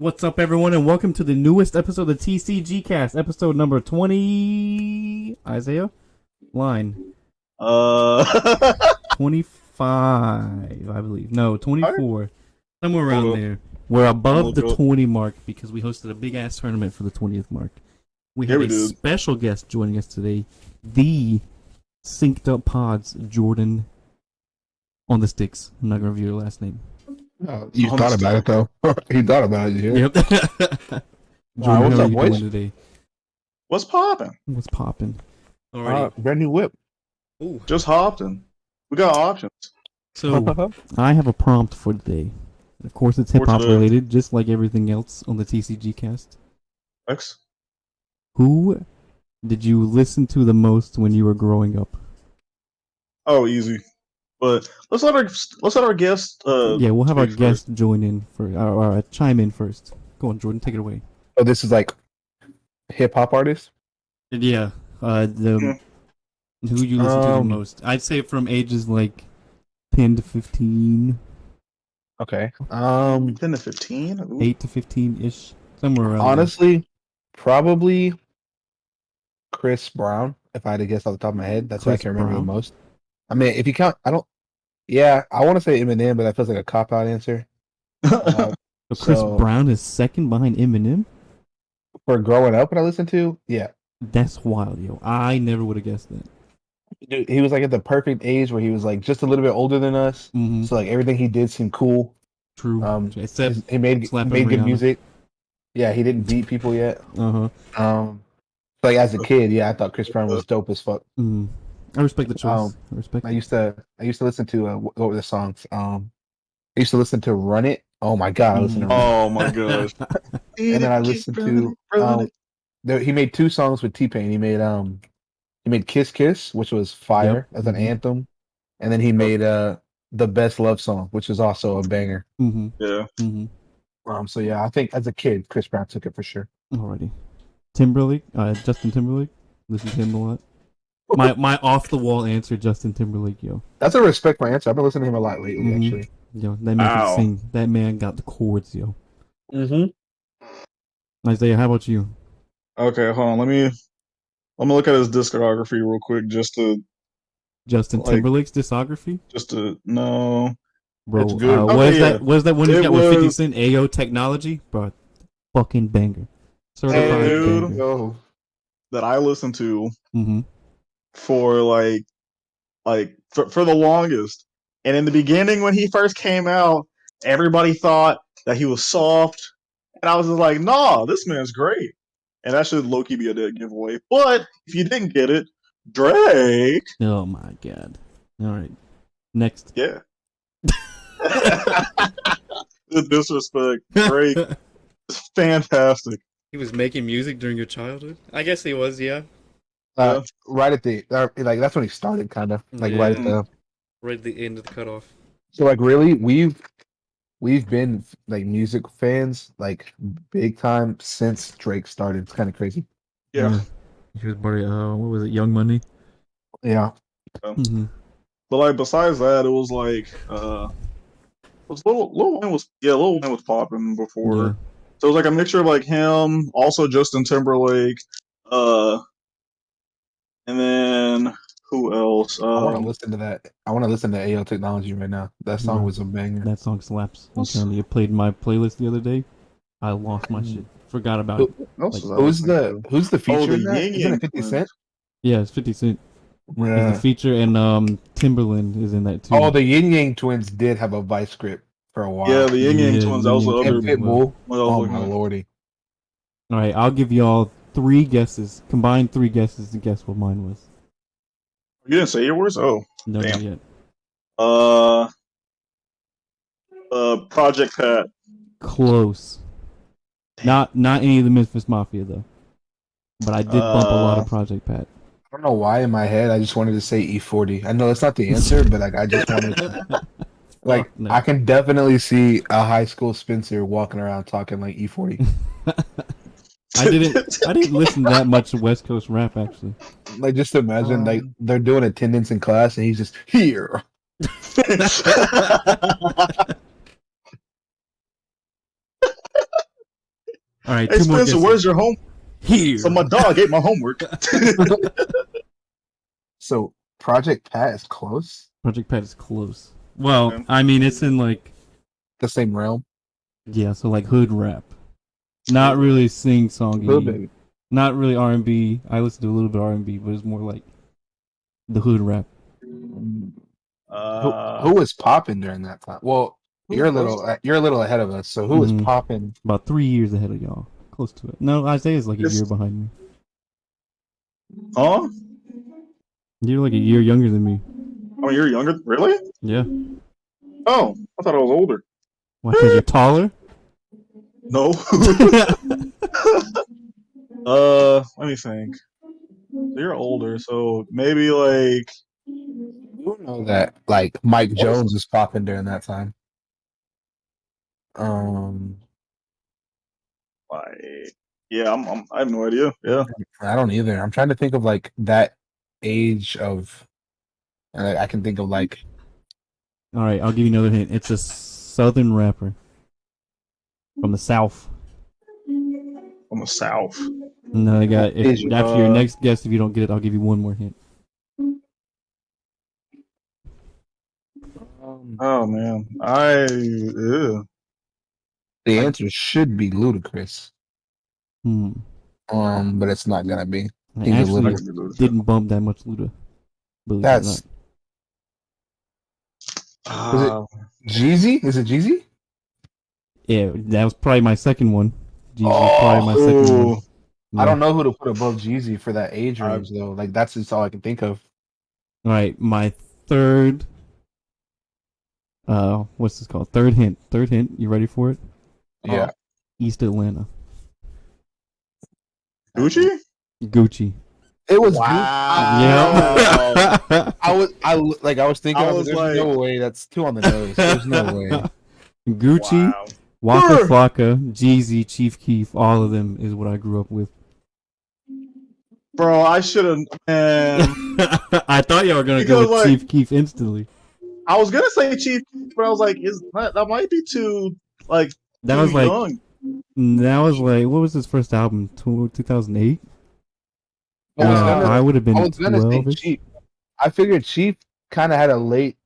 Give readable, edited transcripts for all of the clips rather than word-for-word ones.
What's up, everyone, and welcome to the newest episode of the TCG Cast, episode number 20. Isaiah? Line. Uh, 25, I believe. No, Alright. 24. Somewhere around Hold up. there. We're above Hold the up. 20 mark because we hosted a big ass tournament for the 20th mark. We Yeah, have we a did. special guest joining us today, the Synced Up Pods, Jordan on the sticks. I'm not going to review your last name. Oh, you On thought the about it though. You thought about it, yeah. Yep. Jordan, what's how are up, you boys? doing today? What's popping? What's popping? Alrighty. Brand new whip. Ooh. Just hopped in. We got options. So, I have a prompt for today. Of course, it's hip hop today? related, just like everything else on the TCG cast. X. Who did you listen to the most when you were growing up? Oh, easy. But let's let our guest. Yeah, we'll have our speak guest join in or chime in first. Go on, Jordan, take it away. Oh, this is like hip hop artist. Yeah, the who you listen to the most? I'd say from ages like 10 to 15, Okay. 10 to 15. 8 to 15 ish, somewhere around. Honestly, probably Chris Brown. If I had to guess off the top of my head, that's what I Chris can remember Brown? the most. I mean, if you count, I don't. Yeah, I want to say Eminem, but that feels like a cop out answer. So Chris so- Brown is second behind Eminem. For growing up, when I listened to, yeah, That's wild, yo. I never would have guessed that. dude, he was like at the perfect age where he was like just a little bit older than us. Mm-hmm. So like everything he did seemed cool. True. Except He made slapping good Rihanna. music. Yeah, he didn't beat people yet. uh-huh. Like as a kid, yeah, I thought Chris Brown was dope as fuck. I respect the choice. I respect I it. used to listen to what were the songs? I used to listen to Run It. Oh my god, I listened to Run It. Oh my gosh. And then I listened to he made two songs with T-Pain. He made Kiss Kiss, which was fire as an anthem, and then he made The Best Love Song, which is also a banger. Yeah. So yeah, I think as a kid, Chris Brown took it for sure. Alrighty. Timberlake, Justin Timberlake. Listen to him a lot. My off the wall answer, Justin Timberlake, yo. That's a respectful answer. I've been listening to him a lot lately, actually. Yo, that man can sing. That man got the chords, yo. Isaiah, how about you? Okay, hold on. Let me look at his discography real quick, just to Justin Timberlake's discography? no. Bro, It's good. Was that one he It got with 50 was- Cent? AO Technology? Bro, fucking banger. Certified dude. banger. Yo. That I listened to Mm-hmm. for for the longest. And in the beginning, when he first came out, everybody thought that he was soft, and I was just like, "Nah, this man's great." And that should low key be a dead giveaway. But if you didn't get it, Drake, Oh my god. Alright. Next. yeah. The disrespect, Drake is fantastic. He was making music during your childhood? I guess he was, yeah. Yeah. Right at the like that's when he started, kind of like right at the. Right at the end of the cutoff. So like really, we've been like music fans like big time since Drake started. It's kind of crazy. Yeah. He was part of, what was it, Young Money? Yeah. But like besides that, it was like was Lil Wayne was popping before. Yeah. So it was like a mixture of like him, also Justin Timberlake, and then who else? I want to listen to that. I want to listen to AO Technology right now. That song was a banger. That song slaps. I'm telling you, it played my playlist the other day. I lost my shit. Forgot about it. Who's the feature in that? Yin Isn't Yang it 50 Twins. Cent? Yeah, it's 50 Cent. Is the Yeah. feature, and Timberland is in that too. Oh, the Yin Yang Twins did have a Vice script for a while. Yeah, the Yin Yang Yeah, Twins. the That was Yin the Yang other Twins. Pitbull. one I was Oh looking my at. lordy. All right, I'll give y'all 3 guesses. Combined 3 guesses to guess what mine was. You didn't say yours? Oh, No, damn. not yet. Project Pat. Close. Not any of the Memphis Mafia though. But I did bump a lot of Project Pat. I don't know why in my head I just wanted to say E40. I know that's not the answer, but like I just wanted to, like No. I can definitely see a high school Spencer walking around talking like E40. I didn't listen that much to West Coast rap actually. Like just imagine like they're doing attendance in class and he's just here. All right, Hey two more Spencer, guesses. where's your home? Here. So my dog ate my homework. So Project Pat is close. Project Pat is close. Well, Yeah. I mean, it's in like The same realm. yeah, so like hood rap, not really sing Hood songy, baby. not really R&B. I listen to a little bit of R&B, but it's more like the hood rap. Who Uh, who was popping during that time? Well, you're a little ahead of us. So who was Mhm. popping? About 3 years ahead of y'all, close to it. No, Isaiah's like a It's- year behind me. huh? You're like a year younger than me. Oh, you're younger? Really? Yeah. Oh, I thought I was older. Why? Because you're taller. No. Let me think. You're older, so maybe like You know that like Mike Jones was popping during that time. Um, like yeah, I have no idea. Yeah. I don't either. I'm trying to think of like that age of, and I can think of like All right, I'll give you another hint. It's a southern rapper from the south. From the south. No, I got. If Asia. after your next guess, if you don't get it, I'll give you one more hint. Oh man. Yeah. The answer should be Ludacris. Hmm. But it's not gonna be. I He's a actually little. didn't bump that much Luda. Believe it or That's not. is it Jeezy? Is it Jeezy? Yeah, that was probably my second one. Jeezy, probably my Oh, second one. Ooh. Yeah. I don't know who to put above Jeezy for that age I- range though. Like that's just all I can think of. All right, my third. What's this called? Third hint. Third hint. You ready for it? Yeah. East Atlanta. Gucci? Gucci. It was Wow. Yep. I was thinking. I I was was there's like- no way. That's too on the nose. There's no way. Gucci, Wow. Waka Brr. Flocka, Jeezy, Chief Keef, all of them is what I grew up with. Bro, I should have man. I thought y'all were gonna go Because, with like- Chief Keef instantly. I was gonna say Chief, but I was like, that might be too like That too was like young. what was his first album? 2008. I was Uh, gonna, I would have I been was gonna say 12. Chief. I figured Chief kind of had a late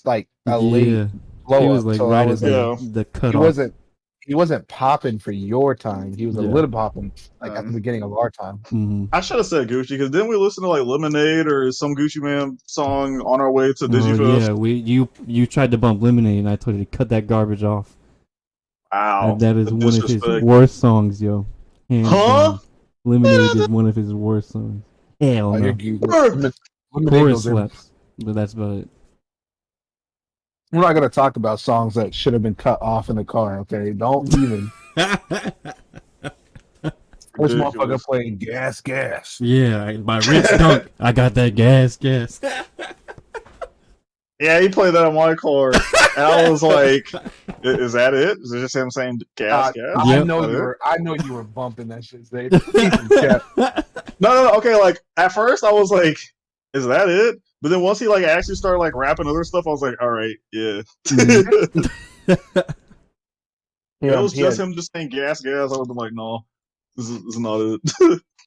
late Yeah, blow he was up. like So right I at was the, like, Yeah. the he cutoff. wasn't popping for your time. He was a Yeah. little popping like at the beginning of our time. Mm-hmm. I should have said Gucci because didn't we listen to like Lemonade or some Gucci Man song on our way to Oh Digifest? yeah, you tried to bump Lemonade, and I told you to cut that garbage off. Wow, That is the one of his disrespect. worst songs, yo. Hands Huh? down. Lemonade is one of his worst songs. Hell Oh, you're no. geek. Brr. Chorus slaps, but that's about it. We're not gonna talk about songs that should have been cut off in the car. Okay, don't even. This motherfucker Ridiculous. playing gas. Yeah, by Rich Dunk. I got that gas. Yeah, he played that on my car, and I was like, "Is that it? Is it just him saying gas, gas?" I Yep. know Is that you it? were. I know you were bumping that shit, Zay. Yeah. No. Okay, like at first I was like, "Is that it?" But then once he like actually started like rapping other stuff, I was like, "All right, yeah." If it was just him just saying gas, gas, I would have been like, "No, this is not it."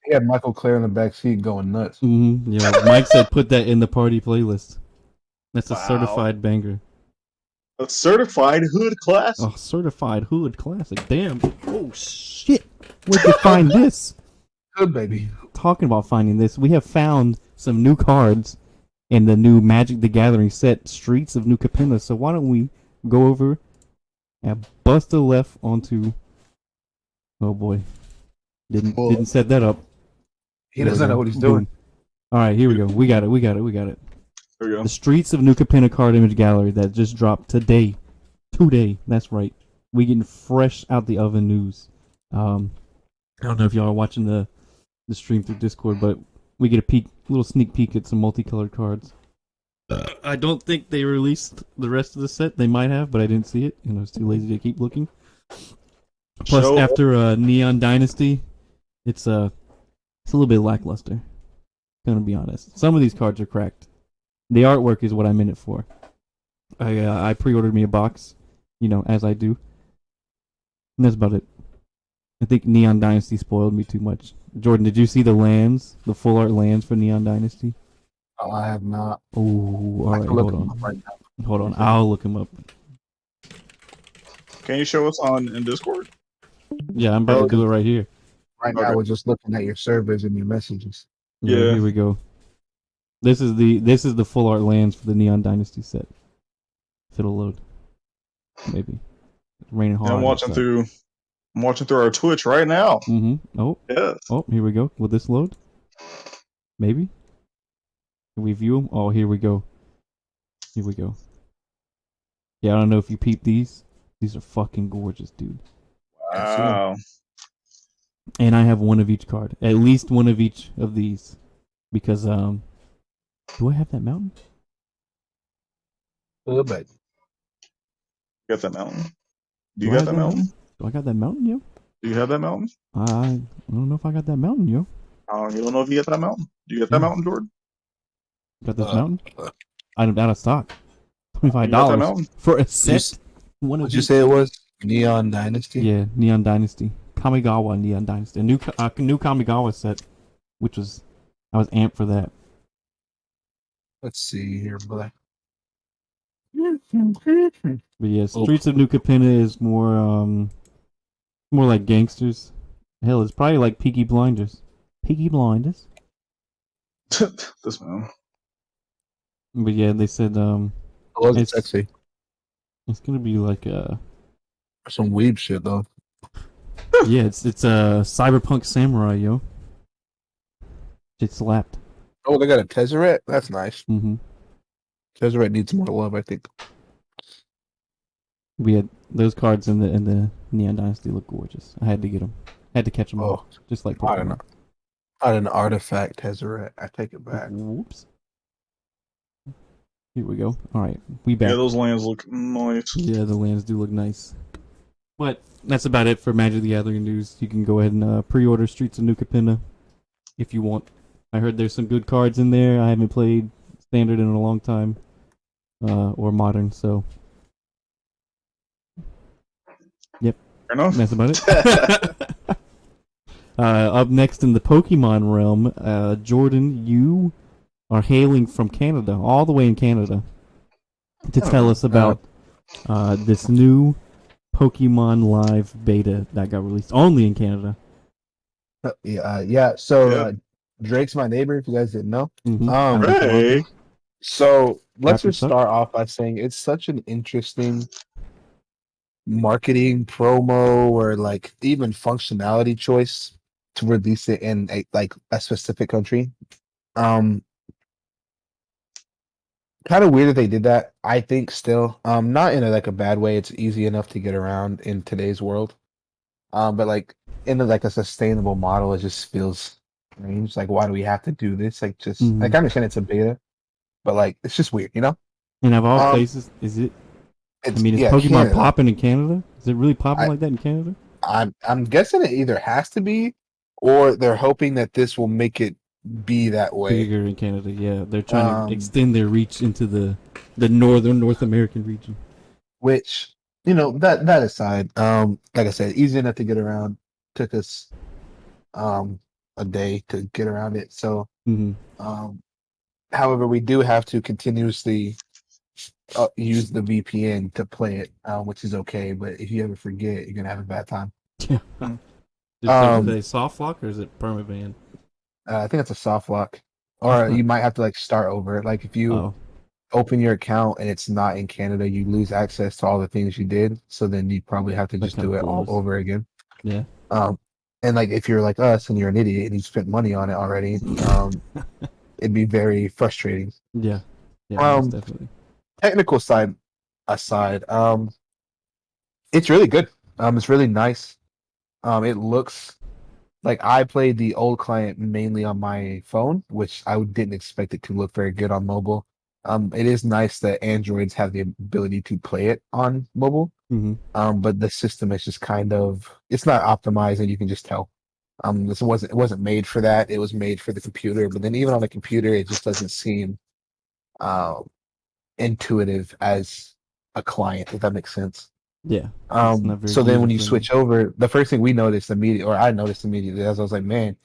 He had Michael Clare in the back seat going nuts. Mm-hmm. Yeah, Mike said put that in the party playlist. That's a Wow. certified banger. A certified hood class. A certified hood classic. Damn. Oh shit. Where'd you find this? Good baby. Talking about finding this, we have found some new cards in the new Magic the Gathering set, Streets of New Caperna. So why don't we go over and bust a left onto. Oh boy, didn't set that up. He doesn't know what he's doing. All right, here we go. We got it. There we go. The Streets of New Capenna card image gallery that just dropped today. Today, that's right. We getting fresh out the oven news. I don't know if y'all are watching the stream through Discord, but we get a little sneak peek at some multicolored cards. I don't think they released the rest of the set. They might have, but I didn't see it, and I was too lazy to keep looking. Plus, after Neon Dynasty, it's a little bit lackluster. Gonna be honest. Some of these cards are cracked. The artwork is what I'm in it for. I pre-ordered me a box, as I do. And that's about it. I think Neon Dynasty spoiled me too much. Jordan, did you see the lands, the full art lands for Neon Dynasty? Oh, I have not. Oh, all I right, can look hold them up on. right now. Hold on, I'll look him up. Can you show us on in Discord? Yeah, I'm about to Bro, do it right here. right Okay. now we're just looking at your servers and your messages. Yeah, Yeah. here we go. This is the full art lands for the Neon Dynasty set. If it'll load, maybe. It's raining And hard outside. I'm watching through our Twitch right now. Oh, Yes. oh, here we go. Will this load? Maybe. Can we view them? Oh, here we go. Here we go. Yeah, I don't know if you peep these. These are fucking gorgeous, dude. Wow. And I have one of each card. At least one of each of these. Because, do I have that mountain? But You got that mountain? Do Do you I got have that that mountain? Do I got that mountain, yo? Do you have that mountain? I don't know if I got that mountain, yo. You don't know if you get that mountain. Do you get that Yeah. mountain, Jordan? Got this mountain? I'm out of stock. You got that $25 mountain? for a set. What'd you say it was? Neon Dynasty? Yeah, Neon Dynasty. Kamigawa Neon Dynasty. A new Kamigawa set, which was I was amped for that. Let's see here, boy. But yeah, Streets of New Capenna is more like gangsters. Hell, it's probably like Peaky Blinders. Peaky Blinders. This man. But yeah, they said It wasn't it's sexy. it's gonna be like Some weeb shit though. yeah, it's a cyberpunk samurai, yo. It slapped. Oh, they got a Tezzeret? That's nice. Mm-hmm. Tezzeret needs more love, I think. We had those cards in the Neon Dynasty look gorgeous. I had to get them. Had to catch them all, just like I don't Pokemon. know. Not an artifact Tezzeret. I take it back. Whoops. Here we go. All right, we back. Yeah, those lands look nice. Yeah, the lands do look nice. But that's about it for Magic the Gathering news. You can go ahead and pre-order Streets of New Capenna if you want. I heard there's some good cards in there. I haven't played Standard in a long time, or Modern, so yep. Fair enough. That's about it. Up next in the Pokemon realm, Jordan, you are hailing from Canada, all the way in Canada, to tell us about this new Pokemon Live beta that got released only in Canada. Yeah. So Drake's my neighbor. If you guys didn't know. Mm-hmm. Drake. So let's Raptor just start off by saying it's such an interesting marketing promo or like even functionality choice to release it in a specific country. Kind of weird that they did that. I think still, not in a bad way. It's easy enough to get around in today's world. But like in a sustainable model, it just feels strange. Like, why do we have to do this? Like, just I can understand it's a beta, but like it's just weird, you know. And of all places, is it? I mean, is Pokemon Canada. popping in Canada? Is it really popping like that in Canada? I'm guessing it either has to be, or they're hoping that this will make it be that way. Bigger in Canada, yeah. They're trying to extend their reach into the northern North American region. Which, that aside, like I said, easy enough to get around. Took us a day to get around it. So however, we do have to continuously use the VPN to play it, which is okay. But if you ever forget, you're gonna have a bad time. Yeah. Is it a soft lock or is it permaban? I think it's a soft lock, or you might have to like start over. Like if you open your account and it's not in Canada, you lose access to all the things you did. So then you probably have to just do it all over again. Yeah. And like if you're like us and you're an idiot and you spent money on it already, it'd be very frustrating. Yeah. Yeah, definitely. Technical side aside, it's really good. It's really nice. It looks like I played the old client mainly on my phone, which I didn't expect it to look very good on mobile. It is nice that Androids have the ability to play it on mobile. But the system is just it's not optimized, and you can just tell. It wasn't made for that. It was made for the computer, but then even on the computer, it just doesn't seem intuitive as a client, if that makes sense. Yeah. It's not very So then when you user-friendly. switch over, the first thing we noticed immediately, or I noticed immediately, as I was like, man,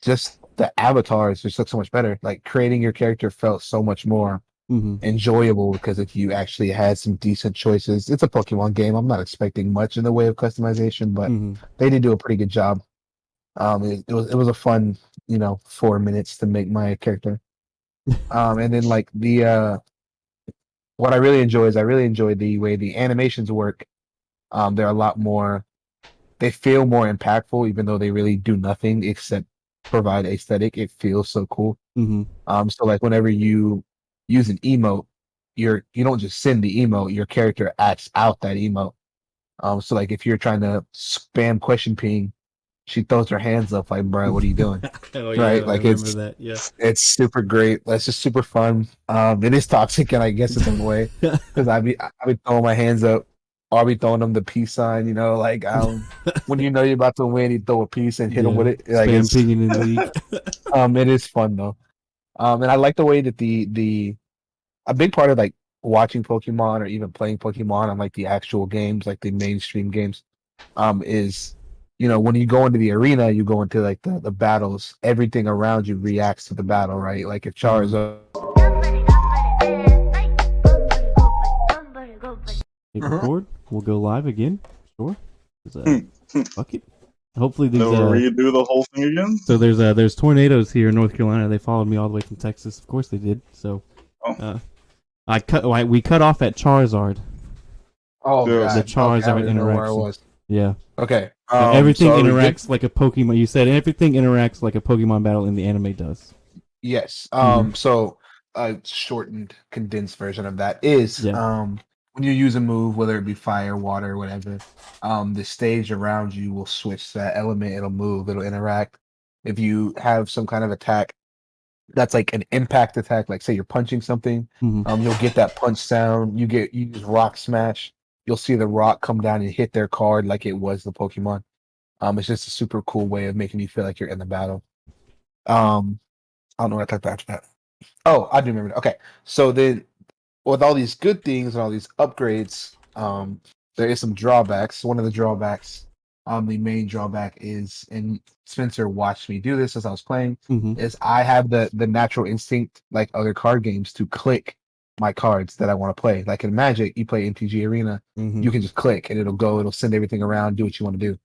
just the avatars just look so much better. Like creating your character felt so much more Mm-hmm. enjoyable because if you actually had some decent choices, it's a Pokemon game. I'm not expecting much in the way of customization, but Mm-hmm. they did do a pretty good job. It was a fun, 4 minutes to make my character. And then like the what I really enjoy is I really enjoy the way the animations work. They're a lot more. They feel more impactful, even though they really do nothing except provide aesthetic. It feels so cool. Mm-hmm. So like whenever you use an emote, you don't just send the emote, your character acts out that emote. So like if you're trying to spam question ping, she throws her hands up like, bro, what are you doing? Oh yeah, Right? I Like remember it's that. Yeah. it's super great. That's just super fun. It is toxic and I guess its own way because I be throwing my hands up, or I'll be throwing them the peace sign. Like when you know you're about to win, you throw a piece and hit them Yeah. with it. Like Spam it's pinging in League. it is fun though. And I like the way that the a big part of like watching Pokemon or even playing Pokemon on like the actual games, like the mainstream games, is when you go into the arena, you go into like the battles, everything around you reacts to the battle, right? Like if Mhm. Charizard Hit record. We'll go live again. Sure. 'Cause, Hmm. fuck it. Hopefully these They'll redo the whole thing again. So there's tornadoes here in North Carolina. They followed me all the way from Texas. Of course they did. So Oh. we cut off at Charizard. Oh Yes. The God. Okay, I don't Charizard even know where I interaction. was. Yeah. Okay. So So everything are we good? interacts like a Pokemon. You said everything interacts like a Pokemon battle in the anime does. Yes. Mhm. So a shortened, condensed version of that is Yeah. when you use a move, whether it be fire, water, whatever, the stage around you will switch to that element. It'll move. It'll interact. If you have some kind of attack that's like an impact attack, like say you're punching something, Mhm. you'll get that punch sound. You use rock smash. You'll see the rock come down and hit their card like it was the Pokemon. It's just a super cool way of making you feel like you're in the battle. Um, I don't know what I talked about after that. Oh, I do remember. Okay, so then with all these good things and all these upgrades, there is some drawbacks. One of the drawbacks, the main drawback is, and Spencer watched me do this as I was playing, Mhm. is I have the natural instinct, like other card games, to click my cards that I want to play. Like in Magic, you play MTG Arena, Mhm. you can just click and it'll send everything around, do what you want to do.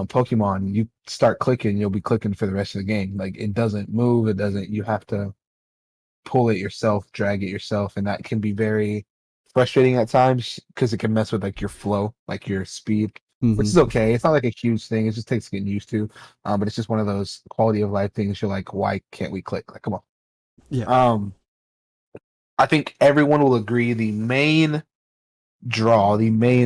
Pokemon, you start clicking, you'll be clicking for the rest of the game. Like it doesn't move, it doesn't. You have to pull it yourself, drag it yourself, and that can be very frustrating at times because it can mess with like your flow, like your speed, which Mhm. is okay. It's not like a huge thing. It just takes getting used to. But it's just one of those quality of life things. You're like, why can't we click? Like, come on. Yeah. Um, I think everyone will agree the main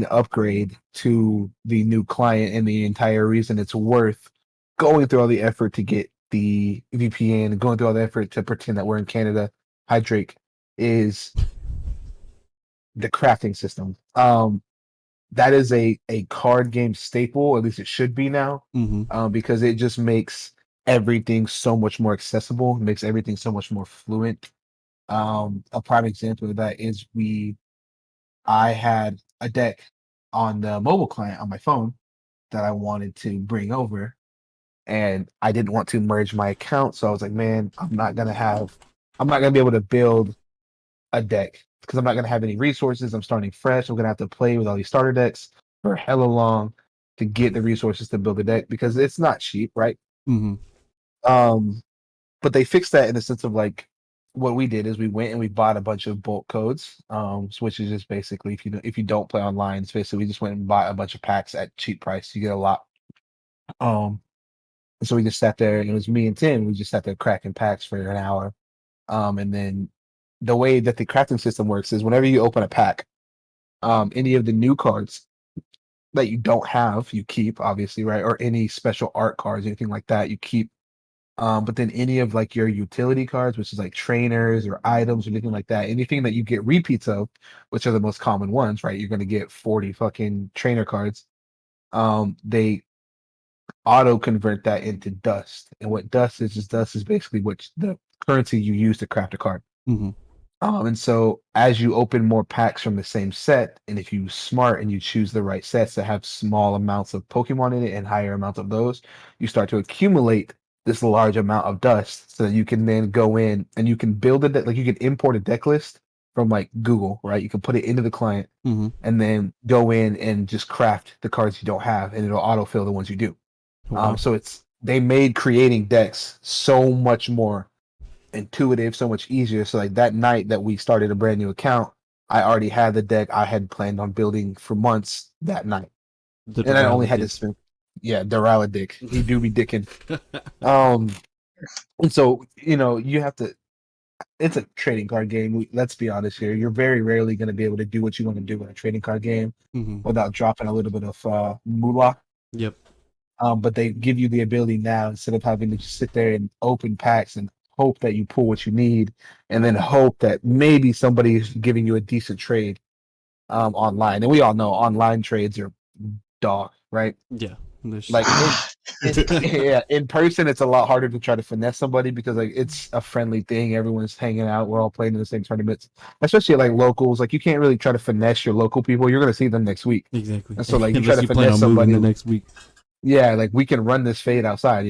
upgrade to the new client, and the entire reason it's worth going through all the effort to get the VPN and going through all the effort to pretend that we're in Canada, hi Drake, is the crafting system. That is a card game staple, at least it should be now, Mhm. because it just makes everything so much more accessible, makes everything so much more fluent. A prime example of that is I had a deck on the mobile client on my phone that I wanted to bring over, and I didn't want to merge my account. So I was like, man, I'm not gonna be able to build a deck because I'm not gonna have any resources. I'm starting fresh. I'm gonna have to play with all these starter decks for hella long to get the resources to build a deck because it's not cheap, right? Mhm. Um, but they fixed that in the sense of like what we did is we went and we bought a bunch of bulk codes, which is just basically if you don't play online, it's basically we just went and bought a bunch of packs at cheap price. You get a lot. Um, so we just sat there and it was me and Tim. We just sat there cracking packs for an hour. And then the way that the crafting system works is whenever you open a pack, any of the new cards that you don't have, you keep obviously, right? Or any special art cards, anything like that, you keep. But then any of like your utility cards, which is like trainers or items or anything like that, anything that you get repeats of, which are the most common ones, right? You're gonna get 40 fucking trainer cards. They auto convert that into dust. And what dust is basically what the currency you use to craft a card. Mhm. And so as you open more packs from the same set, and if you smart and you choose the right sets that have small amounts of Pokemon in it and higher amounts of those, you start to accumulate this large amount of dust so that you can then go in and you can build a deck, like you can import a deck list from like Google, right? You can put it into the client Mm-hmm. and then go in and just craft the cards you don't have and it'll autofill the ones you do. Wow. So they made creating decks so much more intuitive, so much easier. So like that night that we started a brand new account, I already had the deck I had planned on building for months that night. The And I only had to Duraladic. spend Dorala dick. He do be dicking. Um and so, you have to it's a trading card game. Let's be honest here. You're very rarely going to be able to do what you want to do in a trading card game Mm-hmm. without dropping a little bit of moolah. Yep. But they give you the ability now instead of having to just sit there and open packs and hope that you pull what you need, and then hope that maybe somebody's giving you a decent trade online. And we all know online trades are dog, right? Yeah. There's. Like yeah, in person it's a lot harder to try to finesse somebody because like it's a friendly thing. Everyone's hanging out. We're all playing in the same tournaments, especially at, like locals. Like you can't really try to finesse your local people. You're gonna see them next week, Exactly. and so like you try Unless to you plan finesse on moving somebody. the next week. Yeah, like we can run this fade outside,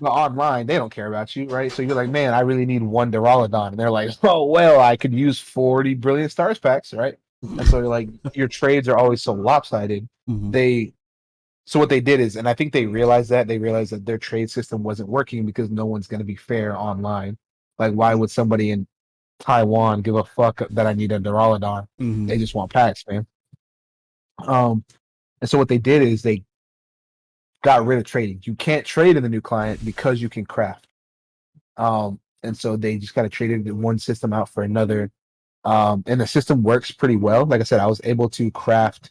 But online, they don't care about you, right? So you're like, man, I really need one Duraludon. And they're like, oh, well, I could use 40 Brilliant Stars packs, right? And so you're like, your trades are always so lopsided. Mm-hmm. So what they did is, and I think they realized that their trade system wasn't working because no one's going to be fair online. Like, why would somebody in Taiwan give a fuck that I need a Duraludon? Mm-hmm. They just want packs, man. And so what they did is they got rid of trading. You can't trade in the new client because you can craft. And so they just kind of traded one system out for another. And the system works pretty well. Like I said, I was able to craft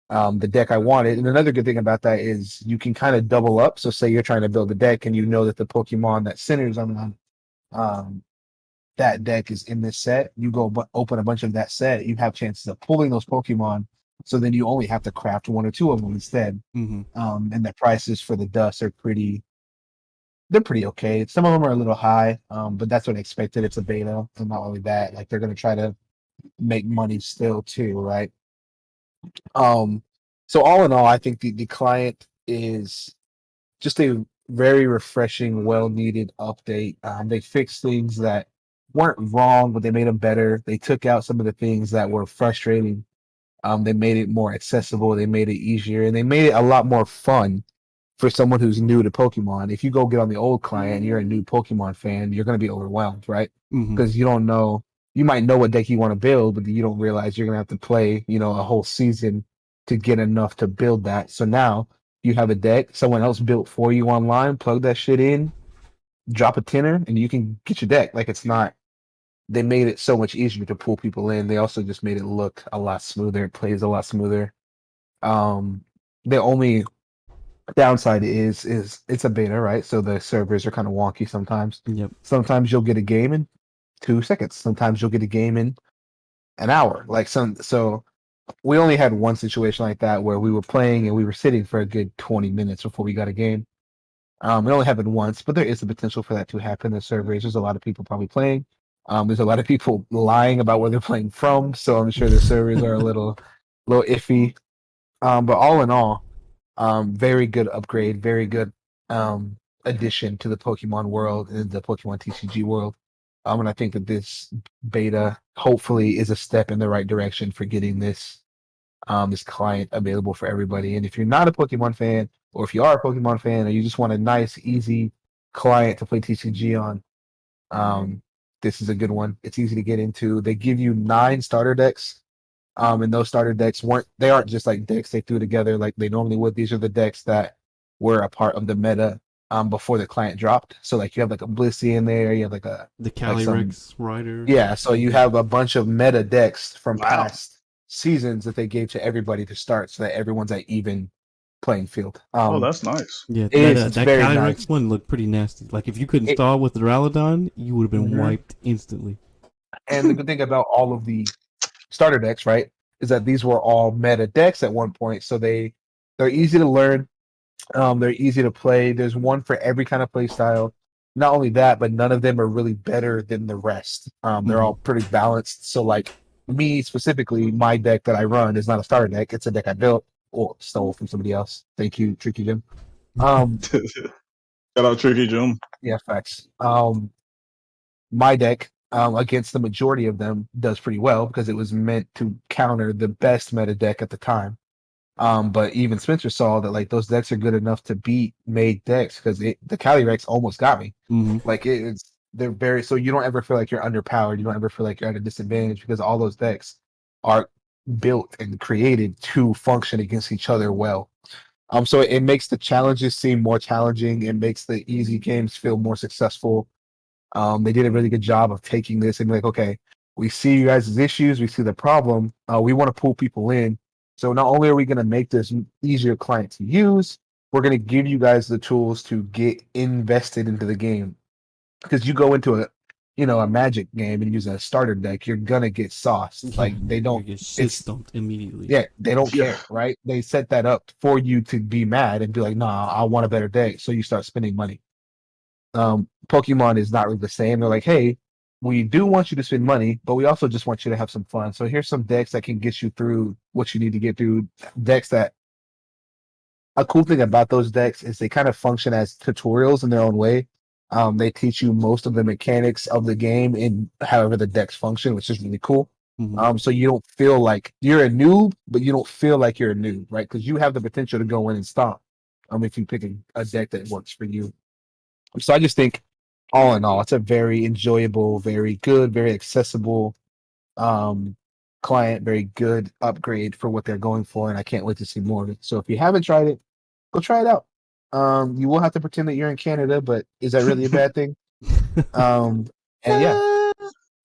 the deck I wanted. And another good thing about that is you can kind of double up. So say you're trying to build a deck and you know that the Pokemon that centers on um, that deck is in this set. You go open a bunch of that set. You have chances of pulling those Pokemon. So then you only have to craft one or two of them instead. Mm-hmm. And the prices for the dust are they're pretty okay. Some of them are a little high, but that's what I expected. It's a beta, and not only that, like they're gonna try to make money still too, right? Um, so all in all, I think the client is just a very refreshing, well needed update. They fixed things that weren't wrong, but they made them better. They took out some of the things that were frustrating. They made it more accessible. They made it easier, and they made it a lot more fun for someone who's new to Pokemon. If you go get on the old client and you're a new Pokemon fan, you're going to be overwhelmed, right? Mm-hmm. Because you don't know, you might know what deck you want to build, but you don't realize you're going to have to play, a whole season to get enough to build that. So now you have a deck someone else built for you online, plug that shit in, drop a tenner, and you can get your deck. Like it's not, they made it so much easier to pull people in. They also just made it look a lot smoother. It plays a lot smoother. Um, the only downside is it's a beta, right? So the servers are kind of wonky sometimes. Yep. Sometimes you'll get a game in 2 seconds. Sometimes you'll get a game in an hour. So we only had one situation like that where we were playing and we were sitting for a good 20 minutes before we got a game. It only happened once, but there is the potential for that to happen. The servers, there's a lot of people probably playing. There's a lot of people lying about where they're playing from, so I'm sure the servers are a little iffy. But all in all, very good upgrade, very good addition to the Pokemon world and the Pokemon TCG world. And I think that this beta hopefully is a step in the right direction for getting this client available for everybody. And if you're not a Pokemon fan, or if you are a Pokemon fan, or you just want a nice, easy client to play TCG on, um, this is a good one. It's easy to get into. They give you 9 starter decks. And those starter decks aren't just like decks they threw together like they normally would. These are the decks that were a part of the meta before the client dropped. So like you have like a Blissey in there, you have The some Calyrex Rider. yeah, so you have a bunch of meta decks from Wow. past seasons that they gave to everybody to start so that everyone's at even playing field. Oh, that's nice. Yeah, It's that very Calyrex nice. one looked pretty nasty. Like if you couldn't It, stall with the Duraludon, you would have been Mhm. wiped instantly. And the good thing about all of the starter decks, right, is that these were all meta decks at one point, so they're easy to learn. They're easy to play. There's one for every kind of play style. not only that, but none of them are really better than the rest. They're all pretty balanced. So like me specifically, my deck that I run is not a starter deck. It's a deck I built or stole from somebody else. Thank you, Tricky Jim. Shout out Tricky Jim. Yeah, facts. My deck against the majority of them does pretty well because it was meant to counter the best meta deck at the time. But even Spencer saw that like those decks are good enough to beat made decks because the Calyrex almost got me. Like they're very so you don't ever feel like you're underpowered. You don't ever feel like you're at a disadvantage because all those decks are built and created to function against each other well. So it makes the challenges seem more challenging. It makes the easy games feel more successful. They did a really good job of taking this and be like, okay, we see you guys' issues, we see the problem. We want to pull people in. So not only are we going to make this easier client to use, we're going to give you guys the tools to get invested into the game. Because you go into a Magic game and use a starter deck, you're gonna get sauced. Like they You don't. get shit It's stumped immediately. yeah, they don't Yeah. care, right? They set that up for you to be mad and be like, nah, I want a better deck. So you start spending money. Pokemon is not really the same. They're like, hey, we do want you to spend money, but we also just want you to have some fun. So here's some decks that can get you through what you need to get through. Decks that a cool thing about those decks is they kind of function as tutorials in their own way. They teach you most of the mechanics of the game in however the decks function, which is really cool. So you don't feel like you're a noob, but you don't feel like you're a noob, right? Because you have the potential to go in and stomp. If you pick a deck that works for you. So I just think, all in all, it's a very enjoyable, very good, very accessible client, very good upgrade for what they're going for, and I can't wait to see more of it. So if you haven't tried it, go try it out. You will have to pretend that you're in Canada, but is that really a bad thing? And yeah,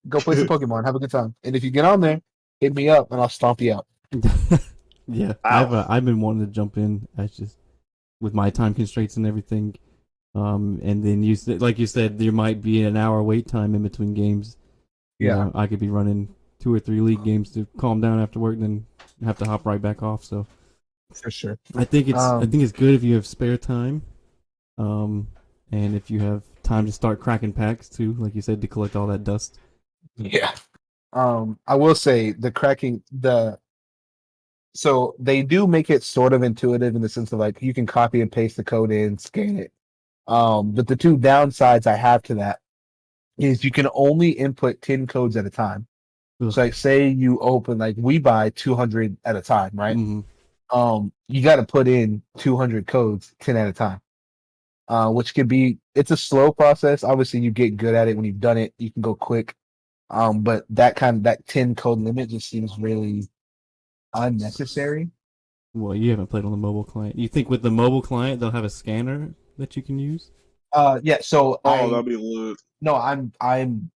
go play some Pokemon, have a good time. And if you get on there, hit me up and I'll stomp you out. Yeah, Wow. I've been wanting to jump in. I just with my time constraints and everything. And then like you said, there might be an hour wait time in between games. You Yeah, know, I could be running 2 or 3 league games to calm down after work, then have to hop right back off. So for sure. I think it's good if you have spare time, um, and if you have time to start cracking packs too, like you said, to collect all that dust. Yeah. I will say the cracking the so they do make it sort of intuitive in the sense of like you can copy and paste the code in, scan it. But the two downsides I have to that is you can only input 10 codes at a time. So Ugh. like say you open like we buy 200 at a time, right? Mm-hmm. You got to put in 200 codes 10 at a time. Which can be it's a slow process. Obviously you get good at it when you've done it, you can go quick. But that 10 code limit just seems really unnecessary. Well, you haven't played on the mobile client. You think with the mobile client they'll have a scanner that you can use? Yeah, so Oh, that'd be lit. no, I'm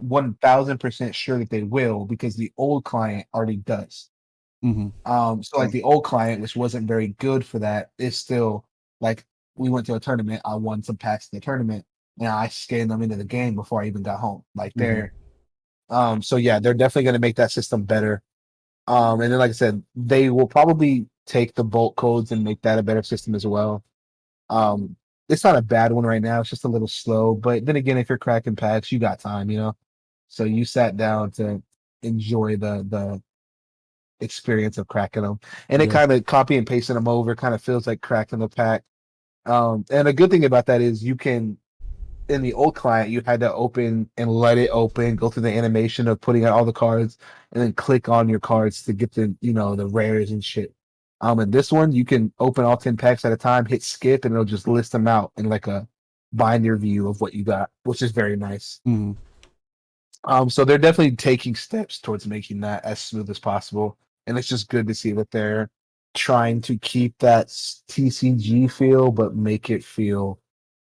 1000% sure that they will because the old client already does. Mm-hmm. So like the old client, which wasn't very good for that, is still like we went to a tournament. I won some packs in the tournament, and I scanned them into the game before I even got home. Like Mm-hmm. so yeah, they're definitely going to make that system better. And then like I said, they will probably take the bulk codes and make that a better system as well. Um, it's not a bad one right now. It's just a little slow, but then again, if you're cracking packs, you got time, you know. So you sat down to enjoy the experience of cracking them, and it Yeah. kind of copy and pasting them over kind of feels like cracking the pack. And a good thing about that is you can in the old client you had to open and let it open, go through the animation of putting out all the cards, and then click on your cards to get the rares and shit. In this one you can open all 10 packs at a time, hit skip, and it'll just list them out in like a binder view of what you got, which is very nice. Mm-hmm. So they're definitely taking steps towards making that as smooth as possible, and it's just good to see that they're trying to keep that TCG feel, but make it feel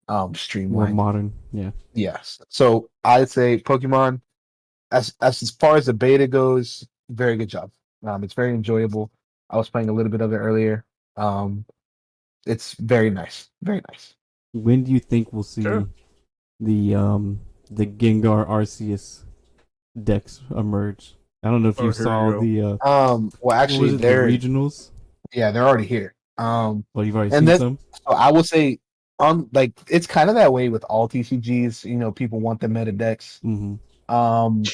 More streamlined. modern. Yeah. Yes. So I'd say Pokemon, as far as the beta goes, very good job. It's very enjoyable. I was playing a little bit of it earlier. Um, it's very nice. Very nice. When do you think we'll Sure. see the the Gengar Arceus decks emerge? I don't know if Oh, you here we saw go. the Well, what was actually, it, the regionals? they're already here. Well, you've already And seen then some. so I will say like it's kind of that way with all TCGs. You know, people want the meta decks. Mm-hmm.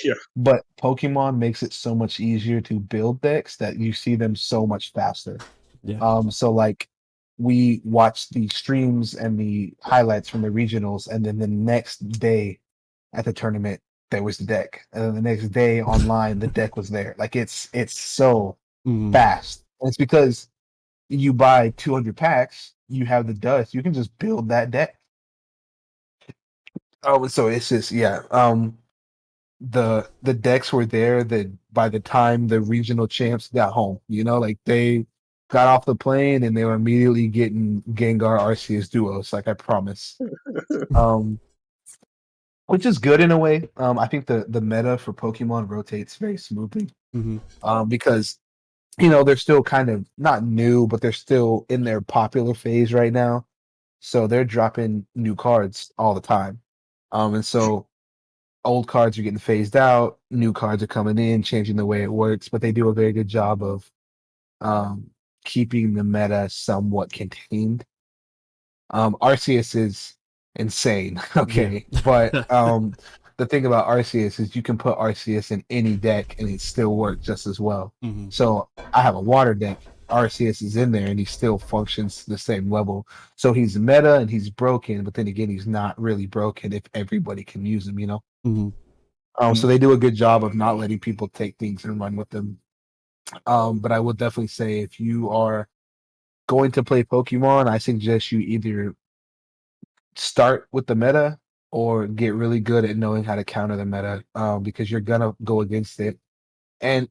Yeah. But Pokemon makes it so much easier to build decks that you see them so much faster. Yeah. So like we watch the streams and the highlights from the regionals, and then the next day at the tournament there was the deck, and then the next day online the deck was there. Like it's so Mm-hmm. fast. And it's because you buy 200 packs, you have the dust, you can just build that deck. Oh, so it's just yeah. The decks were there that by the time the regional champs got home, you know, like they got off the plane and they were immediately getting Gengar Arceus duos, like I promise. Um, which is good in a way. I think the meta for Pokemon rotates very smoothly. Mm-hmm. Because you know they're still kind of not new, but they're still in their popular phase right now. So they're dropping new cards all the time. And so old cards are getting phased out, new cards are coming in, changing the way it works, but they do a very good job of um, keeping the meta somewhat contained. Arceus is insane, Yeah. okay, but the thing about Arceus is you can put Arceus in any deck and it still works just as well. Mm-hmm. So I have a water deck. Arceus is in there and he still functions the same level. So he's meta and he's broken, but then again, he's not really broken if everybody can use him, you know? Mm-hmm. So they do a good job of not letting people take things and run with them. But I would definitely say if you are going to play Pokemon, I suggest you either start with the meta or get really good at knowing how to counter the meta, because you're gonna go against it. And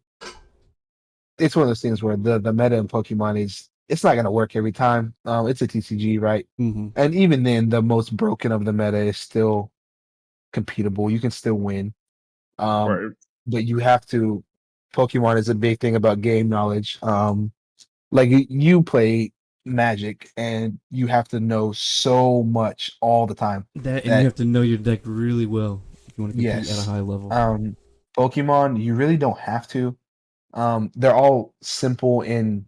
it's one of those things where the meta in Pokemon is it's not gonna work every time. It's a TCG, right? Mm-hmm. And even then, the most broken of the meta is still competable. You can still win. Um, Right. but you have to. Pokemon is a big thing about game knowledge. Like you play Magic, and you have to know so much all the time. That and you That have to know your deck really well if you want to compete at a yes, high level. Pokemon, you really don't have to. They're all simple in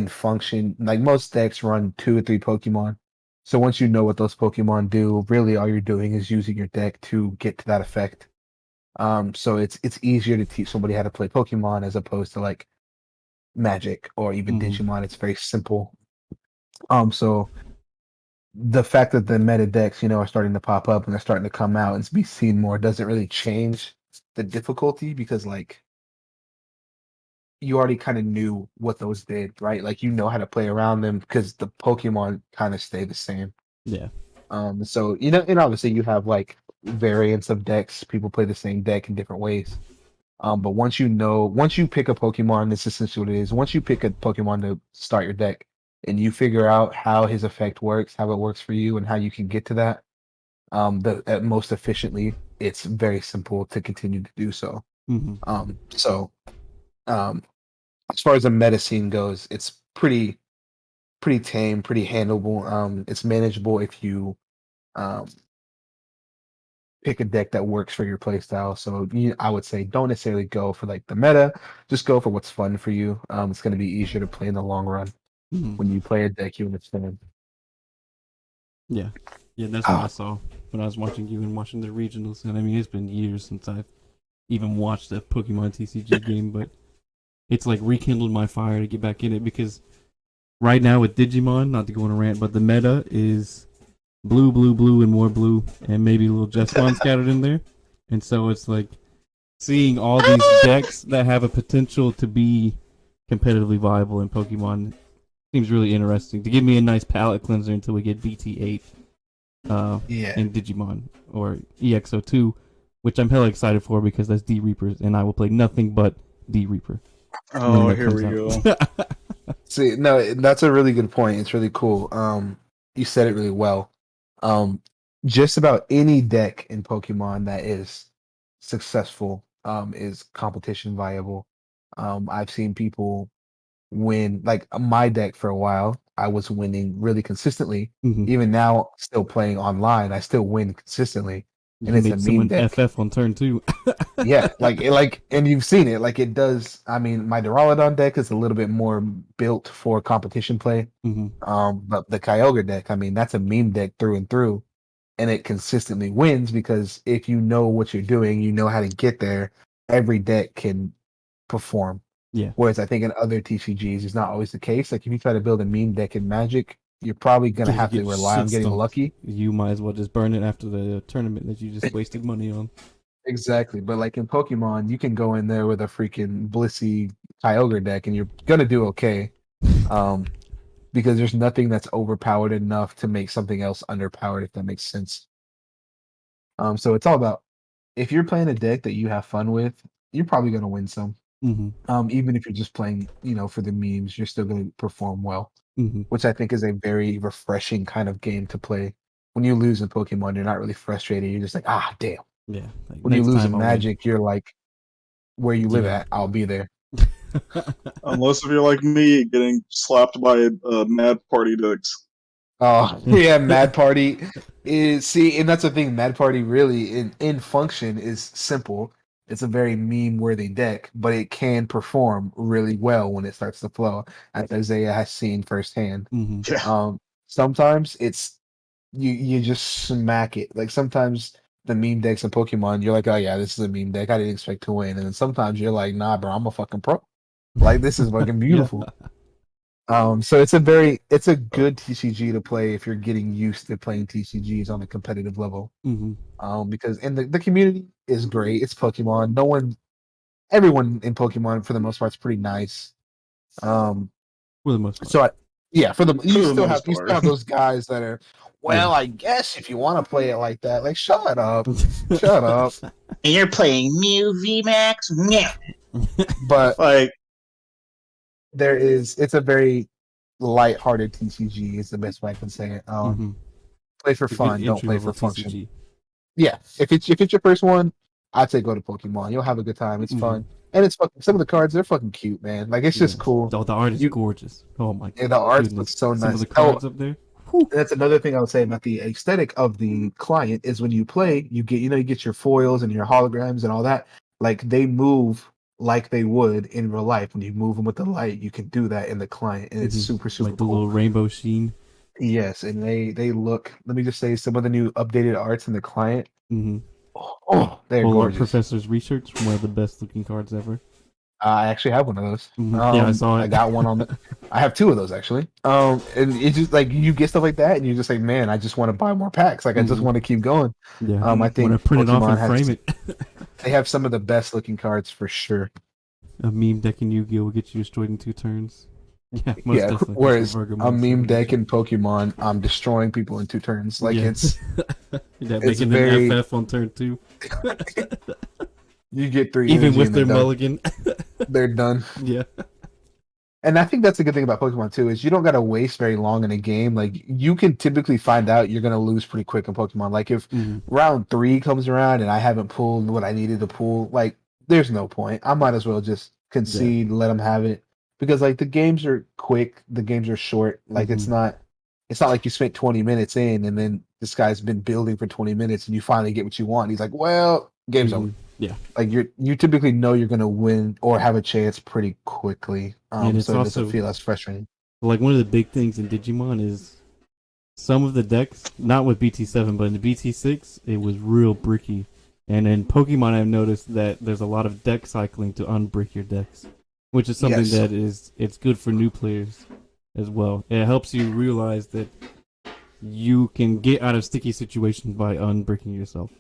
function. Like most decks run 2 or 3 Pokemon. So once you know what those Pokemon do, really all you're doing is using your deck to get to that effect. So it's easier to teach somebody how to play Pokemon as opposed to like Magic or even Mm-hmm. Digimon. It's very simple. So the fact that the meta decks, you know, are starting to pop up and they're starting to come out and be seen more doesn't really change the difficulty because like you already kind of knew what those did, right? Like you know how to play around them because the Pokemon kind of stay the same. Yeah. So you know, and obviously you have like variants of decks. People play the same deck in different ways. But once you pick a Pokemon, this is essentially what it is. Once you pick a Pokemon to start your deck, and you figure out how his effect works, how it works for you, and how you can get to that, the most efficiently, it's very simple to continue to do so. Mm-hmm. So um, as far as the meta scene goes, it's pretty tame, pretty handleable. It's manageable if you um pick a deck that works for your playstyle. So I would say don't necessarily go for like the meta, just go for what's fun for you. It's going to be easier to play in the long run Mm-hmm. when you play a deck you understand. Yeah. Yeah, that's what I Ah, saw when I was watching you and watching the regionals. And I mean, it's been years since I've even watched a Pokemon TCG game, but it's like rekindled my fire to get back in it because right now with Digimon, not to go on a rant, but the meta is blue, blue, blue, and more blue, and maybe a little Jesmon scattered in there. And so it's like seeing all these decks that have a potential to be competitively viable in Pokemon seems really interesting. To give me a nice palate cleanser until we get BT8 yeah. in Digimon or EXO2, which I'm hella excited for because that's D Reapers, and I will play nothing but D Reaper when Oh, that here comes we go. out. See, no, that's a really good point. It's really cool. You said it really well. Um, just about any deck in Pokemon that is successful, is competition viable. I've seen people win like my deck for a while. I was winning really consistently. hmm Even now, still playing online, I still win consistently. and You it's a make meme someone deck. FF on turn 2. Yeah, and you've seen it. Like it does. I mean, my Duraludon deck is a little bit more built for competition play. Mm-hmm. But the Kyogre deck, I mean, that's a meme deck through and through, and it consistently wins because if you know what you're doing, you know how to get there. Every deck can perform. Yeah. Whereas I think in other TCGs, it's not always the case. Like if you try to build a meme deck in Magic, you're probably gonna Yeah, you have to get rely on shit getting stomped. lucky. You might as well just burn it after the tournament that you just wasted money on. Exactly. But like in Pokemon, you can go in there with a freaking Blissey Kyogre deck and you're gonna do okay. Um, because there's nothing that's overpowered enough to make something else underpowered, if that makes sense. So it's all about if you're playing a deck that you have fun with, you're probably gonna win some. Mm-hmm. Even if you're just playing, for the memes, you're still gonna perform well, Mm-hmm. which I think is a very refreshing kind of game to play. When you lose in Pokemon, you're not really frustrated. You're just like, ah, damn. Yeah. Like, When you next lose time in I'll win. Magic, you're like, where you live Yeah. at, I'll be there. Unless if you're like me, getting slapped by Mad Party decks. Oh yeah, Mad Party and that's the thing. Mad Party really in function is simple. It's a very meme worthy deck, but it can perform really well when it starts to flow, as Isaiah has seen firsthand. Mm-hmm. Yeah. Sometimes it's you just smack it. Like sometimes the meme decks in Pokemon, you're like, oh yeah, this is a meme deck. I didn't expect to win. And then sometimes you're like, nah, bro, I'm a fucking pro. Like this is fucking Yeah. beautiful. So it's a good TCG to play if you're getting used to playing TCGs on a competitive level. Mm-hmm. Because the community is great. It's Pokemon. Everyone in Pokemon for the most part is pretty nice. Um, For the most part. so yeah, For the most you still part. have those guys that are, well, Yeah. I guess if you want to play it like that, like shut up, shut up. And you're playing Mew VMAX? Yeah. But Like, it's a very light-hearted TCG is the best way I can say it. Mm-hmm. Play for It's a good fun, don't entry play level for function. TCG. Yeah, if it's your first one, I'd say go to Pokemon. You'll have a good time. It's Mm-hmm. fun, and it's fucking, some of the cards they're fucking cute, man. Like it's just Yeah. cool. Oh, the art is You gorgeous. Oh my The art goodness. looks so Some of nice. the cards up there. Whew. That's another thing I would say about the aesthetic of the client is when you play, you get your foils and your holograms and all that. Like they move like they would in real life. When you move them with the light, you can do that in the client, and it's Mm-hmm. super super Like the cool. little rainbow sheen. Yes, and they look. Let me just say some of the new updated arts in the client. Mm-hmm. They're Full Art gorgeous. Professor's Research, one of the best looking cards ever. I actually have one of those. Mm-hmm. Yeah, I saw it. I got one on the. I have two of those actually. And it's just like you get stuff like that, and you're just like, man, I just want to buy more packs. Like I just Mhm. want to keep going. Yeah. I Want think to print it off Pokemon and has frame it. they have some of the best looking cards for sure. A meme deck in Yu-Gi-Oh will get you destroyed in 2 turns. Yeah, most Yeah. definitely. Whereas Virgo a Monster meme deck Evolution. in Pokemon, I'm destroying people in 2 turns. Like Yeah. it's Yeah, it's making very an FF on turn 2. you get 3 Even energy with and their they're done. mulligan. They're done. Yeah. And I think that's a good thing about Pokemon too, is you don't gotta waste very long in a game. Like you can typically find out you're gonna lose pretty quick in Pokemon. Like if Mhm. round 3 comes around and I haven't pulled what I needed to pull, like there's no point. I might as well just concede, let them have it, because like the games are quick, the games are short. Like it's not like you spent 20 minutes in and then this guy's been building for 20 minutes and you finally get what you want. He's like, well, game's over. Yeah. Like you typically know you're gonna win or have a chance pretty quickly. And it's So it doesn't also feel as frustrating. like one of the big things in Digimon is some of the decks, not with BT7, but in the BT6, it was real bricky. And in Pokemon, I've noticed that there's a lot of deck cycling to unbrick your decks, which is something Yes. that it's good for new players as well. It helps you realize that you can get out of sticky situations by unbricking yourself.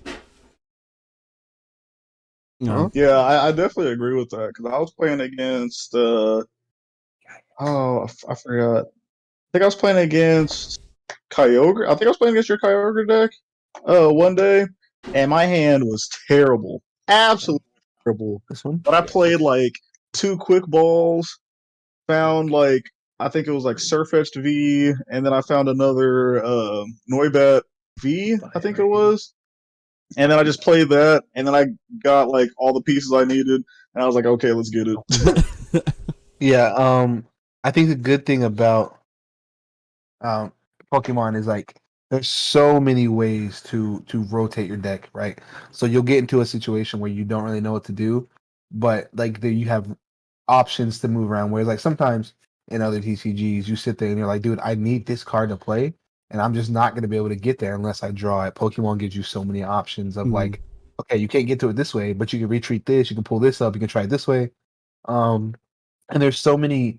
yeah, I definitely agree with that because I was playing against. I forgot. I think I was playing against Kyogre. I think I was playing against your Kyogre deck. One day, and my hand was terrible, absolutely terrible. This one? But I played like 2 quick balls, found like I think it was like Surfetched V, and then I found another Noibat V, I think it was. And then I just played that, and then I got like all the pieces I needed, and I was like, okay, let's get it. Yeah. I think the good thing about Pokemon is like there's so many ways to rotate your deck, right? So you'll get into a situation where you don't really know what to do, but like you have options to move around. Whereas like sometimes in other TCGs, you sit there and you're like, dude, I need this card to play, and I'm just not going to be able to get there unless I draw it. Pokemon gives you so many options of Mhm. like, okay, you can't get to it this way, but you can retreat this, you can pull this up, you can try it this way. And there's so many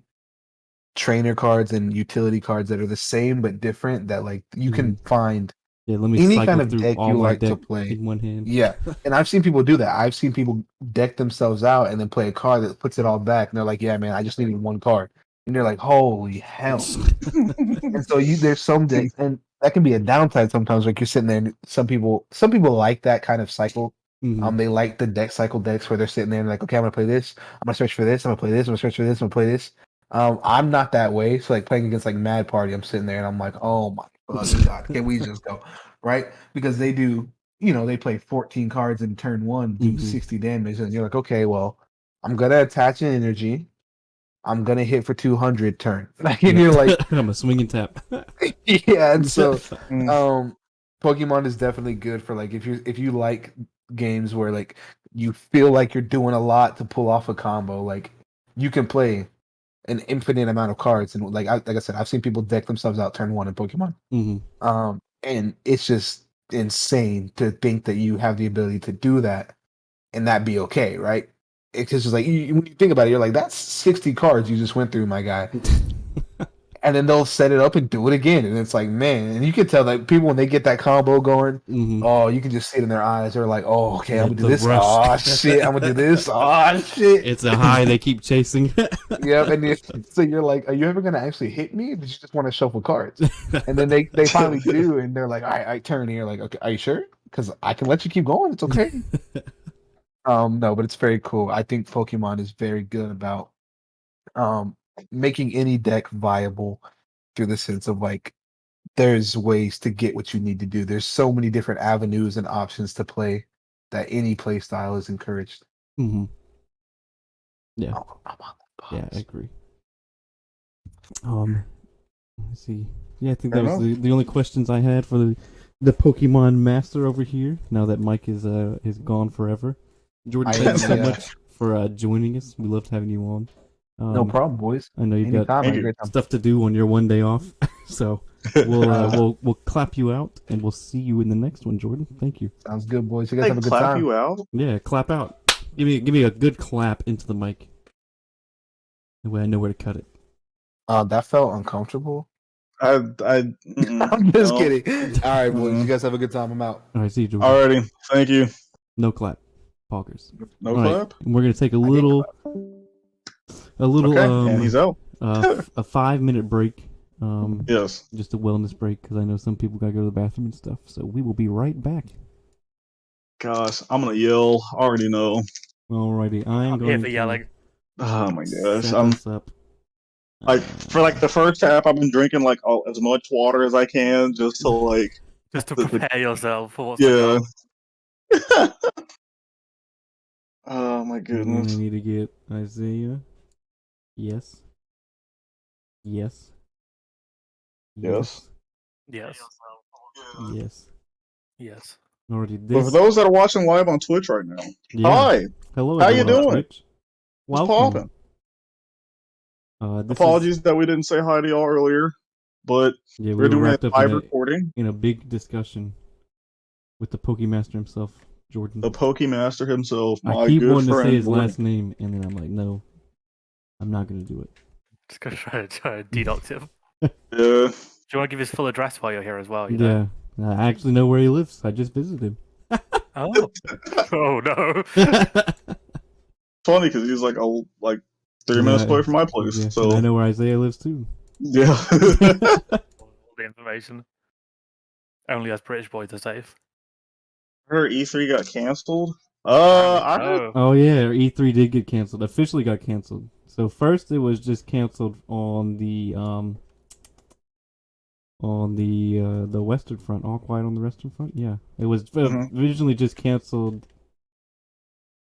trainer cards and utility cards that are the same but different that like you can find Yeah, let me any cycle kind of through deck all you my like to deck play. in one hand. Yeah. And I've seen people do that. I've seen people deck themselves out and then play a card that puts it all back. And they're like, yeah, man, I just needed one card. And they're like, holy hell. And so there's some decks, and that can be a downside sometimes. Like you're sitting there, and some people like that kind of cycle. Mhm. They like the deck cycle decks where they're sitting there and like, okay, I'm gonna play this. I'm gonna search for this. I'm gonna play this. I'm gonna search for this. I'm gonna play this. I'm not that way. So like playing against like Mad Party, I'm sitting there and I'm like, oh my fucking god, can we just go right? Because they do, they play 14 cards in turn one, do Mhm. 60 damage, and you're like, okay, well, I'm gonna attach an energy. I'm gonna hit for 200 turn. Like, and Yeah. you're like, I'm a swinging tap. yeah, and so Mm. Pokemon is definitely good for like if you like games where like you feel like you're doing a lot to pull off a combo, like you can play an infinite amount of cards and like I said, I've seen people deck themselves out turn one in Pokemon. Mhm. And it's just insane to think that you have the ability to do that and that be okay, right? It's just like when you think about it, you're like, that's 60 cards you just went through, my guy. And then they'll set it up and do it again, and it's like, man, and you can tell that people when they get that combo going, Mhm. oh, you can just see it in their eyes. They're like, oh, okay, I'm Yeah, gonna do the this. rush. Oh shit, I'm gonna do this. Oh shit. It's a high they keep chasing. Yep, and so you're like, are you ever gonna actually hit me? Or did you just want to shuffle cards? And then they finally do, and they're like, all right, I turn here. Like, okay, are you sure? Because I can let you keep going. It's okay. No, but it's very cool. I think Pokemon is very good about um making any deck viable through the sense of like there's ways to get what you need to do. There's so many different avenues and options to play that any play style is encouraged. Mhm. Yeah. Oh, I'm on the Yeah, I bus. agree. Let's see. Yeah, I think Fair that was enough. the only questions I had for the Pokemon Master over here. Now that Mike is gone forever. Jordan, I thank you am, so yeah. much for joining us. We loved having you on. No problem, boys. I know you've got Anytime, I Thank had a you. great time. stuff to do on your one day off, so we'll clap you out and we'll see you in the next one, Jordan. Thank you. Sounds good, boys. You guys Hey, have a good clap time. you out. Yeah, clap out. Give me a good clap into the mic. That way I know where to cut it. That felt uncomfortable. Mm-mm, I'm just no. kidding. All right, boys. You Mm-mm. guys have a good time. I'm out. All right, see you, Jordan. Alrighty. Thank you. No clap, poggers. No All right, clap. and we're gonna take a I did little Okay. And he's out. a 5 minute break. Yes. Just a wellness break because I know some people gotta go to the bathroom and stuff. So we will be right back. Gosh, I'm gonna yell. I already know. Alrighty, I'm I'm here going for to yelling. Oh my gosh. set I'm us up. like for like the first half, I've been drinking like as much water as I can just to like Just to the prepare yourself for what's yeah. to come. Oh my And then I goodness. need to get Isaiah. Yes. Yes. Yes. Yes. Yes. Yes. Already But for this. those that are watching live on Twitch right now, Yeah. hi. Hello, How you everyone on doing? Twitch. What's Welcome. popping? This Apologies that we didn't say hi to y'all earlier, but Yeah, we we're were doing a wrapped up live recording. in a big discussion with the Pokemaster himself, Jordan. The Pokemaster himself, I my keep good wanting to say friend his Jordan. last name, and then I'm like, no, I'm not gonna do it. Just gonna try to deduct him. Yeah. Do you want to give his full address while you're here as well? You know? Yeah, I actually know where he lives. I just visited him. Oh. Oh no. Funny because he's like 3 minutes away from my place. Yeah, and I So know where Isaiah lives too. yeah. All the information. Only us British boys are safe. I heard E3 got canceled. Apparently I heard so. Oh yeah, E3 did get canceled. Officially got canceled. So first it was just canceled on the Western Front. All Quiet on the Western Front. Yeah, it was originally just canceled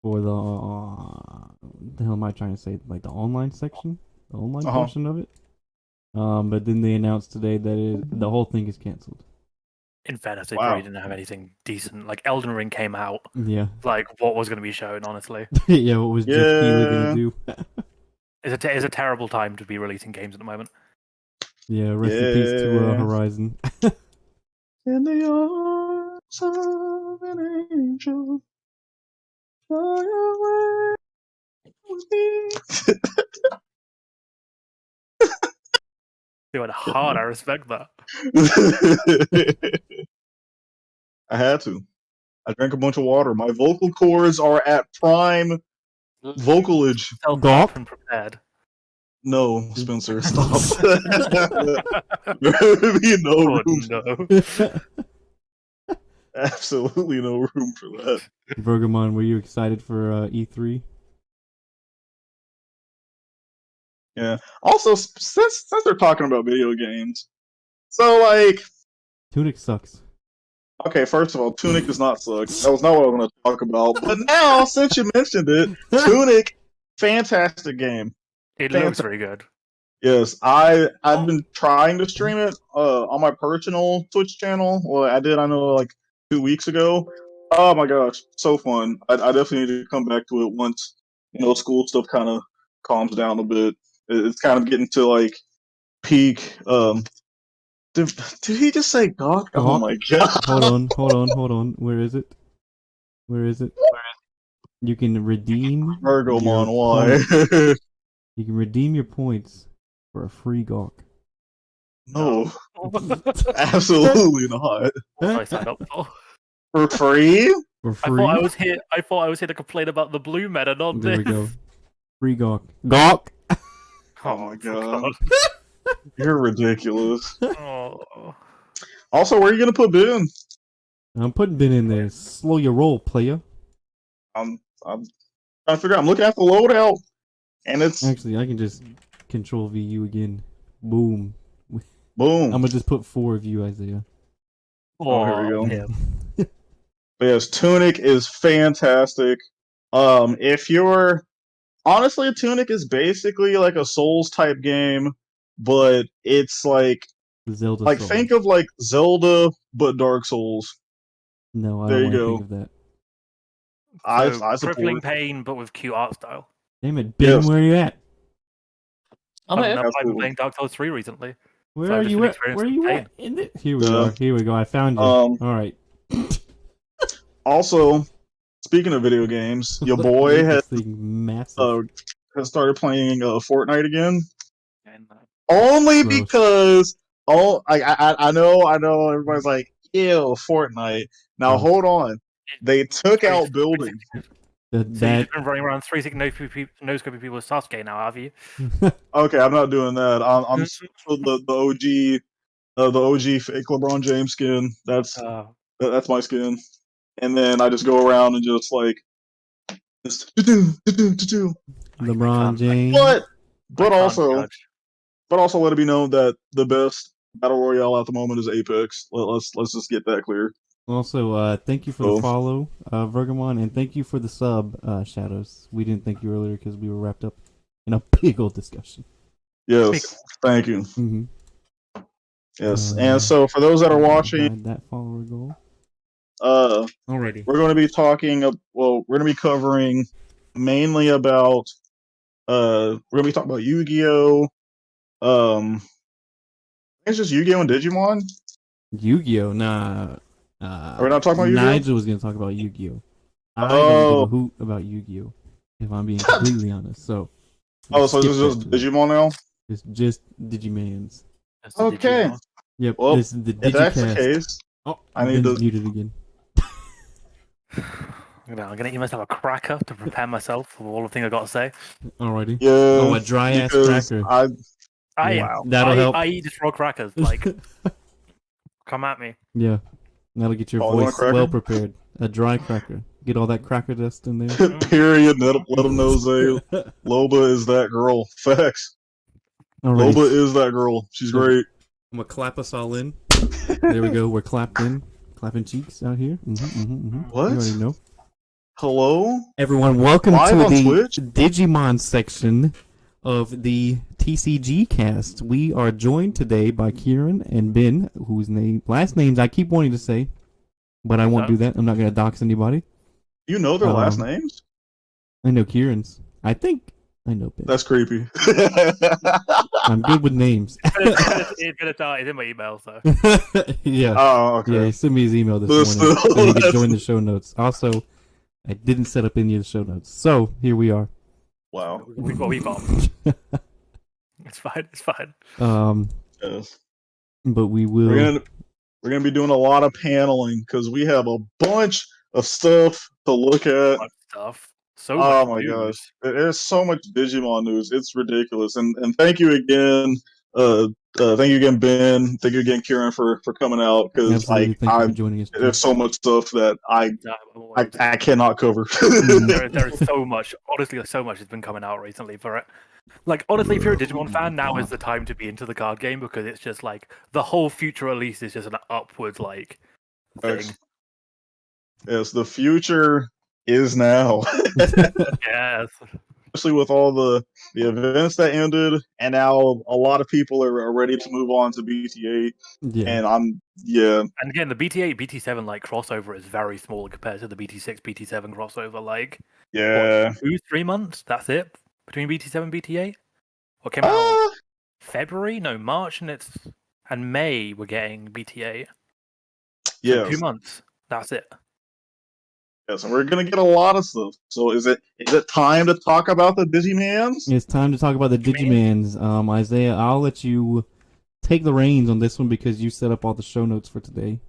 for the hell am I trying to say? Like the online section, the online portion of it. But then they announced today that the whole thing is canceled. In fairness, they Wow. probably didn't have anything decent. Like Elden Ring came out. Yeah. Like what was going to be shown, honestly. Yeah, what was Jeff Keighley gonna Yeah. do? It's a terrible time to be releasing games at the moment. Yeah, rest in peace to Yeah. Horizon. In the arms of an angel, fly away with me. They went hard. I respect that. I had to. I drank a bunch of water. My vocal cords are at prime vocalage. Felt Gawk? up and prepared. No, Spencer, stop. There would be no Oh room. no! Absolutely no room for that. Vergamon, were you excited for E3? Yeah. Also, since they're talking about video games, so like, Tunic sucks. okay, first of all, Tunic does not suck. That was not what I was going to talk about. But now, since you mentioned it, Tunic, fantastic game. It looks very good. Yes, I've been trying to stream it on my personal Twitch channel. Well, I did, I know, like 2 weeks ago. Oh my gosh, so fun! I definitely need to come back to it once school stuff kind of calms down a bit. It's kind of getting to like peak. Did he just say gawk? Oh Gawk? my god! Hold on. Where is it? You can redeem Virgomon, your why? points. You can redeem your points for a free gawk. No, absolutely not. What I signed up for. For free? For I free? thought I was here to complain about the blue meta, not There this. we go. Free gawk. Gawk! Oh my for god. You're ridiculous. Oh. Also, where are you gonna put Ben? I'm putting Ben in there. Slow your roll, player. I'm trying to figure out. I'm looking at the loadout, and it's Actually, I can just control V you again. Boom. boom. I'm gonna just put 4 of you, Isaiah. Oh, here we go. Yeah. But yes, Tunic is fantastic. If you're honestly, Tunic is basically like a Souls type game, but it's like Zelda Souls. think of like Zelda but Dark Souls. No, I There don't you want to go. think of that. I Crippling support. Pain, but with cute art style. Damn it, Ben, Yes. where you at? I've been Absolutely. playing Dark Souls 3 recently. Where So are I've just you been at? experiencing Where are you pain. at? In it? Here we Yeah. are. Here we go. I found you. Um, All right. Also, speaking of video games, your Make boy this thing massive. has started playing Fortnite again. And, Only Gross. because I know everybody's like, ew, Fortnite. Now Gross. hold on. They took out buildings. That, So you've that been running around 360 no scoping people with Sasuke now, have you? Okay, I'm not doing that. I'm with the OG fake LeBron James skin. That's my skin. And then I just go around and just like just LeBron James. but also let it be known that the best battle royale at the moment is Apex. Let's just get that clear. Also, thank you for the follow, Vergamon, and thank you for the sub, Shadows. We didn't thank you earlier because we were wrapped up in a big old discussion. Yes, thank you. Mm-hmm. Yes, and so for those that are watching, that follower goal. Alrighty, we're going to be talking. We're going to be covering mainly about. We're going to be talking about Yu-Gi-Oh. It's just Yu-Gi-Oh and Digimon. Yu-Gi-Oh, nah. Are we not talking about Yu-Gi-Oh? Nigel was gonna talk about Yu-Gi-Oh. I don't give a hoot about Yu-Gi-Oh. If I'm being completely honest, so. So this is just Digimon now. It's just Digimans. Okay. Digimon. Yep. Well, this is the if that's the Digifest. case, Oh, I need Ben's to muted again. I'm gonna eat myself a cracker to prepare myself for all the things I got to say. Alrighty. Yeah. Oh, a dry ass cracker. That'll help. I eat just raw crackers. Like, come at me. Yeah. That'll get your Oh, voice well prepared. A dry cracker. Get all that cracker dust in there. Period. Let them know, Zay. Loba is that girl. Facts. Alrighty. Loba is that girl. She's great. I'm gonna clap us all in. There we go. We're clapped in. Clapping cheeks out here. What? You already know. Hello? Everyone, welcome Live to on the Twitch? Digimon section of the TCG cast. We are joined today by Kieran and Ben, whose last names I keep wanting to say, but I won't do that. I'm not going to dox anybody. You know their last names? I know Kieran's. I think I know Ben. That's creepy. I'm good with names. It's in my email, so. Yeah. Oh, okay. Yeah, he sent me his email this morning so he could join the show notes. Also, I didn't set up any of the show notes. So, here we are. Wow. We got. It's fine. Yes. But we will. We're gonna be doing a lot of paneling because we have a bunch of stuff to look at. So oh much my news. gosh, there's so much Digimon news. It's ridiculous. And thank you again, thank you again, Ben. Thank you again, Kieran, for coming out because Absolutely. Thank you for joining us. there's so much stuff that I cannot cover. There is so much. Honestly, so much has been coming out recently for it. Like, honestly, if you're a Digimon fan, now is the time to be into the card game because it's just like the whole future release is just an upwards like thing. Yes, the future is now. Yes. Especially with all the events that ended, and now a lot of people are ready to move on to BT8. Yeah. And And again, the BT8, BT7 like crossover is very small compared to the BT6, BT7 crossover. Like, yeah, what, 2-3 months. That's it between BT7 and BT8. What came out February? No, March, and May. We're getting BT8. So yes. 2 months. That's it. Yes, and we're gonna get a lot of stuff. So is it time to talk about the Digimans? It's time to talk about the Digimans. Isaiah, I'll let you take the reins on this one because you set up all the show notes for today.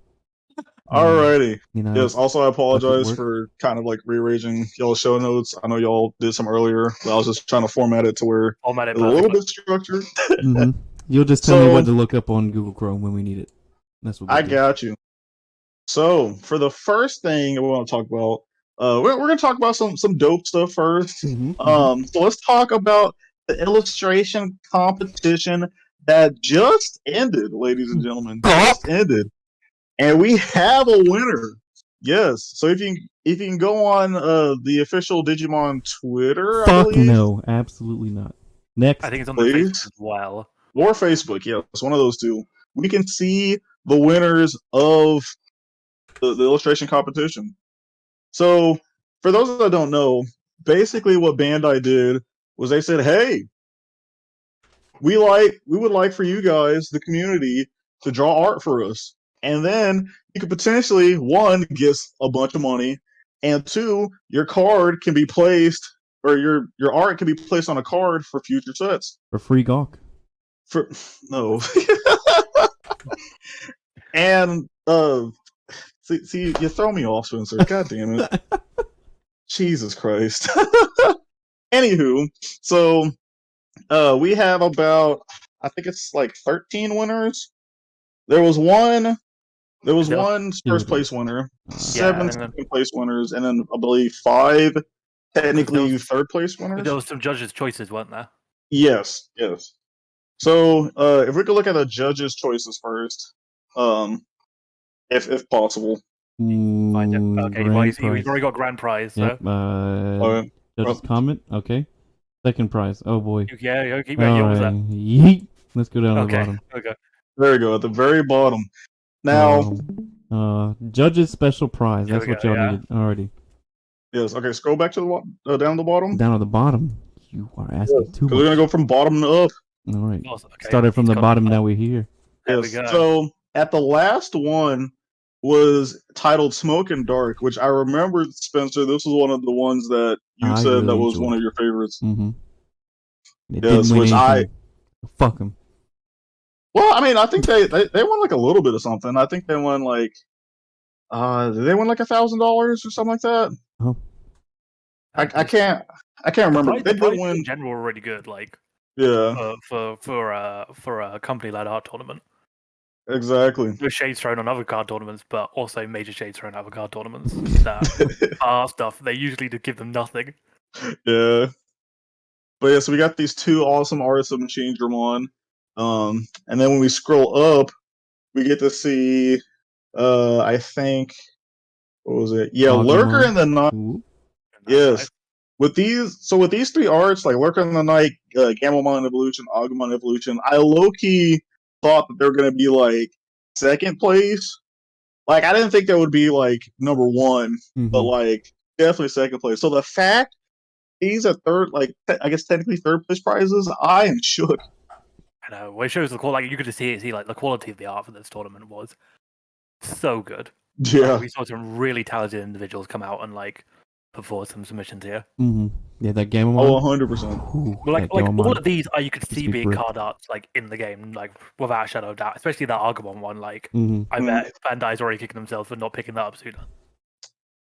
Alrighty. You know, yes. Also, I apologize for kind of like rearranging y'all show notes. I know y'all did some earlier, but I was just trying to format it to where it's a little bit structured. Mm-hmm. You'll just tell me what to look up on Google Chrome when we need it. That's what I got you. So for the first thing we want to talk about, we're going to talk about some dope stuff 1st. So let's talk about the illustration competition that just ended, ladies and gentlemen. Just ended, and we have a winner. Yes. So if you can go on the official Digimon Twitter, I believe. No, absolutely not. Next, I think it's on the Facebook as well. Or Facebook, yeah, it's one of those two. We can see the winners of the illustration competition. So, for those that don't know, basically what Bandai did was they said, "Hey, we would like for you guys, the community, to draw art for us, and then you could potentially 1 get a bunch of money, and 2, your card can be placed, or your art can be placed on a card for future sets for free gawk." No. And see, you throw me off, Spencer. God damn it. Jesus Christ. Anywho, so we have about, I think it's like 13 winners. There was one first place winner, 7 second place winners, and then I believe 5 technically third place winners. But there was some judges' choices, weren't there? Yes. So if we could look at the judges' choices first, if possible. Okay, we've already got grand prize. So. Yep. Judges comment. Okay. Second prize. Oh boy. Yeah. Keep going. All right. Yeet. Let's go down to the bottom. Okay. There we go. At the very bottom. Now, judges special prize. That's what y'all needed already. Yes. Okay. Scroll back to the down the bottom. Down at the bottom. You are asking too much. We're gonna go from bottom to up. All right. Okay. Started from the bottom. Now we're here. There we go. So at the last one was titled Smoke and Dark, which I remember, Spencer. This was one of the ones that you said really that was one of your favorites. Mm-hmm. Yes, which fuck them. Well, I mean, I think they won like a little bit of something. I think they won like, did they win like $1,000 or something like that? Oh, I can't remember. The prize in general were really good. Like, yeah, for a company like art tournament. Exactly. No shades thrown on other card tournaments, but also major shades thrown on other card tournaments. That are stuff they usually do give them nothing. Yeah. But yeah, so we got these 2 awesome artists of Machine Dramon. And then when we scroll up, we get to see I think, what was it? Yeah, Lurker in the Night. Yes. with these three arts, like Lurker in the Night, Gamamon Evolution, Agumon Evolution, I low key thought that they're gonna be like second place. Like I didn't think that would be like number one, but like definitely second place. So the fact these are third, like I guess technically third place prizes, I am shook. I know. Well, it shows the quality. Like you could see like the quality of the art for this tournament was so good. Yeah, Like, we saw some really talented individuals come out and like perform some submissions here. Yeah, that Gamamon. oh, 100%. Well, like all of these, you could see being card arts like in the game, like without a shadow of doubt. Especially that Agumon one. Like I bet Bandai's already kicking themselves for not picking that up sooner.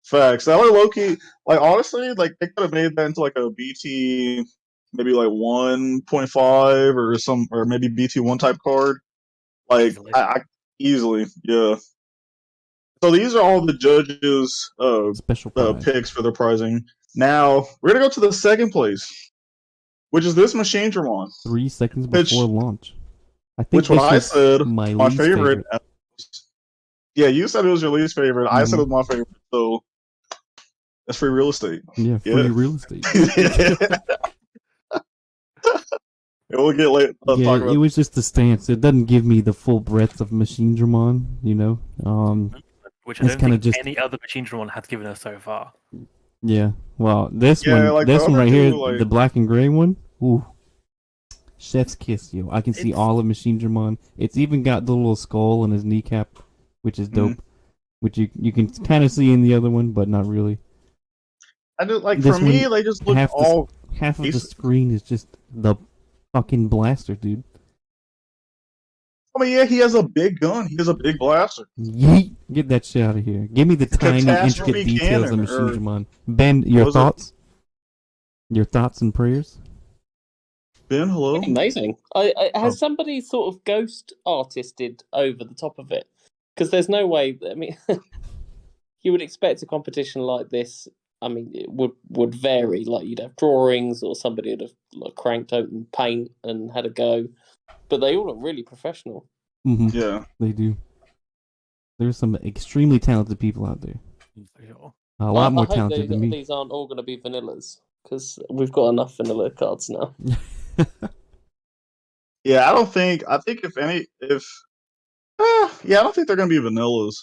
Facts. That was low key. Like honestly, like they could have made that into like a BT, maybe like 1.5 or or maybe BT1 type card. Like Easily. I easily, yeah. So these are all the judges' special picks for the prizing. Now we're gonna go to the second place, which is this Machine Dramon. 3 seconds before launch. I think which what I said my least favorite. Yeah, you said it was your least favorite. I said it was my favorite. So that's free real estate. Yeah, free real estate. We'll get late. It was just the stance. It doesn't give me the full breadth of Machine Dramon, you know. Which I don't think just any other Machine Dramon has given us so far. Yeah, well, this one right here, like... the black and gray one. Ooh, chef's kiss, yo! I can see all of Machine Dramon. It's even got the little skull on his kneecap, which is dope. Which you can kind of see in the other one, but not really. I do like this for me. They just look half of the screen is just the fucking blaster, dude. I mean, yeah, he has a big gun. He has a big blaster. Yeet! Get that shit out of here. Give me the tiny, intricate details of Machine Dramon. Ben, your thoughts? Your thoughts and prayers? Ben, hello? Amazing. Has somebody sort of ghost artisted over the top of it? Because there's no way... I mean, you would expect a competition like this... I mean, it would vary. Like, you'd have drawings or somebody would have cranked open paint and had a go. But they all look really professional. Yeah. They do. There's some extremely talented people out there. A lot more talented than me. These aren't all going to be vanillas, because we've got enough vanilla cards now. Yeah, I think if I don't think they're going to be vanillas.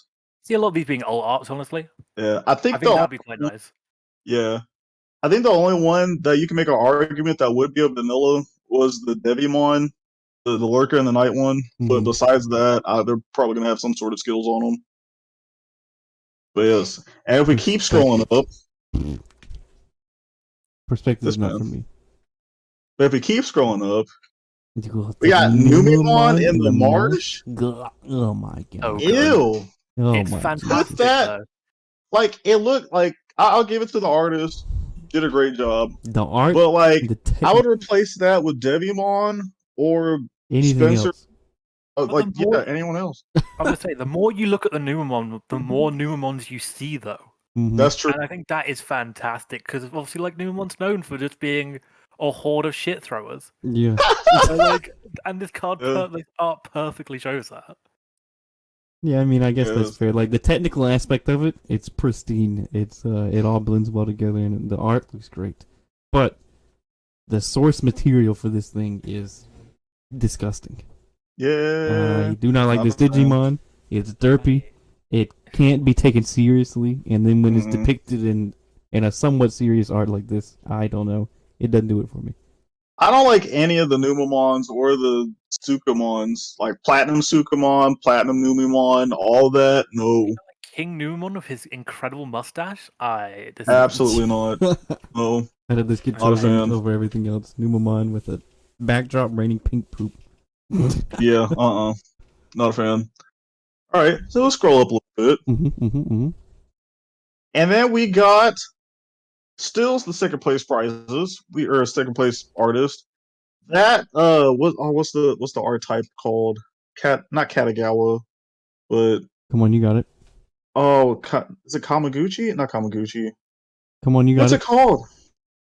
See a lot of these being alt arts, honestly. Yeah, I think that'd be quite nice. Yeah. I think the only one that you can make an argument that would be a vanilla was the Devimon, the Lurker in the Night one. But besides that, they're probably going to have some sort of skills on them. But yes. And if we keep scrolling up... Perspective is not for me. But if we keep scrolling up, we got Numemon in the Marsh. Oh my god. Oh, ew. Oh it's my fantastic. That, like, it looked like... I'll give it to the artist. Did a great job. The art? But, like, I would replace that with Devimon or anything Spencer. Else. Anyone else. I was going to say, the more you look at the Numemon, the more Numemons you see, though. That's true. And I think that is fantastic, because obviously, like, Numemon's known for just being a horde of shit throwers. Yeah. So, and this card art perfectly shows that. Yeah, I mean, I guess that's fair. Like, the technical aspect of it, it's pristine. It's it all blends well together, and the art looks great. But the source material for this thing is disgusting. Yeah. I do not like this Digimon. It's derpy. It can't be taken seriously, and then when it's depicted in a somewhat serious art like this, I don't know. It doesn't do it for me. I don't like any of the Numemons or the Sukamons, like Platinum Sukamon, Platinum Numemon, all that. No. King Numemon with his incredible mustache? Absolutely not. No. How did this get chosen over everything else? Numemon with a backdrop raining pink poop. Yeah, not a fan. Alright, so let's scroll up a little bit. And then we got still the second place prizes. We are a second place artist. That what's the art type called? Not Katagawa, but come on, you got it. Oh, is it Kamaguchi? Not Kamaguchi. Come on, you got What's it called?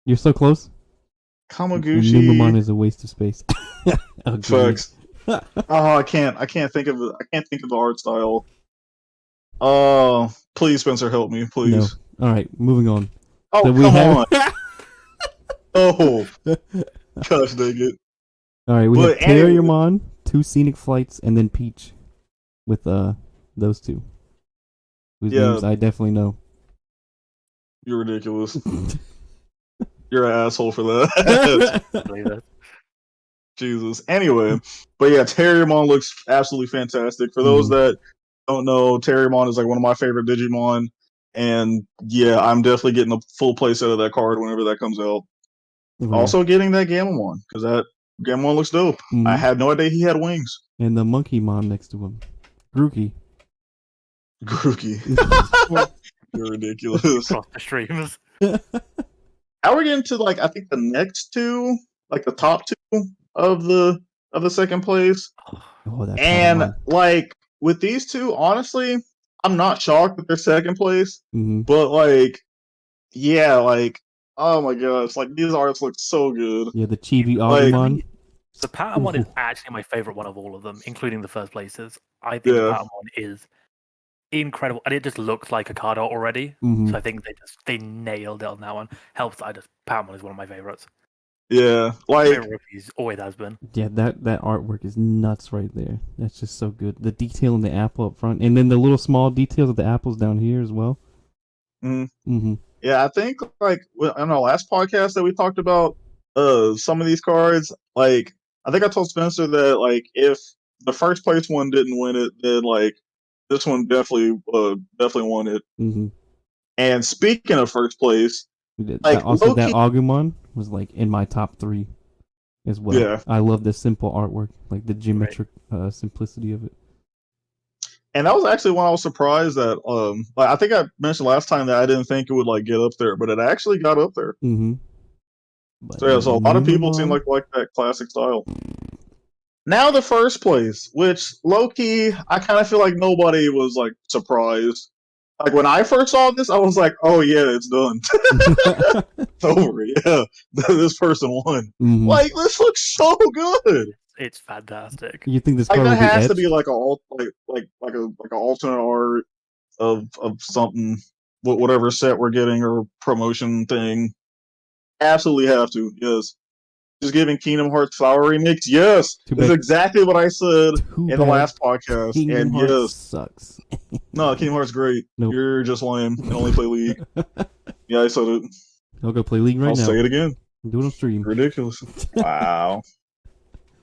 You're so close. Kamaguchi. Numemon is a waste of space. Facts. Oh, I can't think of it. I can't think of the art style. Oh, please, Spencer, help me, please. No. All right, moving on. Oh, so come on. Oh, gosh dang it. All right, we But have anyway- Terriermon, 2 Scenic Flights, and then Peach with those two. Whose Yeah. names I definitely know. You're ridiculous. You're an asshole for that. Believe it. Jesus. Anyway, but yeah, Terriermon looks absolutely fantastic. For those that don't know, Terriermon is like one of my favorite Digimon. And yeah, I'm definitely getting a full playset of that card whenever that comes out. Oh, yeah. Also getting that Gamamon, because that Gamamon looks dope. I Mhm. had no idea he had wings. And the Monkey Mon next to him. Grookey. Grookey. You're ridiculous. Across the streams. Now we're getting to like I think the next two, like the top two of the second place. Oh, that And Patamon. like with these two, honestly, I'm not shocked that they're second place. Mhm. But like, yeah, like, oh my gosh, like these arts look so good. Yeah, the Chibi Like- Agumon. The Patamon is Ooh. actually my favorite one of all of them, including the first places. I think Yeah. Patamon is incredible, and it just looks like a card art already. Mhm. So I think they nailed it on that one. Helps that Patamon is one of my favorites. Yeah, like Favorite rookies always has been. Yeah, that artwork is nuts right there. That's just so good. The detail in the apple up front, and then the little small details of the apples down here as well. Mhm. Mm-hmm. yeah, I think like on our last podcast that we talked about some of these cards, like I think I told Spencer that like if the first place one didn't win it, then like this one definitely won it. Mm-hmm. And speaking of first place, like Also, low-key- that Agumon was like in my top 3 as well. Yeah. I love the simple artwork, like the geometric simplicity of it. and that was actually one I was surprised that like I think I mentioned last time that I didn't think it would like get up there, but it actually got up there. Mm-hmm. But So yeah, so a lot of people Numemon- seem like that classic style. Now the first place, which low key, I kind of feel like nobody was like surprised. Like when I first saw this, I was like, "Oh yeah, it's done, it's over." Yeah, this person won. Mhm. Like this looks so good. It's fantastic. You think this Like card that would be has etched? to be like a alternate art of something, whatever set we're getting or promotion thing. Absolutely have to. Yes. Just giving Kingdom Hearts Flower Remix. Yes, Too this is bad- exactly what I said Too in the bad last podcast. Kingdom and Hearts yes, sucks. no, Kingdom Hearts great. Nope. You're just lame and only play League. Yeah, I said it. I'll go play League right I'll now. say it again. Do it on stream. Ridiculous. Wow.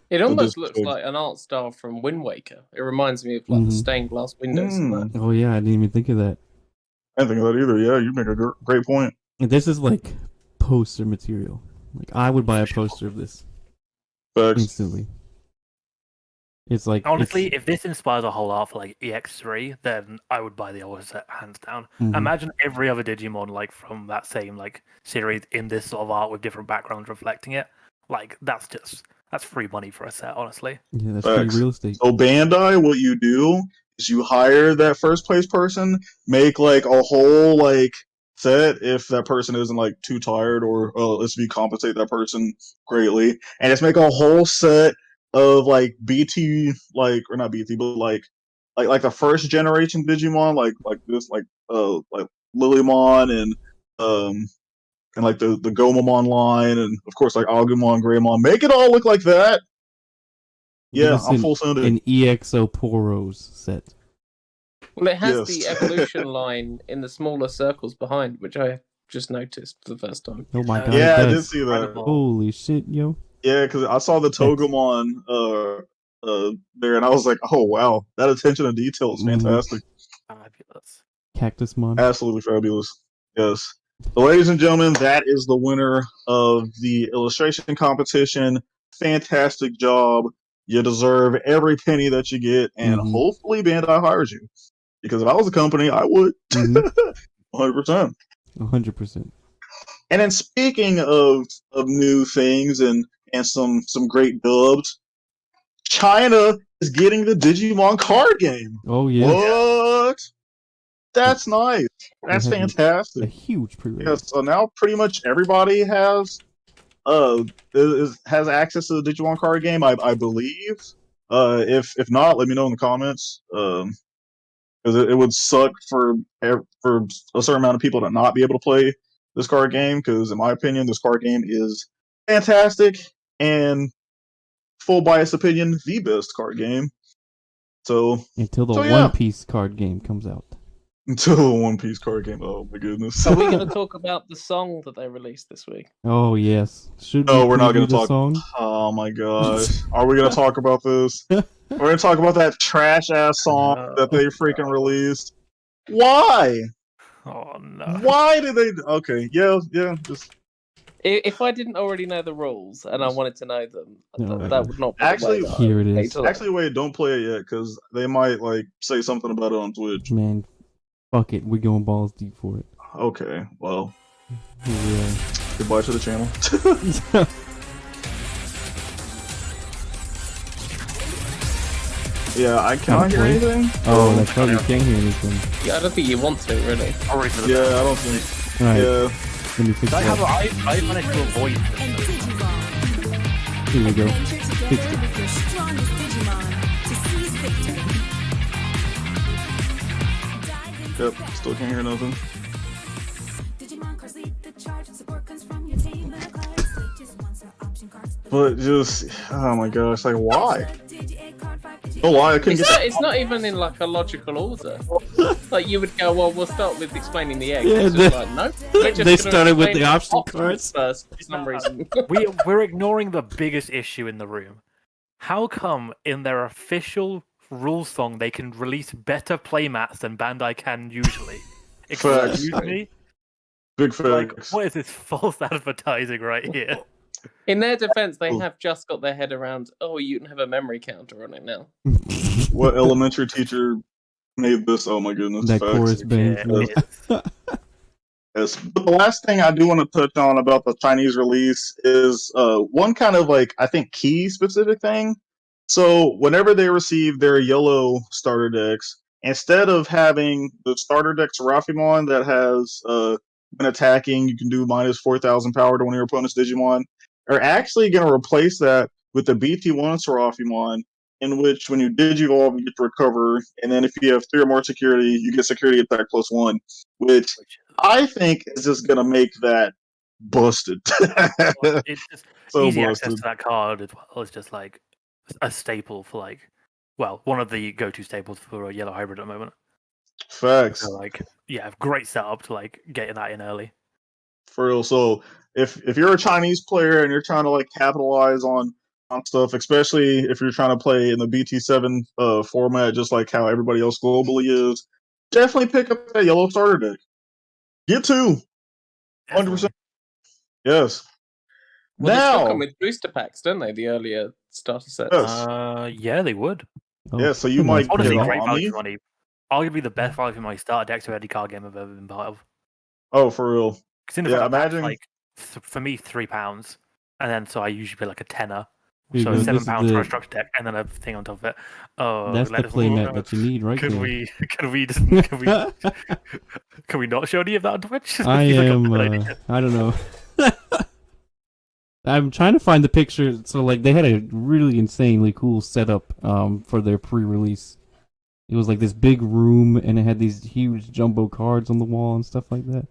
It almost this- looks like an art style from Wind Waker. It reminds me of like the Mhm. stained glass windows and that. Oh yeah, I didn't even think of that. I didn't think of that either. Yeah, you make a great point. And this is like poster material. Like I would buy a poster of this Facts. instantly. It's like Honestly, if this inspires a whole art for like EX3, then I would buy the older set hands down. Mhm. Imagine every other Digimon like from that same like series in this sort of art with different backgrounds reflecting it. Like that's free money for a set, honestly. yeah, that's free Facts. real estate. So Bandai, what you do is you hire that first place person, make like a whole like set if that person isn't like too tired or let's be compensate that person greatly, and just make a whole set of like BT like or not BT but like the first generation Digimon like this like Lilymon and like the Gomamon line and of course like Agumon, Greymon. Make it all look like that. Give Yeah, us I'm full sending. an EXO Poros set. Well, it has the Yes. evolution line in the smaller circles behind, which I just noticed for the first time. Oh my god, Yeah, it I did does. see that. Incredible. Holy shit, yo. Yeah, because I saw the Togemon there, and I was like, oh wow, that attention to detail is Mhm. fantastic. Fabulous. Cactusmon. Absolutely fabulous. Yes. So, ladies and gentlemen, that is the winner of the illustration competition. Fantastic job. You deserve every penny that you get, and Mhm. hopefully Bandai hires you. Because if I was a company, I would. Mhm. 100%. 100%. And then speaking of new things and some great dubs, China is getting the Digimon card game. Oh yeah. What? That's nice. That's They had A fantastic. huge pre-release. Yeah, so now pretty much everybody has has access to the Digimon card game, I believe. If not, let me know in the comments. Because it would suck for a certain amount of people to not be able to play this card game because, in my opinion, this card game is fantastic and, full bias opinion, the best card game. So Until the So, One yeah. Piece card game comes out. until the One Piece card game. Oh my goodness. Are we going to talk about the song that they released this week? Oh yes. Should No, we we're not preview gonna the talk. song? Oh my gosh. Are we gonna talk about this? We're gonna talk about that trash ass song that they freaking released. Why? Oh no. Why did they? Okay, yeah. Just If I didn't already know the rules and I wanted to know them, Alright. that would not be Actually, the way that Here I it would is. hate to actually wait. Don't play it yet because they might like say something about it on Twitch. Man, fuck it. We're going balls deep for it. Okay, well, Here we are. goodbye to the channel. Yeah, I can't hear play? anything. Oh, that's right. You can't hear anything. Yeah, I don't think you want to, really. Sorry for the Yeah, I don't think. Alright. Yeah. Let me fix I have that. I managed to avoid And this. Digimon. Here we go. Adventure together with your strongest Digimon to seize victory. Dive into Yep. battle. Still can't hear nothing. Digimon cards lead the charge and support comes from your team. The cards they just want their option cards. But just, oh my gosh, like why? Digi-8 card, 5 Digi-8 No lie, I couldn't get that. It's not even in like a logical order. Like you would go, well, we'll start with explaining the egg. Yeah, It's just like, no. We're just they gonna started with explain the option options cards. first for some reason. We're ignoring the biggest issue in the room. How come in their official rules song they can release better playmats than Bandai can usually? Facts. Excuse me? Big Like, facts. what is this false advertising right here? In their defense, they Ooh. have just got their head around, oh, you can have a memory counter on it now. What elementary teacher made this? Oh my goodness. That facts. chorus band. Yeah, Yes. But the last thing I do want to touch on about the Chinese release is one kind of like, I think, key specific thing. So whenever they receive their yellow starter decks, instead of having the starter deck Seraphimon that has when attacking, you can do minus 4,000 power to one of your opponent's Digimon, are actually going to replace that with the BT1 Seraphimon, in which when you Digivolve, you get to recover, and then if you have 3 or more security, you get security attack +1, which I think is just gonna make that busted. it's just So easy access busted. to that card as well. It's just like a staple for like, well, one of the go-to staples for a yellow hybrid at the moment. Facts. So like, yeah, great setup to like getting that in early. For real. So if you're a Chinese player and you're trying to like capitalize on stuff, especially if you're trying to play in the BT7 format, just like how everybody else globally is, definitely pick up that yellow starter deck. Get 2. 100%. Yes. Well, they still Now, come with booster packs, don't they? The earlier starter sets. yes. Yeah, they would. Oh, Yeah, so you might Honestly, get great value Omni. for money. Arguably the best value for money starter deck to any card game I've ever been part of. Oh, for real. Because Yeah, fact, that's imagine- like for me £3, and then so I usually pay like a tenner. Here you So go. £7 This is for the- a structure deck, and then a thing on top of it. Oh, That's the playmat that you need, right Can there. we? Can we not show any of that on Twitch? I Feels like a am. bad idea. I don't know. I'm trying to find the picture. So like they had a really insanely cool setup for their pre-release. It was like this big room, and it had these huge jumbo cards on the wall and stuff like that.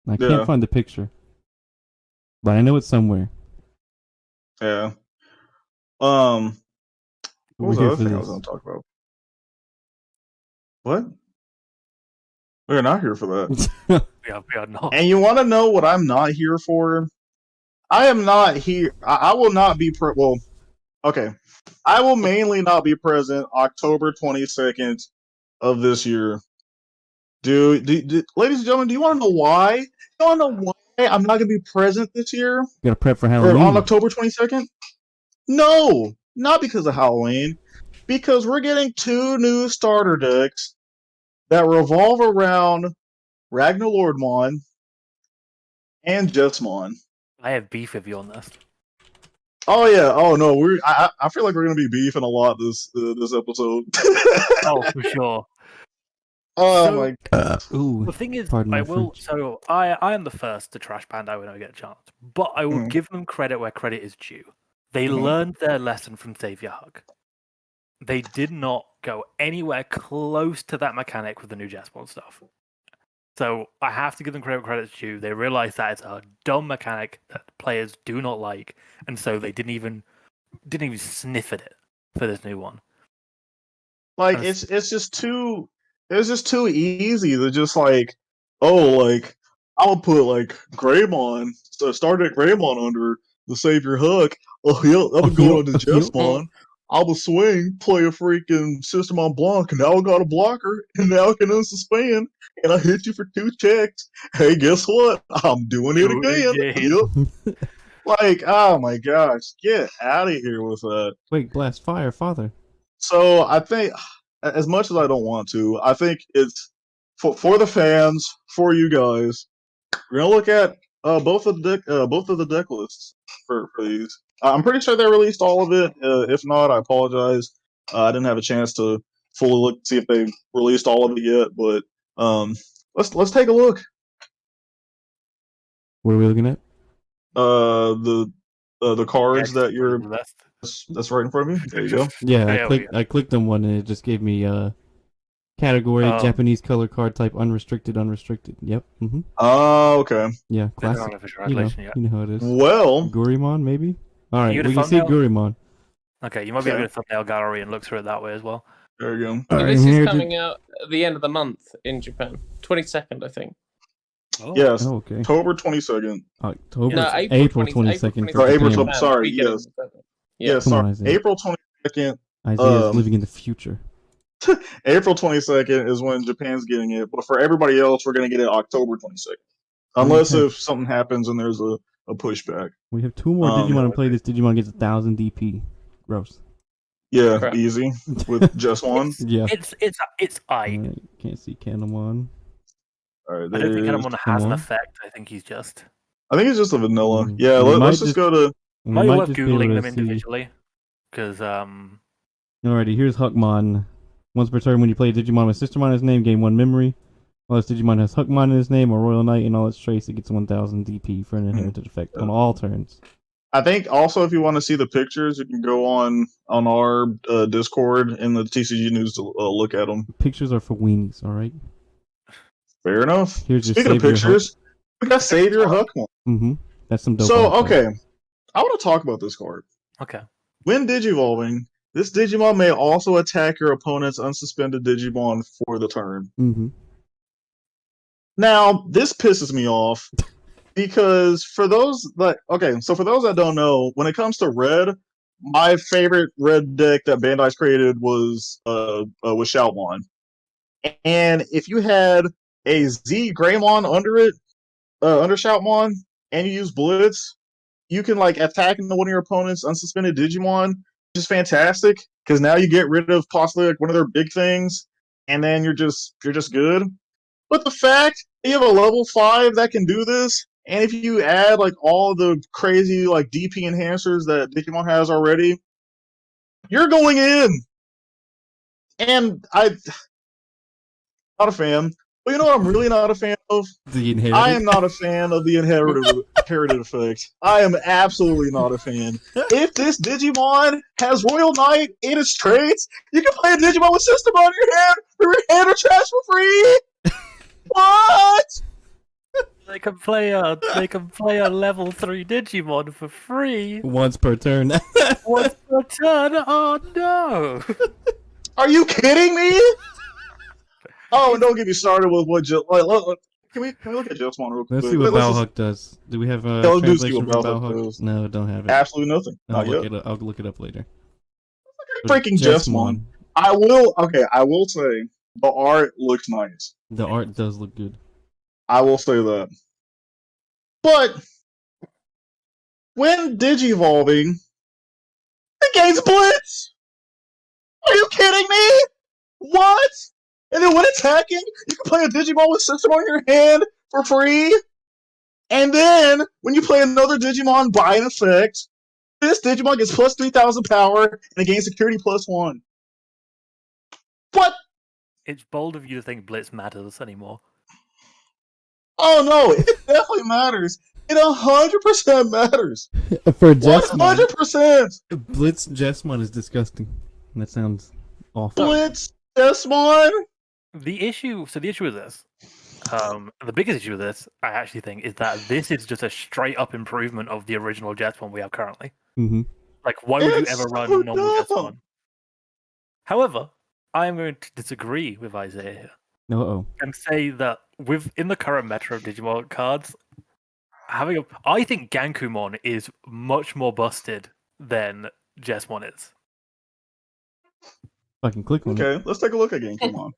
And I Yeah. can't find the picture, but I know it's somewhere. Yeah. What We're was the here other for thing I was this. going to talk about? What? We're not here for that. We are not. And you want to know what I'm not here for? I am not here. I will not be well. Okay, I will mainly not be present October 22nd of this year. Ladies and gentlemen, do you want to know why? You want to know why I'm not going to be present this year Gotta prep for or Halloween. on October 22nd? No, not because of Halloween. Because we're getting 2 new starter decks that revolve around Ragnar Lordmon and Jetsmon. I have beef with you on this. Oh yeah. Oh no. I feel like we're gonna be beefing a lot this episode. Oh, for sure. Oh So- my. Ooh, The thing is, Pardon I my will. French. So I am the first to trash Bandai when I get a chance, but I will Mhm. give them credit where credit is due. They Mhm. learned their lesson from Save Your Hug. They did not go anywhere close to that mechanic with the new Jaspon stuff. So I have to give them credit's due. They realized that it's a dumb mechanic that players do not like, and so they didn't even sniff at it for this new one. Like And it's just too easy to just like, oh, like I'll put like Greymon, so started Greymon under the Savior Hook. Oh, I'm gonna go into Jessmon. I will swing, play a freaking System on Blanc, and now I got a blocker, and now I can unsuspend, and I hit you for 2 checks. Hey, guess what? I'm doing it again. Yep. Like, oh my gosh, get out of here with that. Wait, blast fire, father. So I think, as much as I don't want to, I think it's for the fans, for you guys. We're gonna look at both of the deck lists for these. I'm pretty sure they released all of it. If not, I apologize. I didn't have a chance to fully look see if they released all of it yet. But let's take a look. What are we looking at? The cards that you're the best. that's right in front of you. There you go. Yeah, I clicked on one and it just gave me category Japanese color card type unrestricted. Yep. Mm-hmm. Oh, okay. Yeah, classic. You know how it is. Well, Gurimon maybe. All right, You we get a can see thumbnail? Gurimon. Okay, you might be able to get a thumbnail gallery and look through it that way as well. there you go. All But right, this here is to- coming out at the end of the month in Japan, 22nd, I think. Oh. Yes, Oh, okay. October 22nd. October. No, April 22nd. Or April Japan. 20 sorry, yes. Yeah. Yes, Come on, sorry. Isaiah. April 22nd. Isaiah's living in the future. April 22nd is when Japan's getting it, but for everybody else, we're going to get it October 22nd. Unless Okay. if something happens and there's a pushback. We have 2 more Digimon yeah, to play. This Digimon gets 1,000 DP. Gross. Yeah, Crap. easy with just one. Yeah. It's I. Can't see Kanamon. All right, I don't think there's. anyone has an Come on. effect. I think he's just. I think it's just a vanilla. Mm, Yeah, we might let's just go to. We Might be worth just be able googling to them see. individually, because Alrighty, here's Huckmon. Once per turn, when you play a Digimon with Sistermon in his name, gain 1 memory. While this Digimon has Huckmon in his name or Royal Knight and all its traits, it gets 1,000 DP for an inherited effect on all turns. I think also if you want to see the pictures, you can go on our Discord in the TCG news to look at them. Pictures are for weenies, alright? Fair enough. Here's your Speaking of Savior pictures, we got Savior Huckmon. Mm-hmm. That's some dope. So, art, okay, I want to talk about this card. okay. When Digivolving, this Digimon may also attack your opponent's unsuspended Digimon for the turn. Mm-hmm. Now, this pisses me off because for those that don't know, when it comes to red, my favorite red deck that Bandai's created was Shoutmon. And if you had a Z Greymon under it, under Shoutmon, and you use Blitz, you can like attack into one of your opponent's unsuspended Digimon, which is fantastic because now you get rid of possibly like one of their big things, and then you're just good. But the fact that you have a level 5 that can do this, and if you add like all the crazy like DP enhancers that Digimon has already, you're going in. And I'm not a fan. But you know what I'm really not a fan of? The inherited. I am not a fan of the inherited effect. I am absolutely not a fan. If this Digimon has Royal Knight in its traits, you can play a Digimon with System on your hand for your hand or trash for free. What? They can play a level 3 Digimon for free Once per turn. once per turn. Oh no! Are you kidding me? Oh, and don't get me started with what can we look at Jessmon real quick? Let's see what Let's just- Balhug does. Do we have a let's do see translation what for Balhug Balhug? does. No, don't have it. Absolutely nothing. I'll Not yet. look it up later. Freaking Jessmon. I will say the art looks nice. The art does look good. I will say that. But when Digivolving, it gains Blitz! Are you kidding me? What? And then when attacking, you can play a Digimon with System on your hand for free. And then when you play another Digimon by an effect, this Digimon gets plus 3,000 power and it gains security plus 1. What? It's bold of you to think Blitz matters anymore. Oh no, it definitely matters. It 100% matters. For Jessmon, 100%. Blitz Jessmon is disgusting. That sounds awful. Blitz, Jessmon. The issue is this. The biggest issue with this, I actually think, is that this is just a straight up improvement of the original Jetspon we have currently. Mm-hmm. Like, why would you It's ever so run normal dumb. Jetspon? However, I am going to disagree with Isaiah here Uh-oh. and say that in the current meta of Digimon cards, I think Gankumon is much more busted than Jesmon is. I can click on it. Okay, let's take a look again. Come on.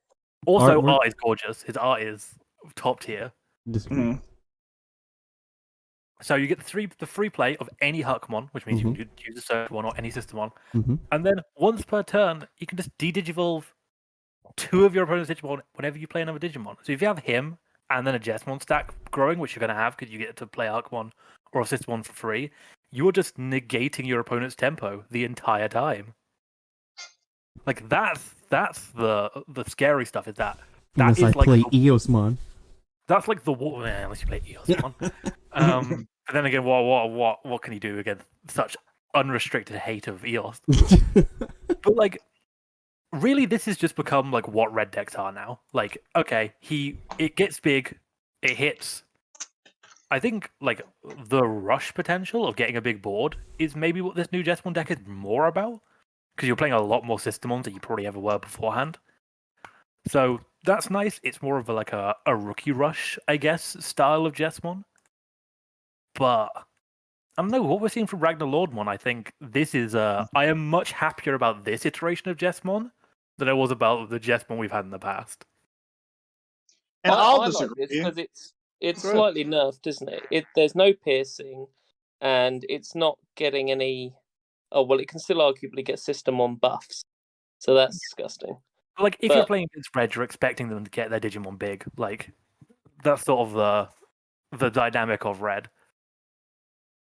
Also, Artwork? art is gorgeous. His art is top tier. Disagree. Mhm. So you get the free play of any Huckmon, which means you can use a search one or any system one. Mm-hmm. And then once per turn, you can just de-digivolve 2 of your opponent's Digimon whenever you play another Digimon. So if you have him and then a Jesmon stack growing, which you're going to have because you get to play Huckmon or a system one for free, you're just negating your opponent's tempo the entire time. Like that's the scary stuff. Is that Unless is I like play the, Eosmon. that's like the unless you play Eosmon. But then again, what can you do against such unrestricted hate of Eos? But like, really, this has just become like what red decks are now. Like, okay, it gets big, it hits. I think like the rush potential of getting a big board is maybe what this new Jesmon deck is more about, because you're playing a lot more systemons that you probably ever were beforehand. So that's nice. It's more of a rookie rush, I guess, style of Jesmon. But I don't know what we're seeing from Ragnar Lordmon. I think this is I am much happier about this iteration of Jesmon than I was about the Jesmon we've had in the past. And I I'll like disagree. this because it's Go ahead. slightly nerfed, isn't it? There's no piercing, and it's not getting any. Oh well, it can still arguably get system on buffs, so that's disgusting. Like if you're But- playing against Red, you're expecting them to get their Digimon big. Like that's sort of the dynamic of Red.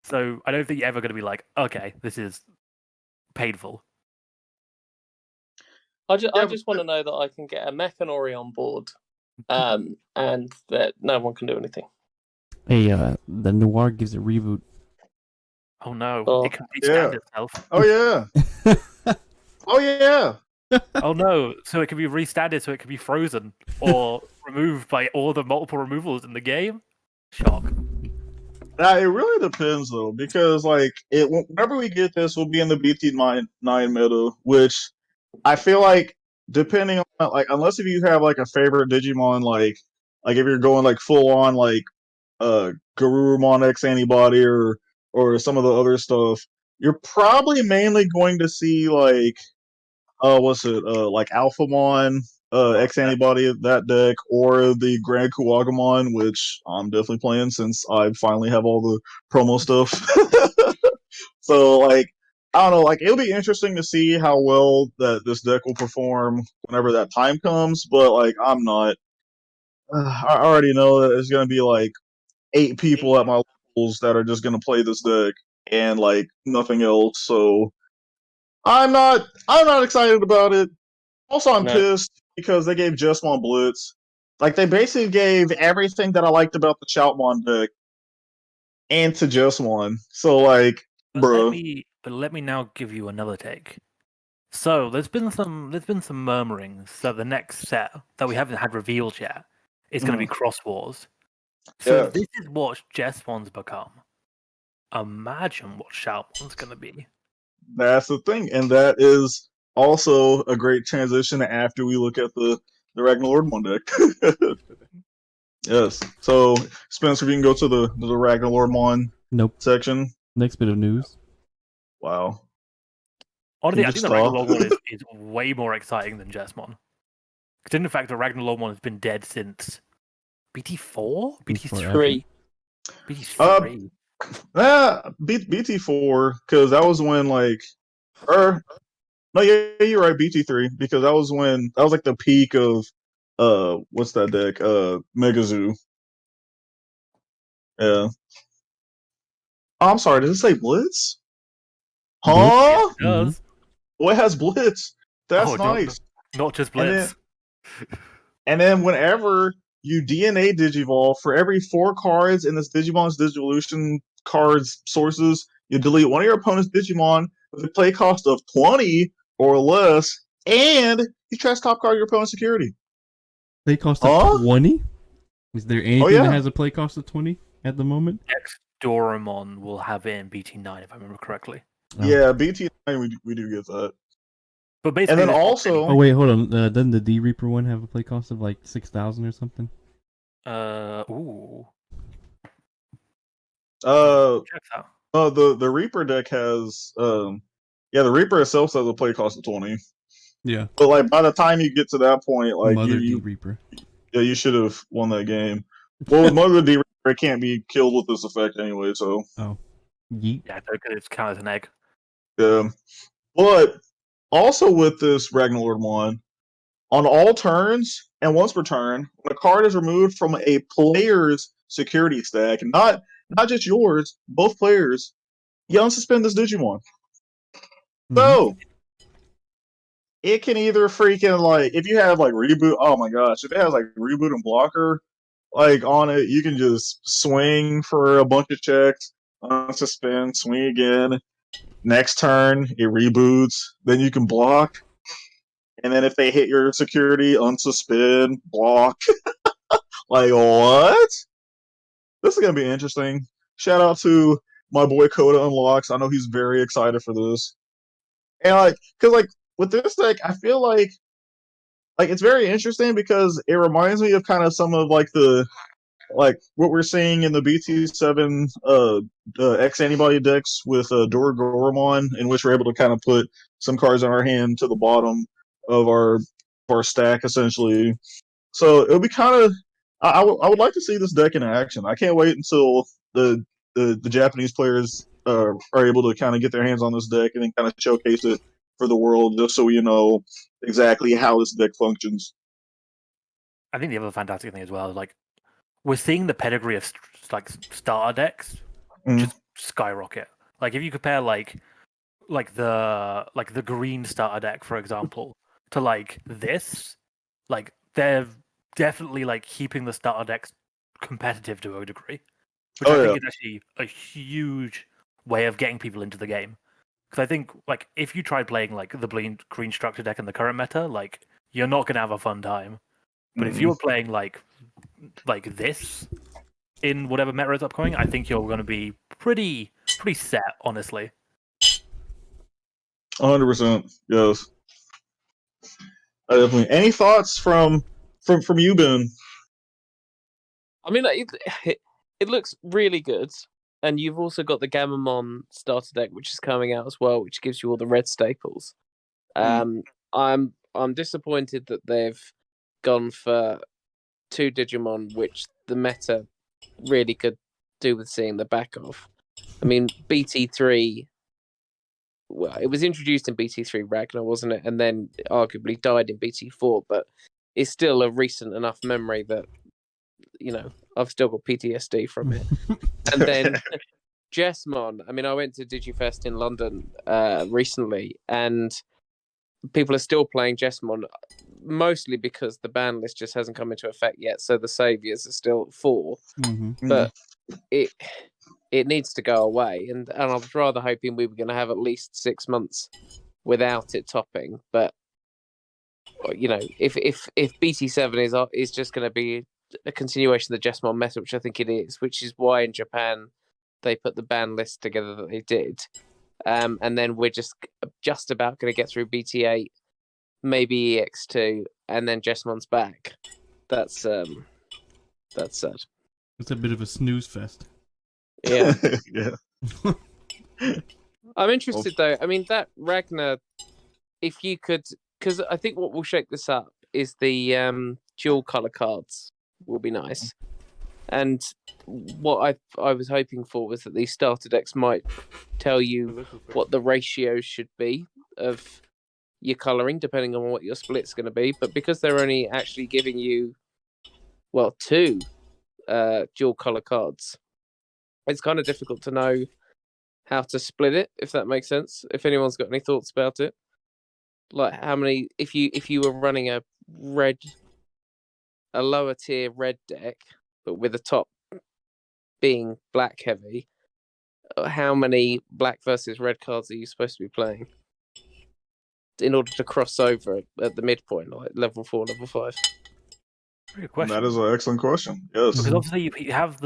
So I don't think you're ever going to be like, okay, this is painful. I Yeah, just want to know that I can get a Mechanori on board, and that no one can do anything. Hey, the Noir gives a reboot. Oh no, Oh. it can restand itself. Oh yeah. Oh yeah. Oh no, so it can be restanded, so it can be frozen or removed by all the multiple removals in the game. Shock. Now, it really depends though, because like whenever we get this, we'll be in the BT9 meta, which I feel like depending on like unless if you have like a favorite Digimon, like if you're going like full on like Garurumon X antibody or some of the other stuff, you're probably mainly going to see like like Alphamon X antibody that deck or the Grand Kuwagamon, which I'm definitely playing since I finally have all the promo stuff. So like I don't know, like it'll be interesting to see how well that this deck will perform whenever that time comes, but like I'm not I already know that there's gonna be like 8 people at my levels that are just gonna play this deck and like nothing else, so I'm not excited about it. Also, I'm No. pissed because they gave Jesmon Blitz. Like, they basically gave everything that I liked about the Shoutmon deck and to Jesmon. So, like, bruh. But let me now give you another take. So there's been some murmurings that the next set that we haven't had revealed yet is going to be Cross Wars. So Yes. if this is what Jesmon's become, imagine what Shoutmon's going to be. That's the thing. And that is also a great transition after we look at the Ragnar Lordmon deck. Yes. So, Spencer, if you can go to the Ragnar Lordmon section. Next bit of news. Wow. Honestly, I think the Ragnar Lordmon is way more exciting than Jesmon. Because in fact, the Ragnar Lordmon has been dead since BT4? BT3? BT3. BT4, because that was when like no, yeah, you're right, BT3, because that was like the peak of what's that deck? Megazoo. Yeah. Oh, I'm sorry, did it say Blitz? Huh? It does. Well, it has Blitz. That's nice. Not just Blitz. And then whenever you DNA Digivolve, for every 4 cards in this Digimon's Digivolution cards sources, you delete one of your opponent's Digimon with a play cost of 20 or less, and you trash top card your opponent's security. They cost 20? Is there anything yeah. that has a play cost of 20 at the moment? Next Doraemon will have it in BT9 if I remember correctly. Oh. Yeah, BT9 we do get that. But basically, And then this also, Oh wait, hold on. Doesn't the D Reaper one have a play cost of like 6,000 or something? Ooh. Check that. the Reaper deck has the Reaper itself has a play cost of 20. Yeah. But like by the time you get to that point, like Mother D you Reaper. you should have won that game. Well, with Mother D Reaper, it can't be killed with this effect anyway. So Oh. Yeet. Yeah, because it's kind of an egg. yeah. But also with this Ragnarlord one, on all turns and once per turn, when a card is removed from a player's security stack, not just yours, both players, you unsuspend this Digimon. Mhm. So it can either freaking like if you have like reboot. Oh my gosh, if it has like reboot and blocker like on it, you can just swing for a bunch of checks, unsuspend, swing again. Next turn it reboots, then you can block, and then if they hit your security, unsuspend, block. Like what? This is gonna be interesting. Shout out to my boy Coda Unlocks. I know he's very excited for this. And like, cause like with this deck, I feel like it's very interesting because it reminds me of kind of some of like the like what we're seeing in the BT7 X antibody decks with Doragoromon, in which we're able to kind of put some cards in our hand to the bottom of our stack essentially. So it'll be kind of I would like to see this deck in action. I can't wait until the Japanese players are able to kind of get their hands on this deck and then kind of showcase it for the world, just so we know exactly how this deck functions. I think the other fantastic thing as well is like we're seeing the pedigree of like starter decks just skyrocket. Like if you compare like the green starter deck, for example, to like this, like they're definitely like keeping the starter decks competitive to a degree, which I think is actually a huge way of getting people into the game. Because I think like if you try playing like the green structure deck in the current meta, like you're not gonna have a fun time. But if you were playing like this in whatever meta is upcoming, I think you're going to be pretty set, honestly. 100%. Yes. Definitely. Any thoughts from you, Ben? I mean, it looks really good, and you've also got the Gamamon starter deck, which is coming out as well, which gives you all the red staples. I'm disappointed that they've gone for 2 Digimon, which the meta really could do with seeing the back of. I mean, BT3. Well, it was introduced in BT3 Ragnar, wasn't it? And then arguably died in BT4, but it's still a recent enough memory that, you know, I've still got PTSD from it. And then Jessmon, I mean, I went to Digifest in London recently, and people are still playing Jessmon, mostly because the ban list just hasn't come into effect yet, so the saviors are still 4. But it needs to go away, and I was rather hoping we were going to have at least 6 months without it topping. But you know, if BT7 is just going to be a continuation of the Jessmon meta, which I think it is, which is why in Japan they put the ban list together that they did, and then we're just about going to get through BT8, maybe EX2, and then Jessmon's back. That's sad. It's a bit of a snooze fest. Yeah. Yeah. I'm interested though. I mean, that Ragnar, if you could, because I think what will shake this up is the dual color cards will be nice. And what I was hoping for was that these starter decks might tell you what the ratios should be of your coloring, depending on what your split's going to be. But because they're only actually giving you, well, 2 dual color cards, it's kind of difficult to know how to split it, if that makes sense. If anyone's got any thoughts about it, like how many, if you were running a lower tier red deck, but with the top being black heavy, how many black versus red cards are you supposed to be playing in order to cross over at the midpoint, like level 4, level 5? Good question. That is an excellent question. Yes. Because obviously you have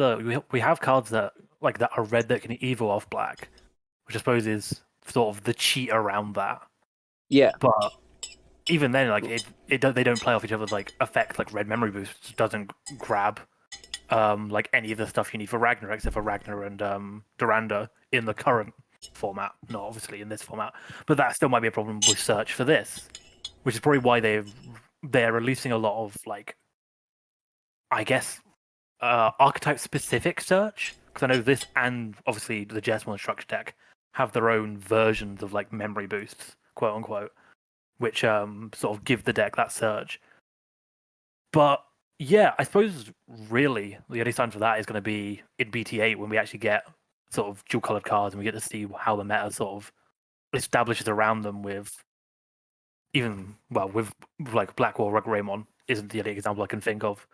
we have cards that are red that can evo off black, which I suppose is sort of the cheat around that. Yeah. But even then, like they don't play off each other's like effects. Like red memory boost doesn't grab like any of the stuff you need for Ragnar, except for Ragnar and Duranda in the current format. Not obviously in this format, but that still might be a problem with search for this, which is probably why they're releasing a lot of like, I guess, archetype specific search. Because I know this and obviously the Jesmon structure deck have their own versions of like memory boosts, quote unquote, which sort of give the deck that surge. But yeah, I suppose really the only sign for that is going to be in BT8 when we actually get sort of dual colored cards and we get to see how the meta sort of establishes around them with with like Blackwall Rug Raymond isn't the only example I can think of.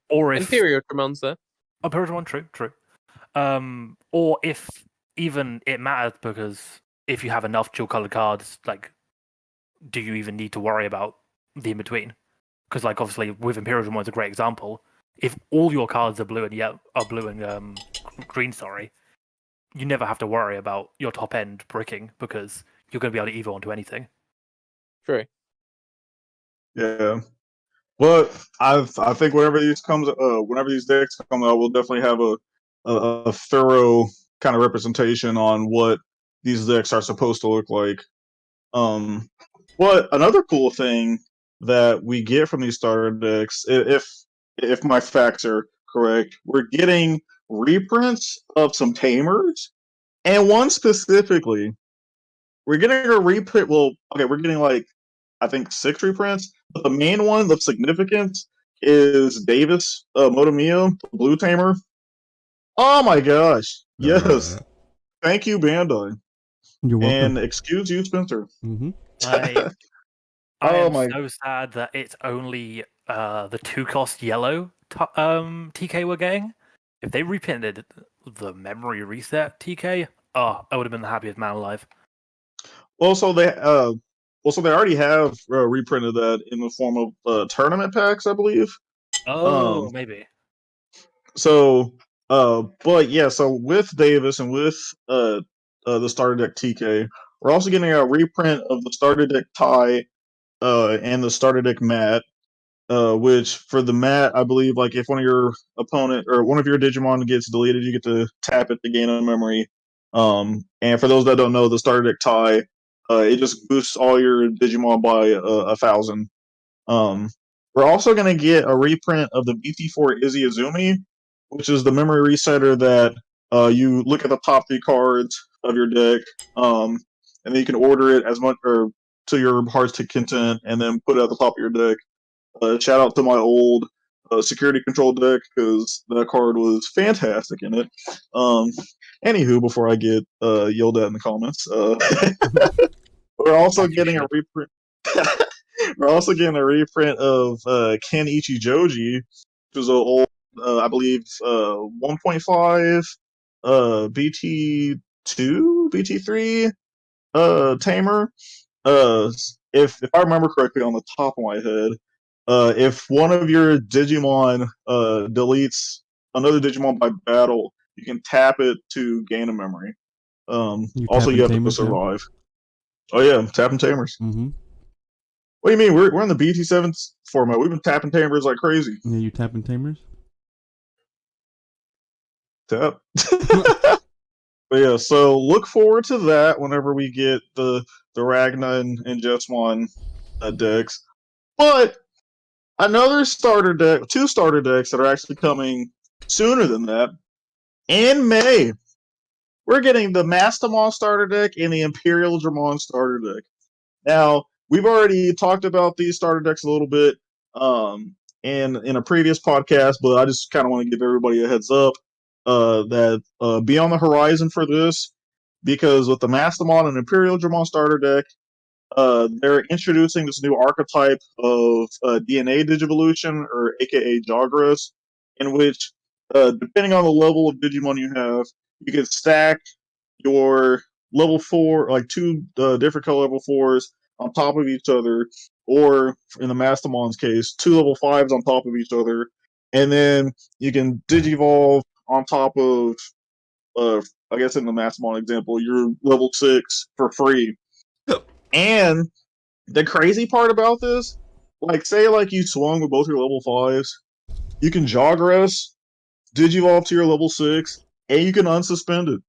Or if Imperial Dramons there. Imperial one, true. Or if even it matters because if you have enough dual colored cards, like, do you even need to worry about the in between? Because like obviously with Imperial Dramon is a great example. If all your cards are blue and green, sorry, you never have to worry about your top end bricking because you're going to be able to evo onto anything. True. Yeah. But I think whenever these decks come out, we'll definitely have a thorough kind of representation on what these decks are supposed to look like. But another cool thing that we get from these starter decks, if my facts are correct, we're getting reprints of some tamers, and one specifically, we're getting a reprint. Well, okay, we're getting like I think 6 reprints, but the main one of significance is Davis Motomia, the Blue Tamer. Oh my gosh! Yes, thank you, Bandai, You're welcome. and excuse you, Spencer. Mm-hmm. I Oh am my! so sad that it's only the 2-cost yellow TK we're getting. If they reprinted the memory reset TK, I would have been the happiest man alive. Also, they already have reprinted that in the form of tournament packs, I believe. Oh, maybe. So, but yeah, so with Davis and with the starter deck TK, we're also getting a reprint of the starter deck Ty and the starter deck Matt. Which for the Matt, I believe, like if one of your opponent or one of your Digimon gets deleted, you get to tap it to gain a memory. And for those that don't know, the starter deck Ty, it just boosts all your Digimon by 1,000. We're also going to get a reprint of the BT4 Izzy Azumi, which is the memory resetter that you look at the top 3 cards of your deck, and then you can order it as much or to your heart's content, and then put it at the top of your deck. Shout out to my old security control deck because that card was fantastic in it. Anywho, before I get yelled at in the comments, we're also getting a reprint. We're also getting a reprint of Ken Ichijoji, which was an old, I believe, 1.5 BT2, BT3 tamer. If I remember correctly on the top of my head, if one of your Digimon deletes another Digimon by battle, you can tap it to gain a memory. Also, you have to survive. Oh yeah, tapping tamers. Mm-hmm. What do you mean? We're in the BT7 format. We've been tapping tamers like crazy. Yeah, you tapping tamers? Tap. But yeah, so look forward to that whenever we get the Ragna and Jetsmon decks. But another starter deck, 2 starter decks that are actually coming sooner than that. In May, we're getting the Mastamon starter deck and the Imperial Dramon starter deck. Now, we've already talked about these starter decks a little bit in a previous podcast, but I just kind of want to give everybody a heads up that be on the horizon for this, because with the Mastamon and Imperial Dramon starter deck, they're introducing this new archetype of DNA Digivolution, or aka Jagras, in which, depending on the level of Digimon you have, you can stack your level 4, like 2 different color level 4s on top of each other, or in the Mastamon's case, 2 level 5s on top of each other, and then you can Digivolve on top of, I guess in the Mastamon example, your level 6 for free. And the crazy part about this, like say like you swung with both your level 5s, you can jog rest, Digivolve to your level 6, and you can unsuspend it.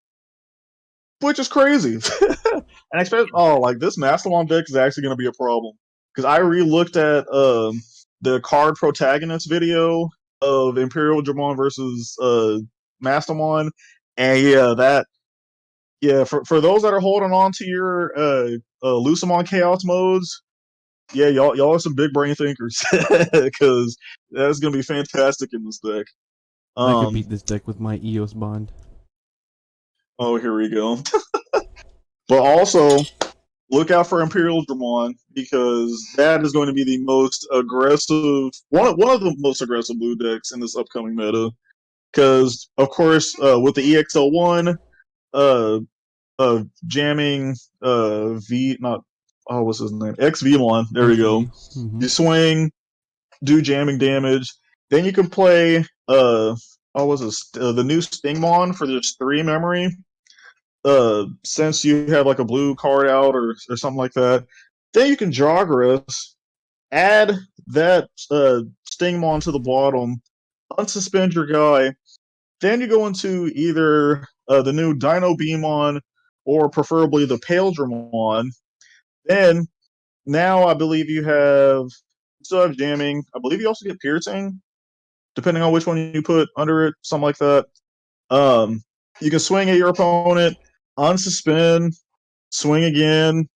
Which is crazy. And I expect, like this Mastamon deck is actually going to be a problem. Because I re-looked at the card protagonist video of Imperial Dramon versus Mastamon, and for those that are holding on to your Lucamon Chaos modes, y'all are some big brain thinkers because that's gonna be fantastic in this deck. I could beat this deck with my Eos bond. Oh, here we go. But also, look out for Imperial Dramon because that is going to be the most aggressive, one of the most aggressive blue decks in this upcoming meta. Because of course, with the EXL1, uh, jamming what's his name? XV1. There we go. Mm-hmm. You swing, do jamming damage. Then you can play the new Stingmon for just 3 memory. Since you have like a blue card out or something like that, then you can jog rest, add that Stingmon to the bottom, unsuspend your guy. Then you go into either the new Dino Beamon or preferably the Pale Dramon. Then now I believe you still have jamming. I believe you also get piercing, depending on which one you put under it, something like that. You can swing at your opponent, unsuspend, swing again,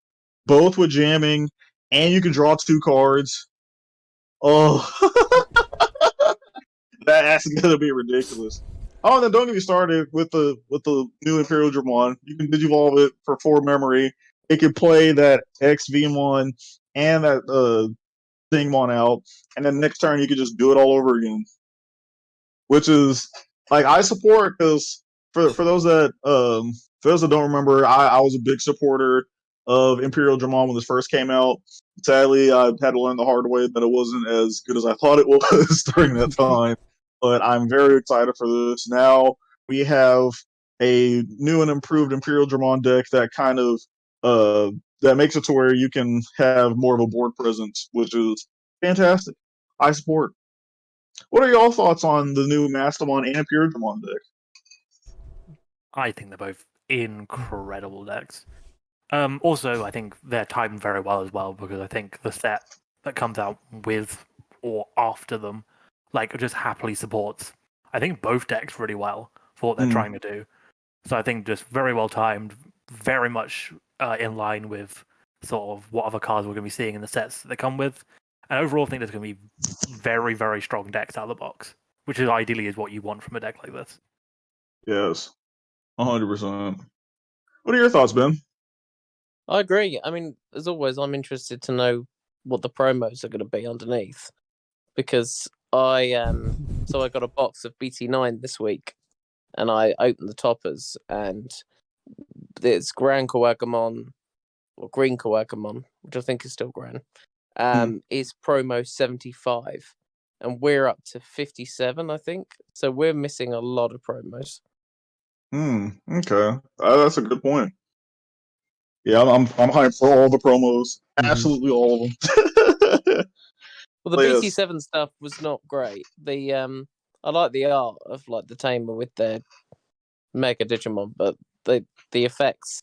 both with jamming, and you can draw 2 cards. Oh, that's gonna be ridiculous. Oh, and then don't get me started with the new Imperial Dramon. You can Digivolve it for 4 memory. It can play that XVmon and that Thingmon out, and then next turn you can just do it all over again. Which is like I support because for those that don't remember, I was a big supporter of Imperial Dramon when this first came out. Sadly, I had to learn the hard way that it wasn't as good as I thought it was during that time. But I'm very excited for this. Now we have a new and improved Imperial Dramon deck that kind of that makes it to where you can have more of a board presence, which is fantastic. I support. What are y'all thoughts on the new Mastamon and Imperial Dramon deck? I think they're both incredible decks. Also, I think they're timed very well as well because I think the set that comes out with or after them, like, just happily supports, I think, both decks really well for what they're trying to do. So I think just very well timed, very much in line with sort of what other cards we're going to be seeing in the sets that they come with. And overall, I think there's going to be very, very strong decks out of the box, which is ideally is what you want from a deck like this. Yes, 100%. What are your thoughts, Ben? I agree. I mean, as always, I'm interested to know what the promos are going to be underneath because I got a box of BT9 this week, and I opened the toppers, and it's Gran Kawagamon or Green Kawagamon, which I think is still Gran. Is promo 75, and we're up to 57, I think. So we're missing a lot of promos. Okay, that's a good point. Yeah, I'm hyped for all the promos, absolutely all of them. Well, the BT7 stuff was not great. The I like the art of like the Tamer with their Mega Digimon, but the effects,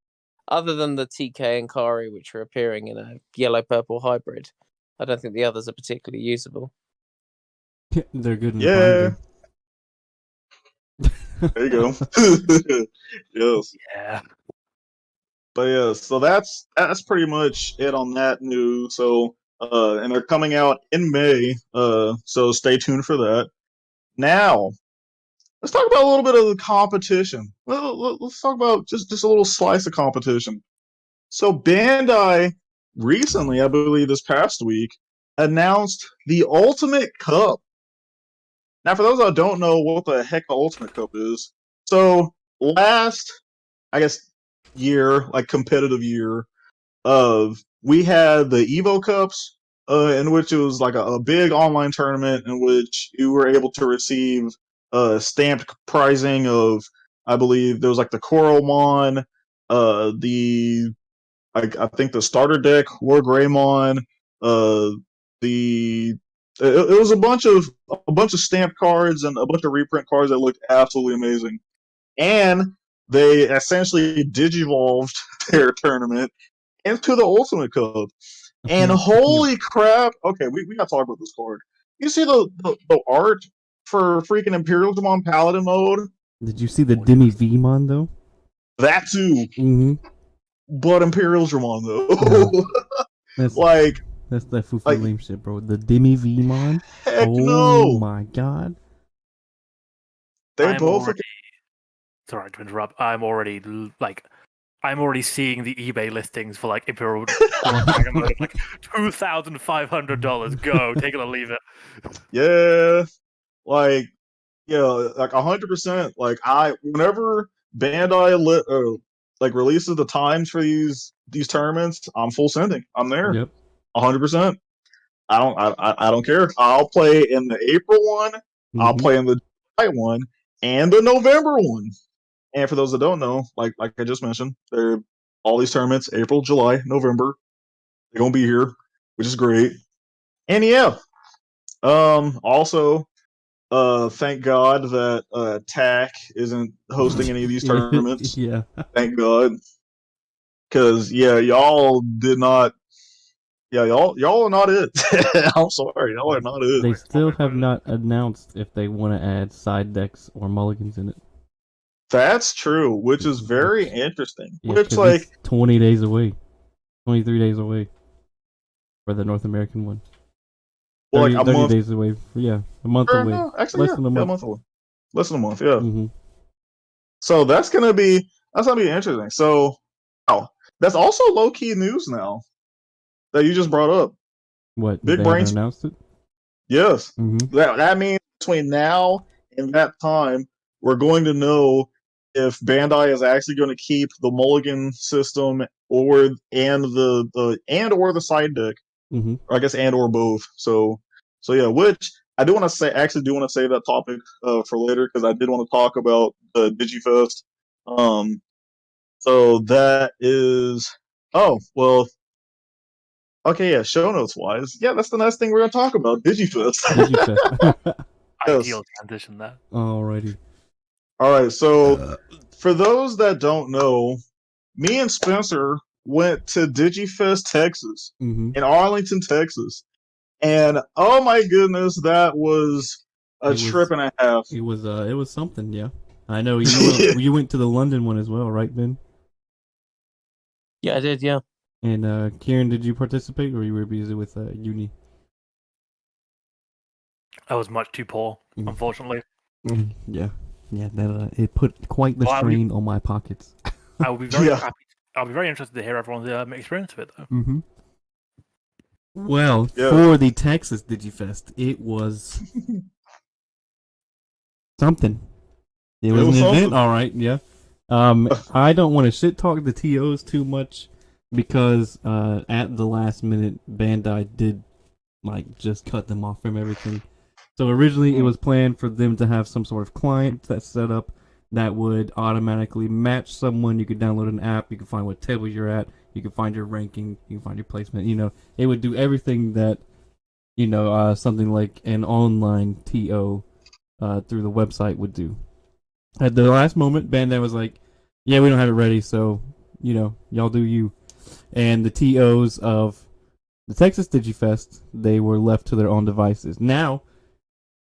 other than the TK and Kari, which are appearing in a yellow-purple hybrid, I don't think the others are particularly usable. They're good in the binder. There you go. Yes. Yeah. But yeah, so that's pretty much it on that news. So and they're coming out in May. So stay tuned for that. Now, let's talk about a little bit of the competition. Let's talk about just a little slice of competition. So Bandai recently, I believe this past week, announced the Ultimate Cup. Now, for those that don't know what the heck the Ultimate Cup is, so last, I guess, year, like competitive year of we had the Evo Cups, in which it was like a big online tournament in which you were able to receive stamped pricing of, I believe there was like the Coromon, the I think the starter deck War Greymon, the it was a bunch of stamped cards and a bunch of reprint cards that looked absolutely amazing, and they essentially digivolved their tournament into the Ultimate Cup. And holy crap! Okay, we gotta talk about this card. You see the art for freaking Imperial Demon Paladin mode? Did you see the Demi Vmon though? That too, Mm-hmm. but Imperial Demon though. No. That's like that's that foo like lame shit, bro. The Demi Vmon. heck Oh no! my god. They I'm both already sorry to interrupt. I'm already seeing the eBay listings for like Imperial Dragon mode of like $2,500. Go, take it or leave it. yeah, like yeah, like 100%. Like whenever like releases the times for these tournaments, I'm full sending. I'm there, Yep. 100%. I don't care. I'll play in the April one. I'll Mm-hmm. play in the July one and the November one. And for those that don't know, like I just mentioned, they're all these tournaments, April, July, November, they're gonna be here, which is great. And yeah, also, thank God that TAC isn't hosting any of these tournaments. Yeah. Thank God, because yeah, y'all did not. Yeah, y'all are not it. I'm sorry, y'all are not it. They still have not announced if they want to add side decks or mulligans in it. That's true, which is very interesting. Yeah, Which because like it's 20 days away. 23 days away for the North American one. well, 30, like a 30 month. days away. Yeah, a month Or, away. no, actually, Less yeah, than a yeah, a month. month away. Less than a month, yeah. Mm-hmm. So that's gonna be interesting. So, wow, that's also low key news now that you just brought up. What? Big They haven't brains. announced it? Yes, Mm-hmm. that means between now and that time, we're going to know if Bandai is actually going to keep the Mulligan system or the side deck. Mm-hmm. Or I guess and or both. So yeah, which I do want to say. Actually, do want to save that topic for later because I did want to talk about Digifest. So that is. Oh well. Okay, yeah. Show notes wise, yeah, that's the next thing we're gonna talk about. Digifest. Digifest. Yes. Ideal transition there. Alrighty. All right. So for those that don't know, me and Spencer went to Digifest, Texas, Mm-hmm. in Arlington, Texas. And oh my goodness, that was a trip and a half. It was something, yeah. I know you went to the London one as well, right, Ben? Yeah, I did. Yeah. And Kieran, did you participate, or you were busy with uni? I was much too poor, unfortunately. Yeah, that it put quite the strain on my pockets. I will be very happy. I'll be very interested to hear everyone's experience of it, though. Mm-hmm. Well, for the Texas Digifest, it was something. It was an event, all right. Yeah. I don't want to shit talk the TOs too much because at the last minute, Bandai did just cut them off from everything. So originally, it was planned for them to have some sort of client that's set up that would automatically match someone. You could download an app. You could find what table you're at. You can find your ranking. You can find your placement. It would do everything that something like an online TO through the website would do. At the last moment, Bandai was like, "Yeah, we don't have it ready, so y'all do you." And the TOs of the Texas Digifest, they were left to their own devices. Now,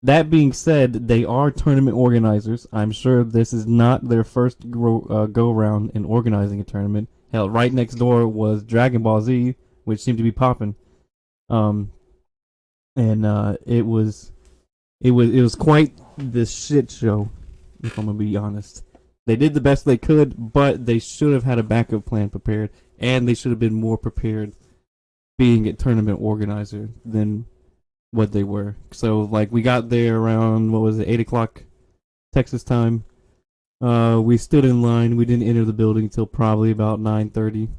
that being said, they are tournament organizers. I'm sure this is not their first go around in organizing a tournament. Hell, right next door was Dragon Ball Z, which seemed to be popping. It was quite the shit show, if I'm gonna be honest. They did the best they could, but they should have had a backup plan prepared, and they should have been more prepared being a tournament organizer than what they were. So, we got there around, 8 o'clock Texas time. We stood in line. We didn't enter the building until probably about 9:30,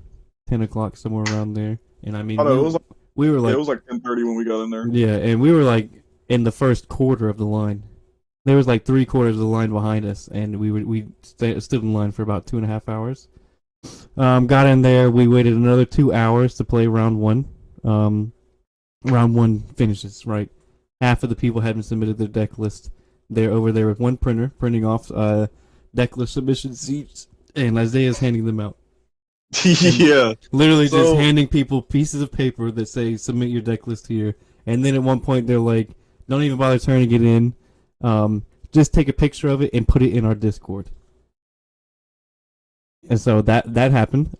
10 o'clock, somewhere around there. and I mean, Oh no, we were it like, was like 10:30 when we got in there. yeah, and we were like in the first quarter of the line. There was like 3/4 of the line behind us, and we stood in line for about 2.5 hours. Got in there. We waited another 2 hours to play round one. Round one finishes right. Half of the people hadn't submitted their deck list. They're over there with one printer printing off deck list submission sheets, and Isaiah's handing them out. Yeah. Literally just So- handing people pieces of paper that say submit your deck list here. And then at one point they're like, don't even bother turning it in. Just take a picture of it and put it in our Discord. And so that happened.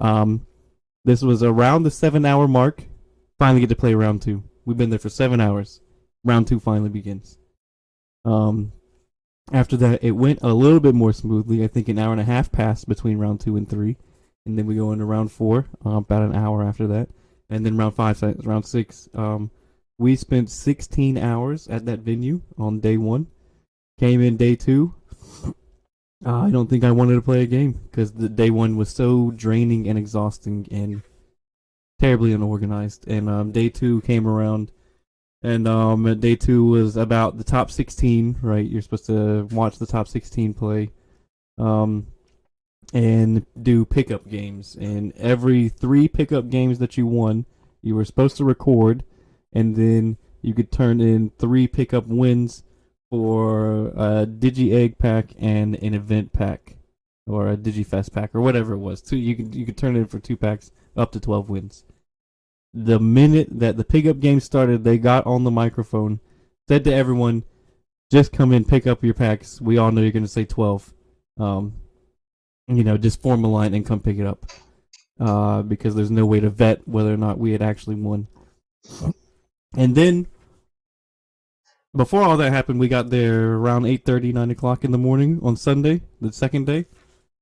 This was around the 7-hour mark. Finally get to play round two. We've been there for 7 hours. Round two finally begins. After that, it went a little bit more smoothly. I think an hour and a half passed between round 2 and 3. And then we go into round 4, about an hour after that. And then round 5, round 6. We spent 16 hours at that venue on day 1. Came in day 2. I don't think I wanted to play a game because the day 1 was so draining and exhausting and terribly unorganized. And day 2 came around, and day 2 was about the top 16. Right, you're supposed to watch the top 16 play, and do pickup games. And every 3 pickup games that you won, you were supposed to record, and then you could turn in 3 pickup wins for a Digi Egg pack and an event pack, or a Digifest pack, or whatever it was. You could turn it in for 2 packs up to 12 wins. The minute that the pickup game started, they got on the microphone, said to everyone, "Just come in, pick up your packs. We all know you're going to say 12. Just form a line and come pick it up, because there's no way to vet whether or not we had actually won." And then, before all that happened, we got there around 8:30, 9 o'clock in the morning on Sunday, the second day.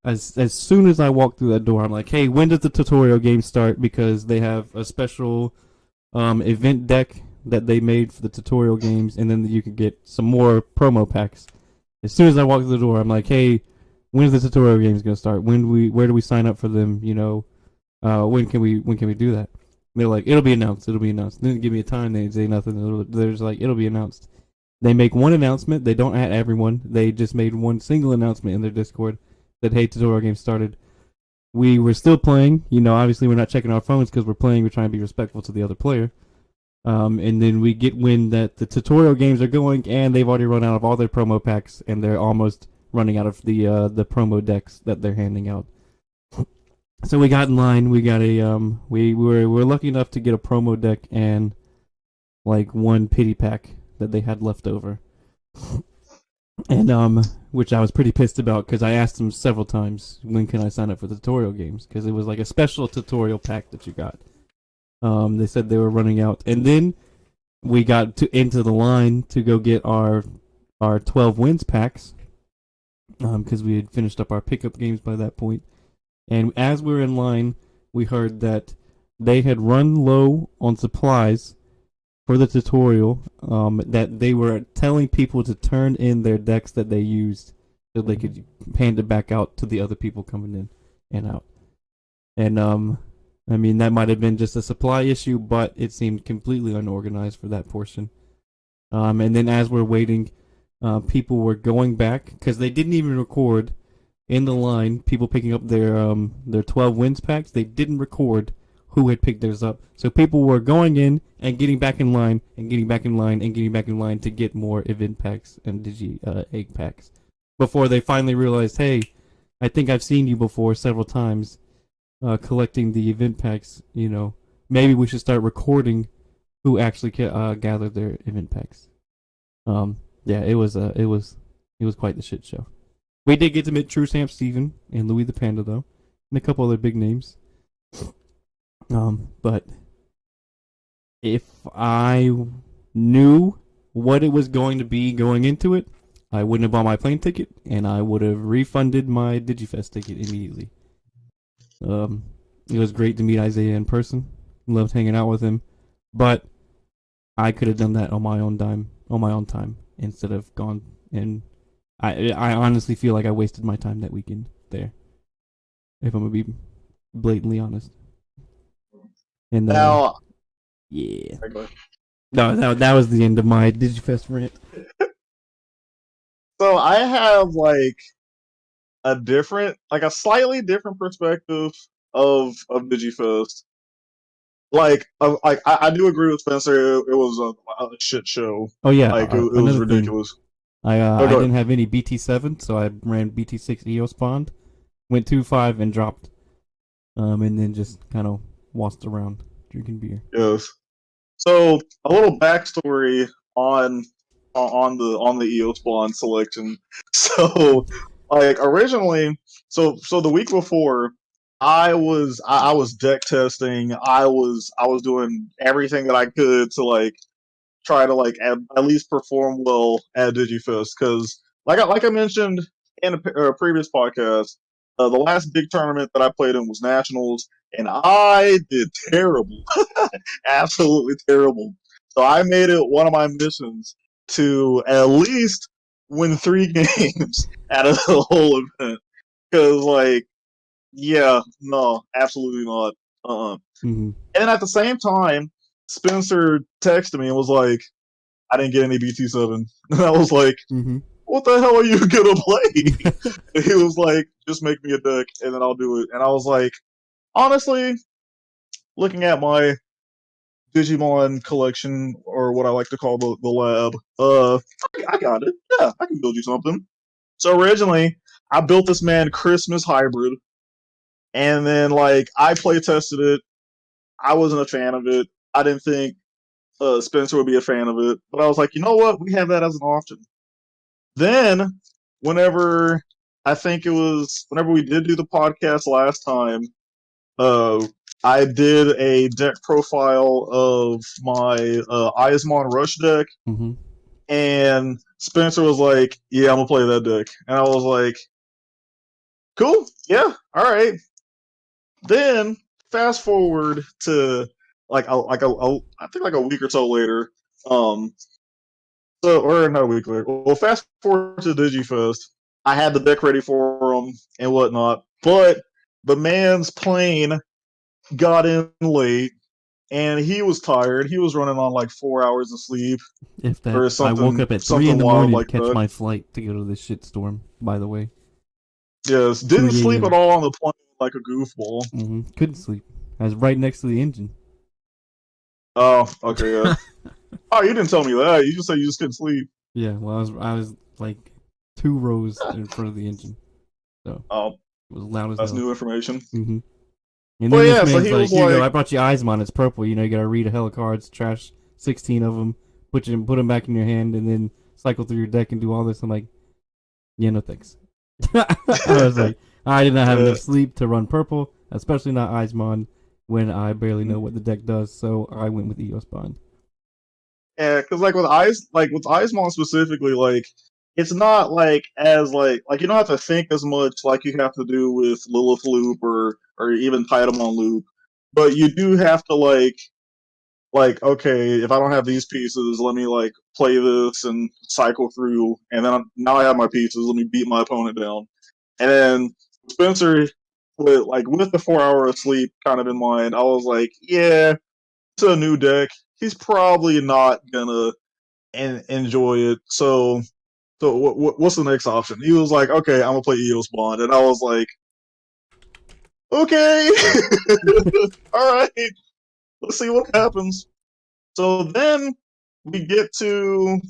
As soon as I walked through that door, I'm like, hey, when does the tutorial game start? Because they have a special event deck that they made for the tutorial games, and then you could get some more promo packs. As soon as I walked through the door, I'm like, hey, when's the tutorial games going to start? Where do we sign up for them? When can we do that? They're like, it'll be announced. They didn't give me a time. They didn't say nothing. They're just like, it'll be announced. They make one announcement. They don't add everyone. They just made one single announcement in their Discord that, hey, tutorial game started. We were still playing. Obviously we're not checking our phones because we're playing. We're trying to be respectful to the other player. And then we get wind that the tutorial games are going, and they've already run out of all their promo packs, and they're almost running out of the promo decks that they're handing out. So we got in line. We got we were lucky enough to get a promo deck and like one pity pack that they had left over. And which I was pretty pissed about because I asked them several times, when can I sign up for the tutorial games? Because it was like a special tutorial pack that you got. They said they were running out, and then we got into the line to go get our 12 wins packs, because we had finished up our pickup games by that point. And as we were in line, we heard that they had run low on supplies for the tutorial, that they were telling people to turn in their decks that they used so they could hand it back out to the other people coming in and out. And I mean, that might have been just a supply issue, but it seemed completely unorganized for that portion. And then as we're waiting, people were going back because they didn't even record in the line. People picking up their 12 wins packs, they didn't record who had picked theirs up. So people were going in and getting back in line and getting back in line and getting back in line to get more event packs and Digi egg packs before they finally realized, hey, I think I've seen you before several times collecting the event packs. Maybe we should start recording who actually gathered their event packs. Yeah, it was quite the shit show. We did get to meet True Sam Steven and Louis the Panda though, and a couple other big names. But if I knew what it was going to be going into it, I wouldn't have bought my plane ticket, and I would have refunded my Digifest ticket immediately. It was great to meet Isaiah in person. Loved hanging out with him, but I could have done that on my own time, instead of gone. And I honestly feel like I wasted my time that weekend there, if I'm gonna be blatantly honest. And Now, yeah, okay, go ahead. no, that was the end of my Digifest rant. So I have like a slightly different perspective of Digifest. I do agree with Spencer. It was a shit show. Oh yeah, Like it was another thing. ridiculous. I Go didn't ahead. have any BT7, so I ran BT6 EOS Bond, went 2-5 and dropped, and then just kind of waltzed around drinking beer. Yes. So a little backstory on on the EOS Bond selection. So like originally, so the week before, I was deck testing. I was doing everything that I could to like try to like at least perform well at Digifest because like I mentioned in a previous podcast, the last big tournament that I played in was nationals, and I did terrible, absolutely terrible. So I made it one of my missions to at least win 3 games out of the whole event because like yeah, no, absolutely not. Mm-hmm. And then at the same time, Spencer texted me and was like, I didn't get any BT7. And I was like, Mm-hmm. what the hell are you gonna play? And he was like, just make me a deck and then I'll do it. And I was like, honestly, looking at my Digimon collection, or what I like to call the lab, I got it. Yeah, I can build you something. So originally, I built this man Christmas hybrid, and then like I play tested it. I wasn't a fan of it. I didn't think Spencer would be a fan of it, but I was like, you know what? We have that as an option. Then, whenever I think it was whenever we did do the podcast last time, uh, I did a deck profile of my Eismon Rush deck, Mm-hmm. and Spencer was like, "Yeah, I'm gonna play that deck," and I was like, "Cool, yeah, all right." Then fast forward to I think like a week or so later, um, so or not a week later. Well, fast forward to Digifest. I had the deck ready for him and whatnot, but the man's plane got in late and he was tired. He was running on like 4 hours of sleep If that, or I woke up at 3 in something the wild morning to like catch that. my flight to go to this shitstorm. By the way, Yes, didn't 2 sleep at a.m. all on the plane like a goofball. Mm-hmm. Couldn't sleep. I was right next to the engine. Oh, okay, yeah. Oh, you didn't tell me that. You just said you just couldn't sleep. Yeah, well, I was like 2 rows in front of the engine, so Oh, it was loud as that's hell. new information. Mm-hmm. And Well, then this yeah. So man's he like, was "Here you go. like, I brought you Eismon. It's purple. You know, you gotta read a hell of cards, trash 16 of them, put them back in your hand, and then cycle through your deck and do all this." I'm like, "Yeah, no thanks." I was like, I did not have enough sleep to run purple, especially not Eismon, when I barely know what the deck does. So I went with EOS Bond. yeah, because like with Eismon specifically, like it's not like as like you don't have to think as much like you have to do with Lilith Loop or even Titamon Loop, but you do have to like okay, if I don't have these pieces, let me like play this and cycle through, and then now I have my pieces. Let me beat my opponent down, and then Spencer with the 4 hour of sleep kind of in mind, I was like, yeah, it's a new deck. He's probably not gonna enjoy it. So what's the next option? He was like, okay, I'm gonna play EOS Bond, and I was like, okay, all right, let's see what happens. So then we get to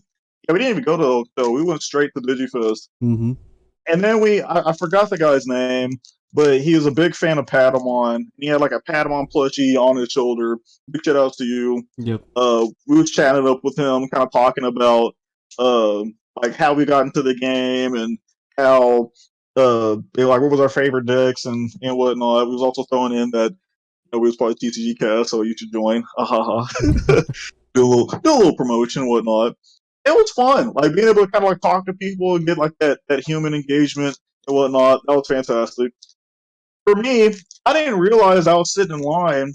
yeah, we didn't even go to Hotel. We went straight to Digifest, Mm-hmm. and then I forgot the guy's name, but he was a big fan of Patamon. He had like a Patamon plushie on his shoulder. Big shout outs to you. Yep. We was chatting up with him, kind of talking about uh, like how we got into the game and how like what was our favorite decks and whatnot. We was also throwing in that we was part of TCG cast, so you should join. Do a little promotion and whatnot. It was fun, like being able to kind of like talk to people and get like that human engagement and whatnot. That was fantastic. For me, I didn't realize I was sitting in line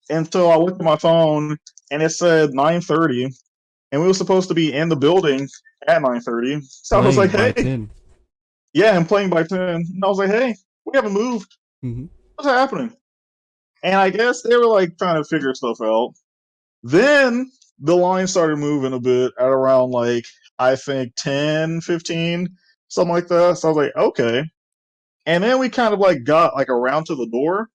until I looked at my phone and it said 9:30, and we were supposed to be in the building at 9:30. So I was like, Playing by "Hey, 10. yeah, I'm playing by 10." And I was like, "Hey, we haven't moved. Mm-hmm. What's happening?" And I guess they were like trying to figure stuff out. Then the line started moving a bit at around like I think 10, 15, something like that. So I was like, okay. And then we kind of like got like around to the door,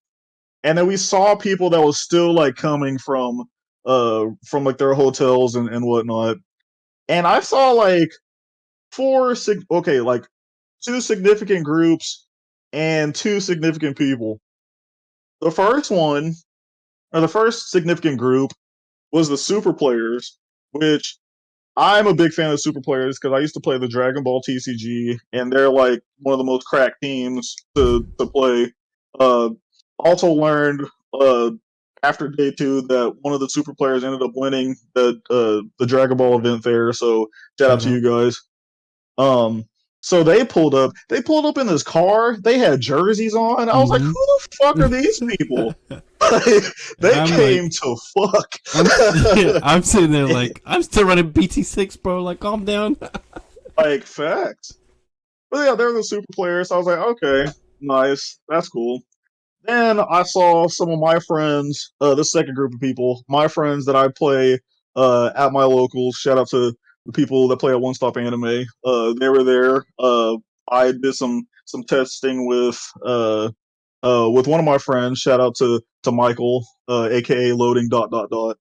and then we saw people that was still like coming from like their hotels and whatnot. And I saw like like two significant groups and two significant people. The first one, or the first significant group, was the super players, which I'm a big fan of super players because I used to play the Dragon Ball TCG, and they're like one of the most cracked teams to play. Uh, also learned after day 2 that one of the super players ended up winning the Dragon Ball event there. So shout out to you guys. Um, so they pulled up. They pulled up in this car. They had jerseys on. I was like, "Who the fuck are these people?" They I'm came like, to fuck. I'm sitting there like, I'm still running BT6, bro. Like, calm down. Like facts. But yeah, they're the super players. So I was like, okay, nice, that's cool. Then I saw some of my friends, the second group of people, my friends that I play at my locals. Shout out to the people that play at One Stop Anime. They were there. I did some testing with one of my friends. Shout out to Michael, aka Loading dot dot dot.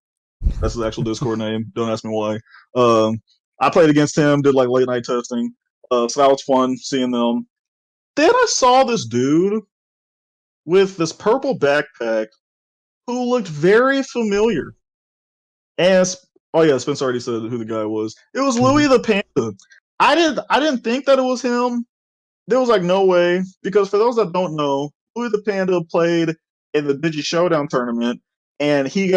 That's his actual Discord name. Don't ask me why. I played against him. Did like late night testing. So that was fun seeing them. Then I saw this dude with this purple backpack who looked very familiar. And oh yeah, Spencer already said who the guy was. It was Louis the Panda. I didn't think that it was him. There was like no way, because for those that don't know, Louis the Panda played in the Digi Showdown tournament, and he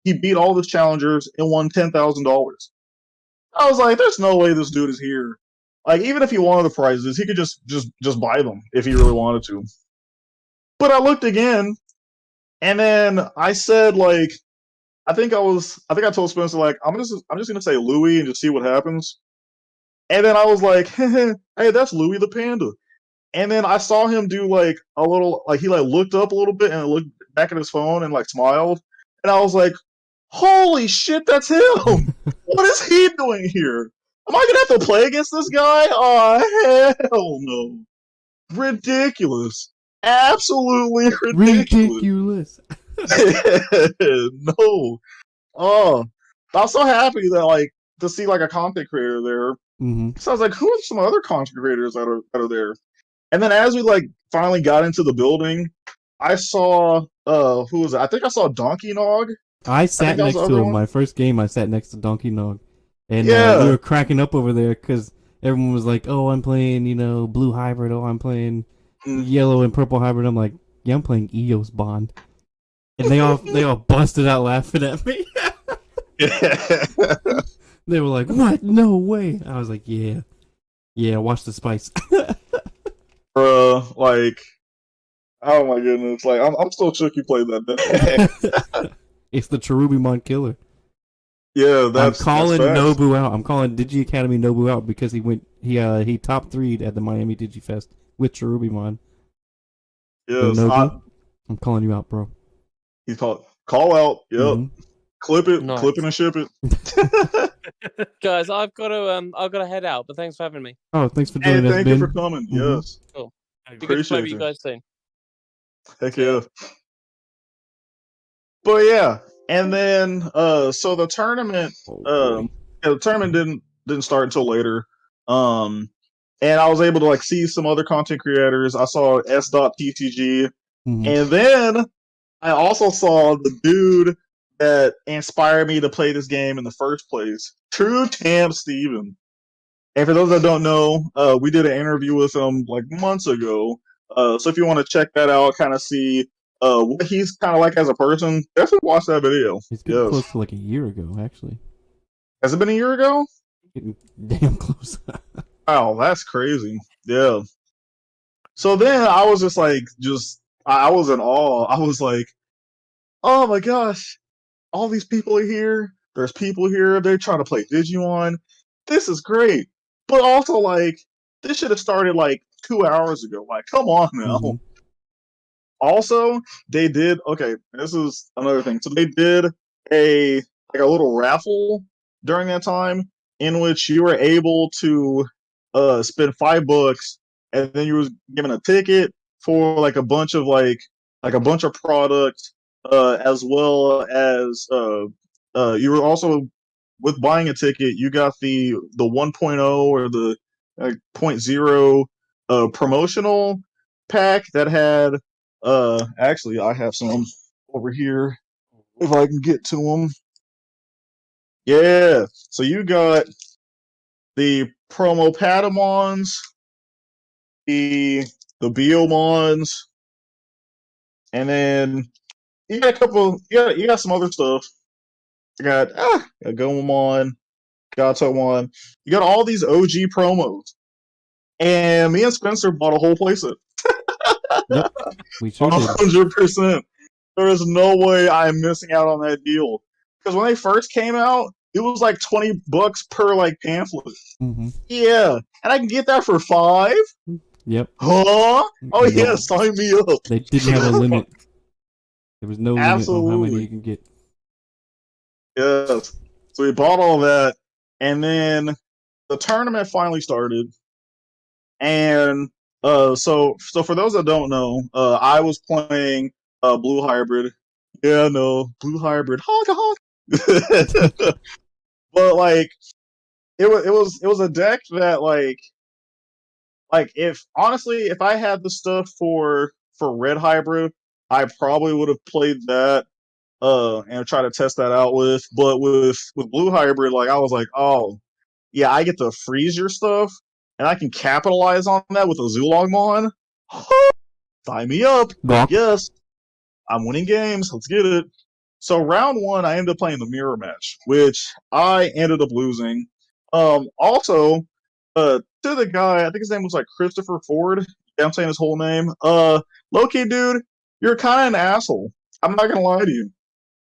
beat all the challengers and won $10,000. I was like, there's no way this dude is here. Like, even if he wanted the prizes, he could just buy them if he really wanted to. But I looked again, and then I said like, I think I told Spencer like, I'm just gonna say Louis and just see what happens. And then I was like, hey, that's Louis the Panda. And then I saw him do like a little, like he like looked up a little bit and looked back at his phone and like smiled. And I was like, holy shit, that's him! What is he doing here? Am I gonna have to play against this guy? Oh hell no! Ridiculous! Absolutely ridiculous! Ridiculous. No. Oh, I was so happy that like to see like a content creator there. Mm-hmm. So I was like, who are some other content creators that are there? And then as we like finally got into the building, I saw who was it? I think I saw Donkey Nog. I sat that was next the to other him. one. My first game, I sat next to Donkey Nog, and we Yeah. were cracking up over there because everyone was like, "Oh, I'm playing, blue hybrid. Oh, I'm playing yellow and purple hybrid." I'm like, "Yeah, I'm playing Eos Bond," and they all busted out laughing at me. They were like, "What? No way!" I was like, "Yeah, watch the spice." Bruh, like, oh my goodness, like I'm still shook you played that. It's the Cherubimon killer. Yeah, I'm calling that's facts. Nobu out. I'm calling Digi Academy Nobu out because he top 3'd at the Miami Digifest with Cherubimon. So Yes, Nobu, I'm calling you out, bro. he's call out. Yep, Mm-hmm. clip it, Nice. clip it, and ship it. Guys, I've got to head out, but thanks for having me. Oh, thanks for Hey, joining us, thank Ben. you for coming. Mhm. Yes, Be good to play appreciate with you you. guys soon. Heck See ya. yeah. But yeah, and then so the tournament Oh, boy. the tournament didn't start until later. Um and I was able to like see some other content creators. I saw S.TCG, Mhm. and then I also saw the dude that inspired me to play this game in the first place, True Tam Steven. And for those that don't know, we did an interview with him like months ago. So if you want to check that out, kind of see what he's kind of like as a person, definitely watch that video. It's getting Yes. close to like a year ago, actually. Has it been a year ago? Getting damn close. Wow, that's crazy. Yeah. So then I was just like, I was in awe. I was like, oh my gosh, all these people are here. There's people here. They're trying to play Digimon. This is great. But also, like, this should have started like 2 hours ago. Like, come on now. Mhm. Also, they did this is another thing. So they did a little raffle during that time in which you were able to spend $5 and then you was given a ticket for like a bunch of products as well as you were also with buying a ticket you got the 1.0 or the point 0 promotional pack that had actually I have some over here if I can get to them. Yeah, so you got the promo Patamons, the Biomons, and then you got a couple. You got some other stuff. You got Gomamon, Gatomon. You got all these OG promos, and me and Spencer bought a whole playset. Yep, we sure did. 100%. There is no way I'm missing out on that deal because when they first came out, it was like $20 per like pamphlet. Mm-hmm. Yeah, and I can get that for $5. Yep. Huh? Oh Nope. yeah, sign me up. They didn't have a limit. There was no limit on how many Absolutely. you can get. Yes. So we bought all that, and then the tournament finally started. And so for those that don't know, I was playing Blue Hybrid. Yeah, no, Blue Hybrid. Honk honk. But like it was a deck that if honestly if I had the stuff for Red Hybrid, I probably would have played that and try to test that out with. But with Blue Hybrid, like I was like, oh yeah, I get to freeze your stuff, and I can capitalize on that with a Zulongmon. Sign me up. Gawk. Yes, I'm winning games. Let's get it. So round one, I ended up playing the mirror match, which I ended up losing. Also, to the guy, I think his name was like Christopher Ford. Yeah, I'm saying his whole name. LAKEY dude, you're kind of an asshole. I'm not gonna lie to you.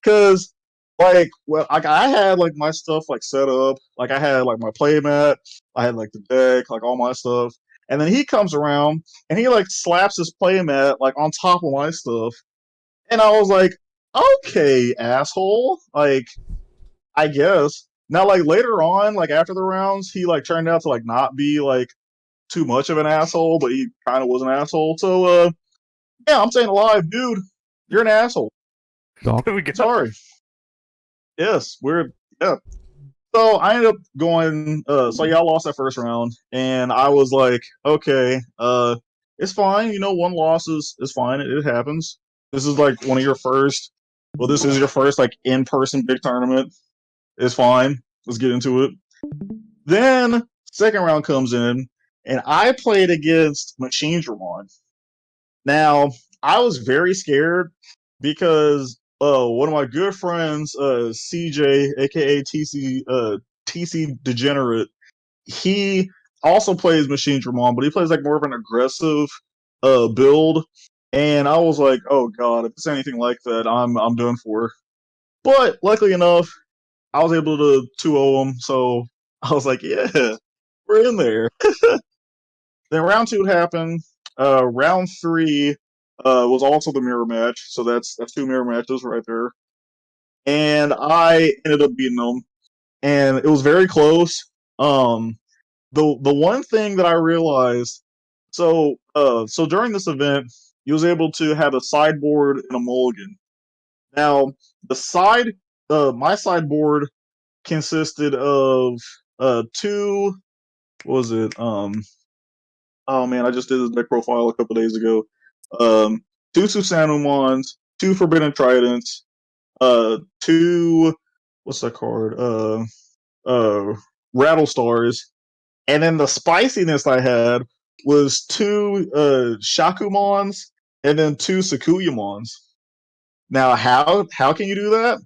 Cause I had like my stuff like set up, like I had like my playmat, I had like the deck, like all my stuff, and then he comes around and he like slaps his playmat like on top of my stuff, and I was like, okay, asshole, like I guess. Now like later on, like after the rounds, he like turned out to like not be like too much of an asshole, but he kind of was an asshole. So yeah, I'm saying alive, dude, you're an asshole. Gawk. There we go. Sorry. Yes, yeah. So I ended up going so y'all lost that first round and I was like, okay, it's fine, one loss is fine. It happens. This is like one of your first this is your first like in-person big tournament. It's fine. Let's get into it. Then second round comes in and I played against Machine Dramon. Now, I was very scared because one of my good friends, CJ, aka TC Degenerate, he also plays Machine Dramon, but he plays like more of an aggressive build. And I was like, oh god, if it's anything like that, I'm done for. But luckily enough, I was able to 2-0 him, so I was like, yeah, we're in there. Then round two happened. Round three was also the mirror match, so that's two mirror matches right there. And I ended up beating them, and it was very close. The one thing that I realized, so during this event, you was able to have a sideboard and a mulligan. Now my sideboard consisted of two. What was it? Oh man, I just did this deck profile a couple days ago. Two Susanumons, two Forbidden Tridents, two what's that card? Rattle Stars, and then the spiciness I had was two Shakumons and then two Sakuyamons. Now, how can you do that?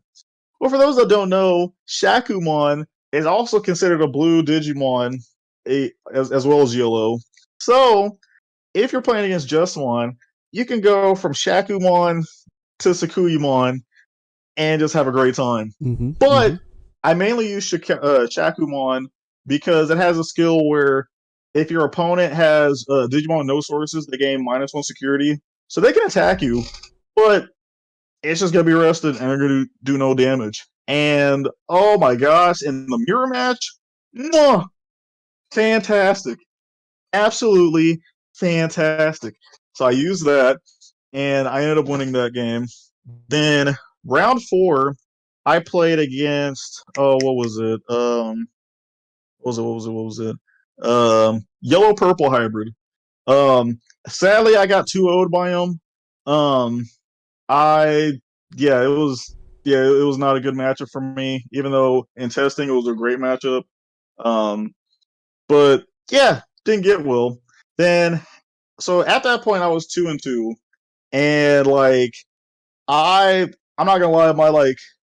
Well, for those that don't know, Shakumon is also considered a blue Digimon, as well as yellow. So if you're playing against just one, you can go from Shakumon to Sakuyamon and just have a great time. Mm-hmm. But I mainly use Shakumon because it has a skill where if your opponent has Digimon no sources, they gain -1 security. so they can attack you, but it's just gonna be rested and they're gonna do no damage. And oh my gosh, in the mirror match, mwah, fantastic, absolutely fantastic. So I used that, and I ended up winning that game. Then round 4, I played against what was it? What was it? Yellow purple hybrid. Sadly, I got 2-0'd by him. I yeah, it was not a good matchup for me. Even though in testing it was a great matchup. Um, but yeah, didn't get well. Then so at that point I was 2-2, and like I'm not gonna lie,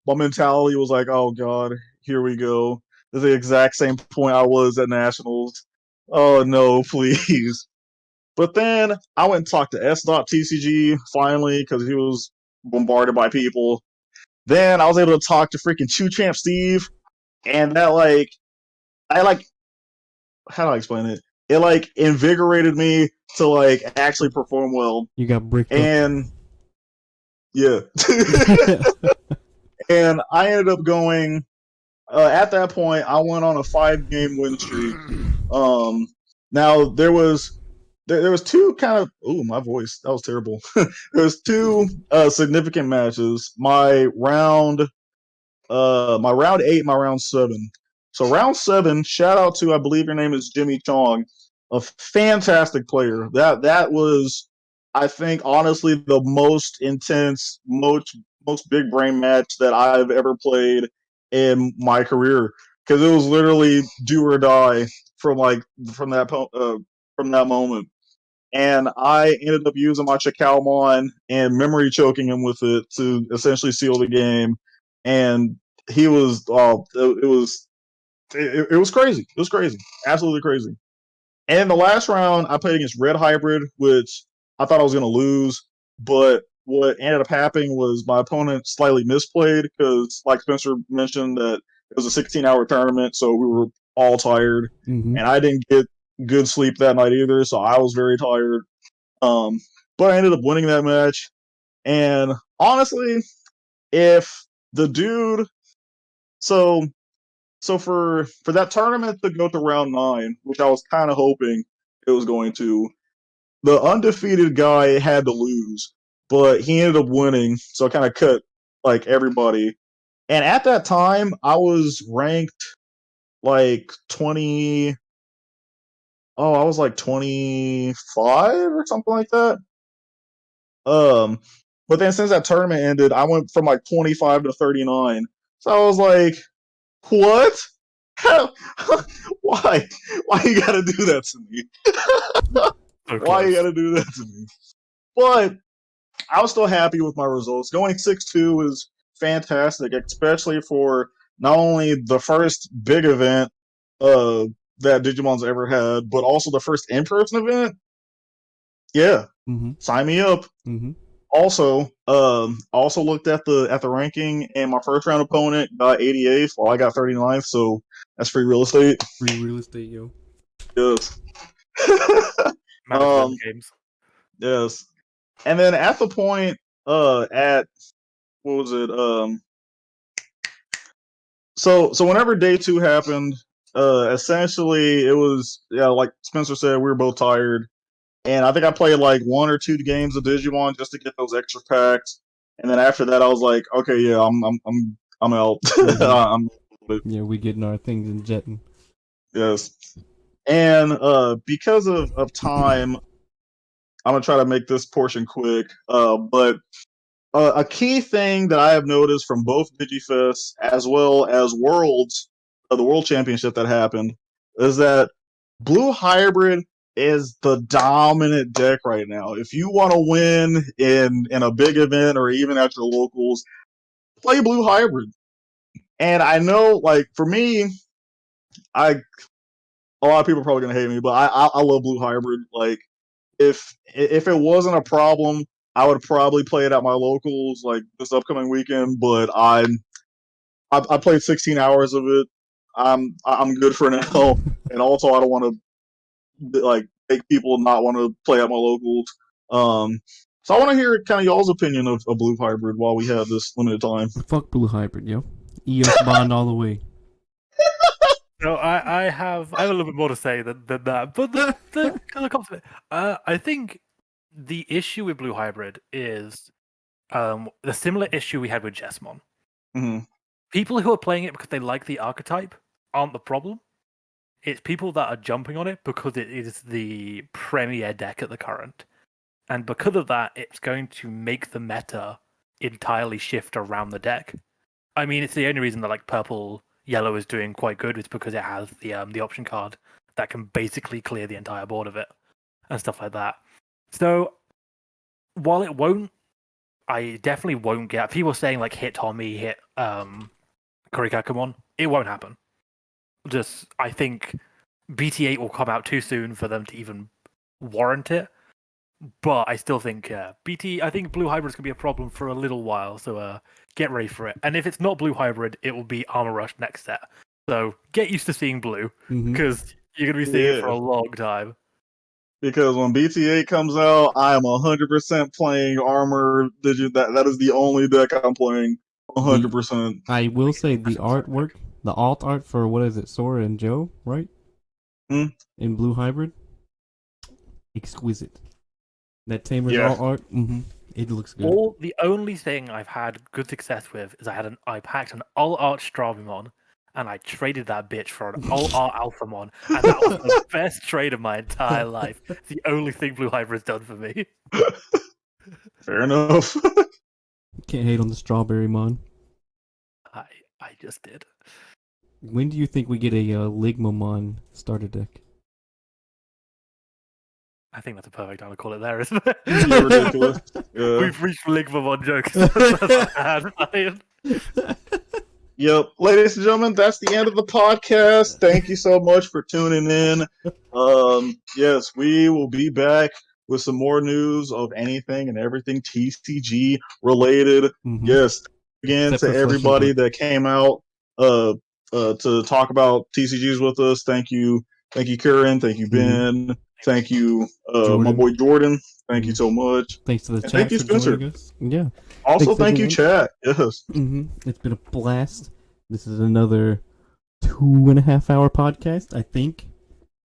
my mentality was like, oh god, here we go. This is the exact same point I was at nationals. Oh no, please. But then I went and talked to S.TCG finally because he was bombarded by people. Then I was able to talk to freaking Chew Champ Steve, and that I how do I explain it? It invigorated me to actually perform well. You got bricked And yeah. And I ended up going at that point I went on a 5-game win streak. Now there was two kind of my voice, that was terrible. There was two significant matches. My round 8, my round 7. So round 7, shout out to, I believe your name is Jimmy Chong, a fantastic player. That was, I think, honestly the most intense, most big brain match that I've ever played in my career, because it was literally do or die from from that from that moment. And I ended up using my Chacalmon and memory choking him with it to essentially seal the game. And he was, it was crazy. It was crazy, absolutely crazy. And the last round, I played against Red Hybrid, which I thought I was going to lose. But what ended up happening was my opponent slightly misplayed because, like Spencer mentioned, that it was a 16-hour tournament, so we were all tired. Mm-hmm. And I didn't get good sleep that night either, so I was very tired. But I ended up winning that match. And honestly, if the dude, so for that tournament to go to round 9, which I was kind of hoping it was going to, the undefeated guy had to lose, but he ended up winning, so I kind of cut everybody. And at that time, I was ranked 20. Oh, I was 25 or something like that. But then since that tournament ended, I went from 25 to 39. So I was like, what? How? Why? Why you gotta do that to me? Why you gotta do that to me? But I was still happy with my results. Going 6-2 is fantastic, especially for not only the first big event uh, that Digimon's ever had, but also the first in-person event. Yeah, sign me up. Also looked at the ranking, and my first round opponent got 88th, while I got 39th. So that's free real estate. Free real estate, yo. Yes. Games. Yes. And then at the point, at what was it? So whenever day 2 happened, essentially it was like Spencer said, we were both tired. And I think I played 1 or 2 games of Digimon just to get those extra packs. And then after that, I was like, okay, yeah, I'm out. Yeah, we getting our things and jetting. Yes. And because of time, I'm gonna try to make this portion quick. But a key thing that I have noticed from both Digifest as well as Worlds, the World Championship that happened, is that Blue Hybrid is the dominant deck right now. If you want to win in a big event or even at your locals, play Blue Hybrid. And I know, for me, a lot of people are probably gonna hate me, but I love Blue Hybrid. If it wasn't a problem, I would probably play it at my locals this upcoming weekend. But I played 16 hours of it. I'm good for now, and also I don't want to make people not want to play at my locals. So I want to hear kind of y'all's opinion of a blue hybrid while we have this limited time. Fuck blue hybrid, yo. EOS bond all the way. No, I have a little bit more to say than that, but the compliment. I think the issue with blue hybrid is the similar issue we had with Jesmon. Mm-hmm. People who are playing it because they like the archetype aren't the problem. It's people that are jumping on it because it is the premier deck at the current. And because of that, it's going to make the meta entirely shift around the deck. I mean, it's the only reason that like purple yellow is doing quite good is because it has the option card that can basically clear the entire board of it and stuff like that. So while it won't, I definitely won't get people saying like hit Tommy, hit Kurikakumon. It won't happen. Just I think BT8 will come out too soon for them to even warrant it. But I still think I think blue hybrid is going to be a problem for a little while, so get ready for it. And if it's not blue hybrid, it will be Armor Rush next set. So get used to seeing blue, because you're going to be seeing it for a long time. Because when BT8 comes out, I am 100% playing Armor Digit. That is the only deck I'm playing 100%. I will say the artwork, the alt art for what is it, Sora and Joe, right? In blue hybrid, exquisite. That Tamer's alt art, it looks good. The only thing I've had good success with is I packed an alt art Stravimon, and I traded that bitch for an alt art Alphamon, and that was the best trade of my entire life. It's the only thing blue hybrid's done for me. Fair enough. Can't hate on the strawberry mon. I just did. When do you think we get a Ligmamon starter deck? I think that's a perfect time to call it there, isn't it? Yeah, ridiculous. Yeah. We've reached Ligmamon jokes. Yep. Ladies and gentlemen, that's the end of the podcast. Thank you so much for tuning in. Yes, we will be back with some more news of anything and everything TCG related. Yes, again Except to for everybody Flushing that came out to talk about TCGs with us. Thank you, Kieran. Thank you, Ben. Thank you, my boy Jordan. Thank you so much. Thanks to the And chat thank you, for Spencer. joining us. Yeah. Also, Thanks, thank you, everyone. chat. Yes. It's been a blast. This is another 2.5 hour podcast. I think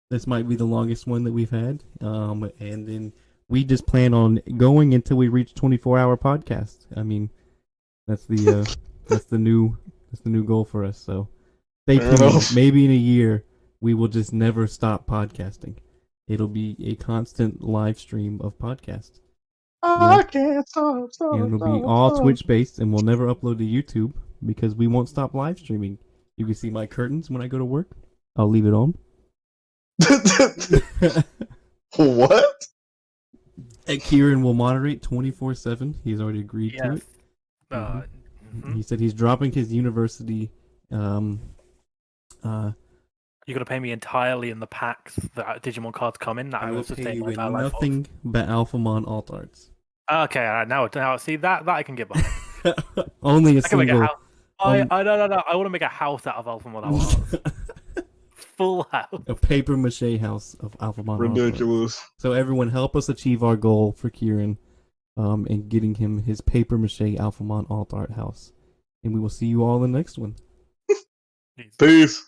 this might be the longest one that we've had. And then we just plan on going until we reach 24-hour podcast. I mean, that's the that's the new goal for us. So stay tuned. Maybe in a year we will just never stop podcasting. It'll be a constant live stream of podcasts. I can't stop. And it'll be all Twitch based, and we'll never upload to YouTube because we won't stop live streaming. You can see my curtains when I go to work. I'll leave it on. What? And Kieran will moderate 24/7. He's already agreed to it. He said he's dropping his university. You're gonna pay me entirely in the packs that Digimon cards come in. That I will sustain pay you my in entire life nothing but Alphamon alt arts. Okay, all right, now see that I can get behind. Only a I can make a single. house. No. I want to make a house out of Alphamon alt arts. Full house. A paper mache house of Alphamon alt arts. Ridiculous. So everyone, help us achieve our goal for Kieran, and getting him his paper mache Alphamon alt art house. And we will see you all in the next one. Peace.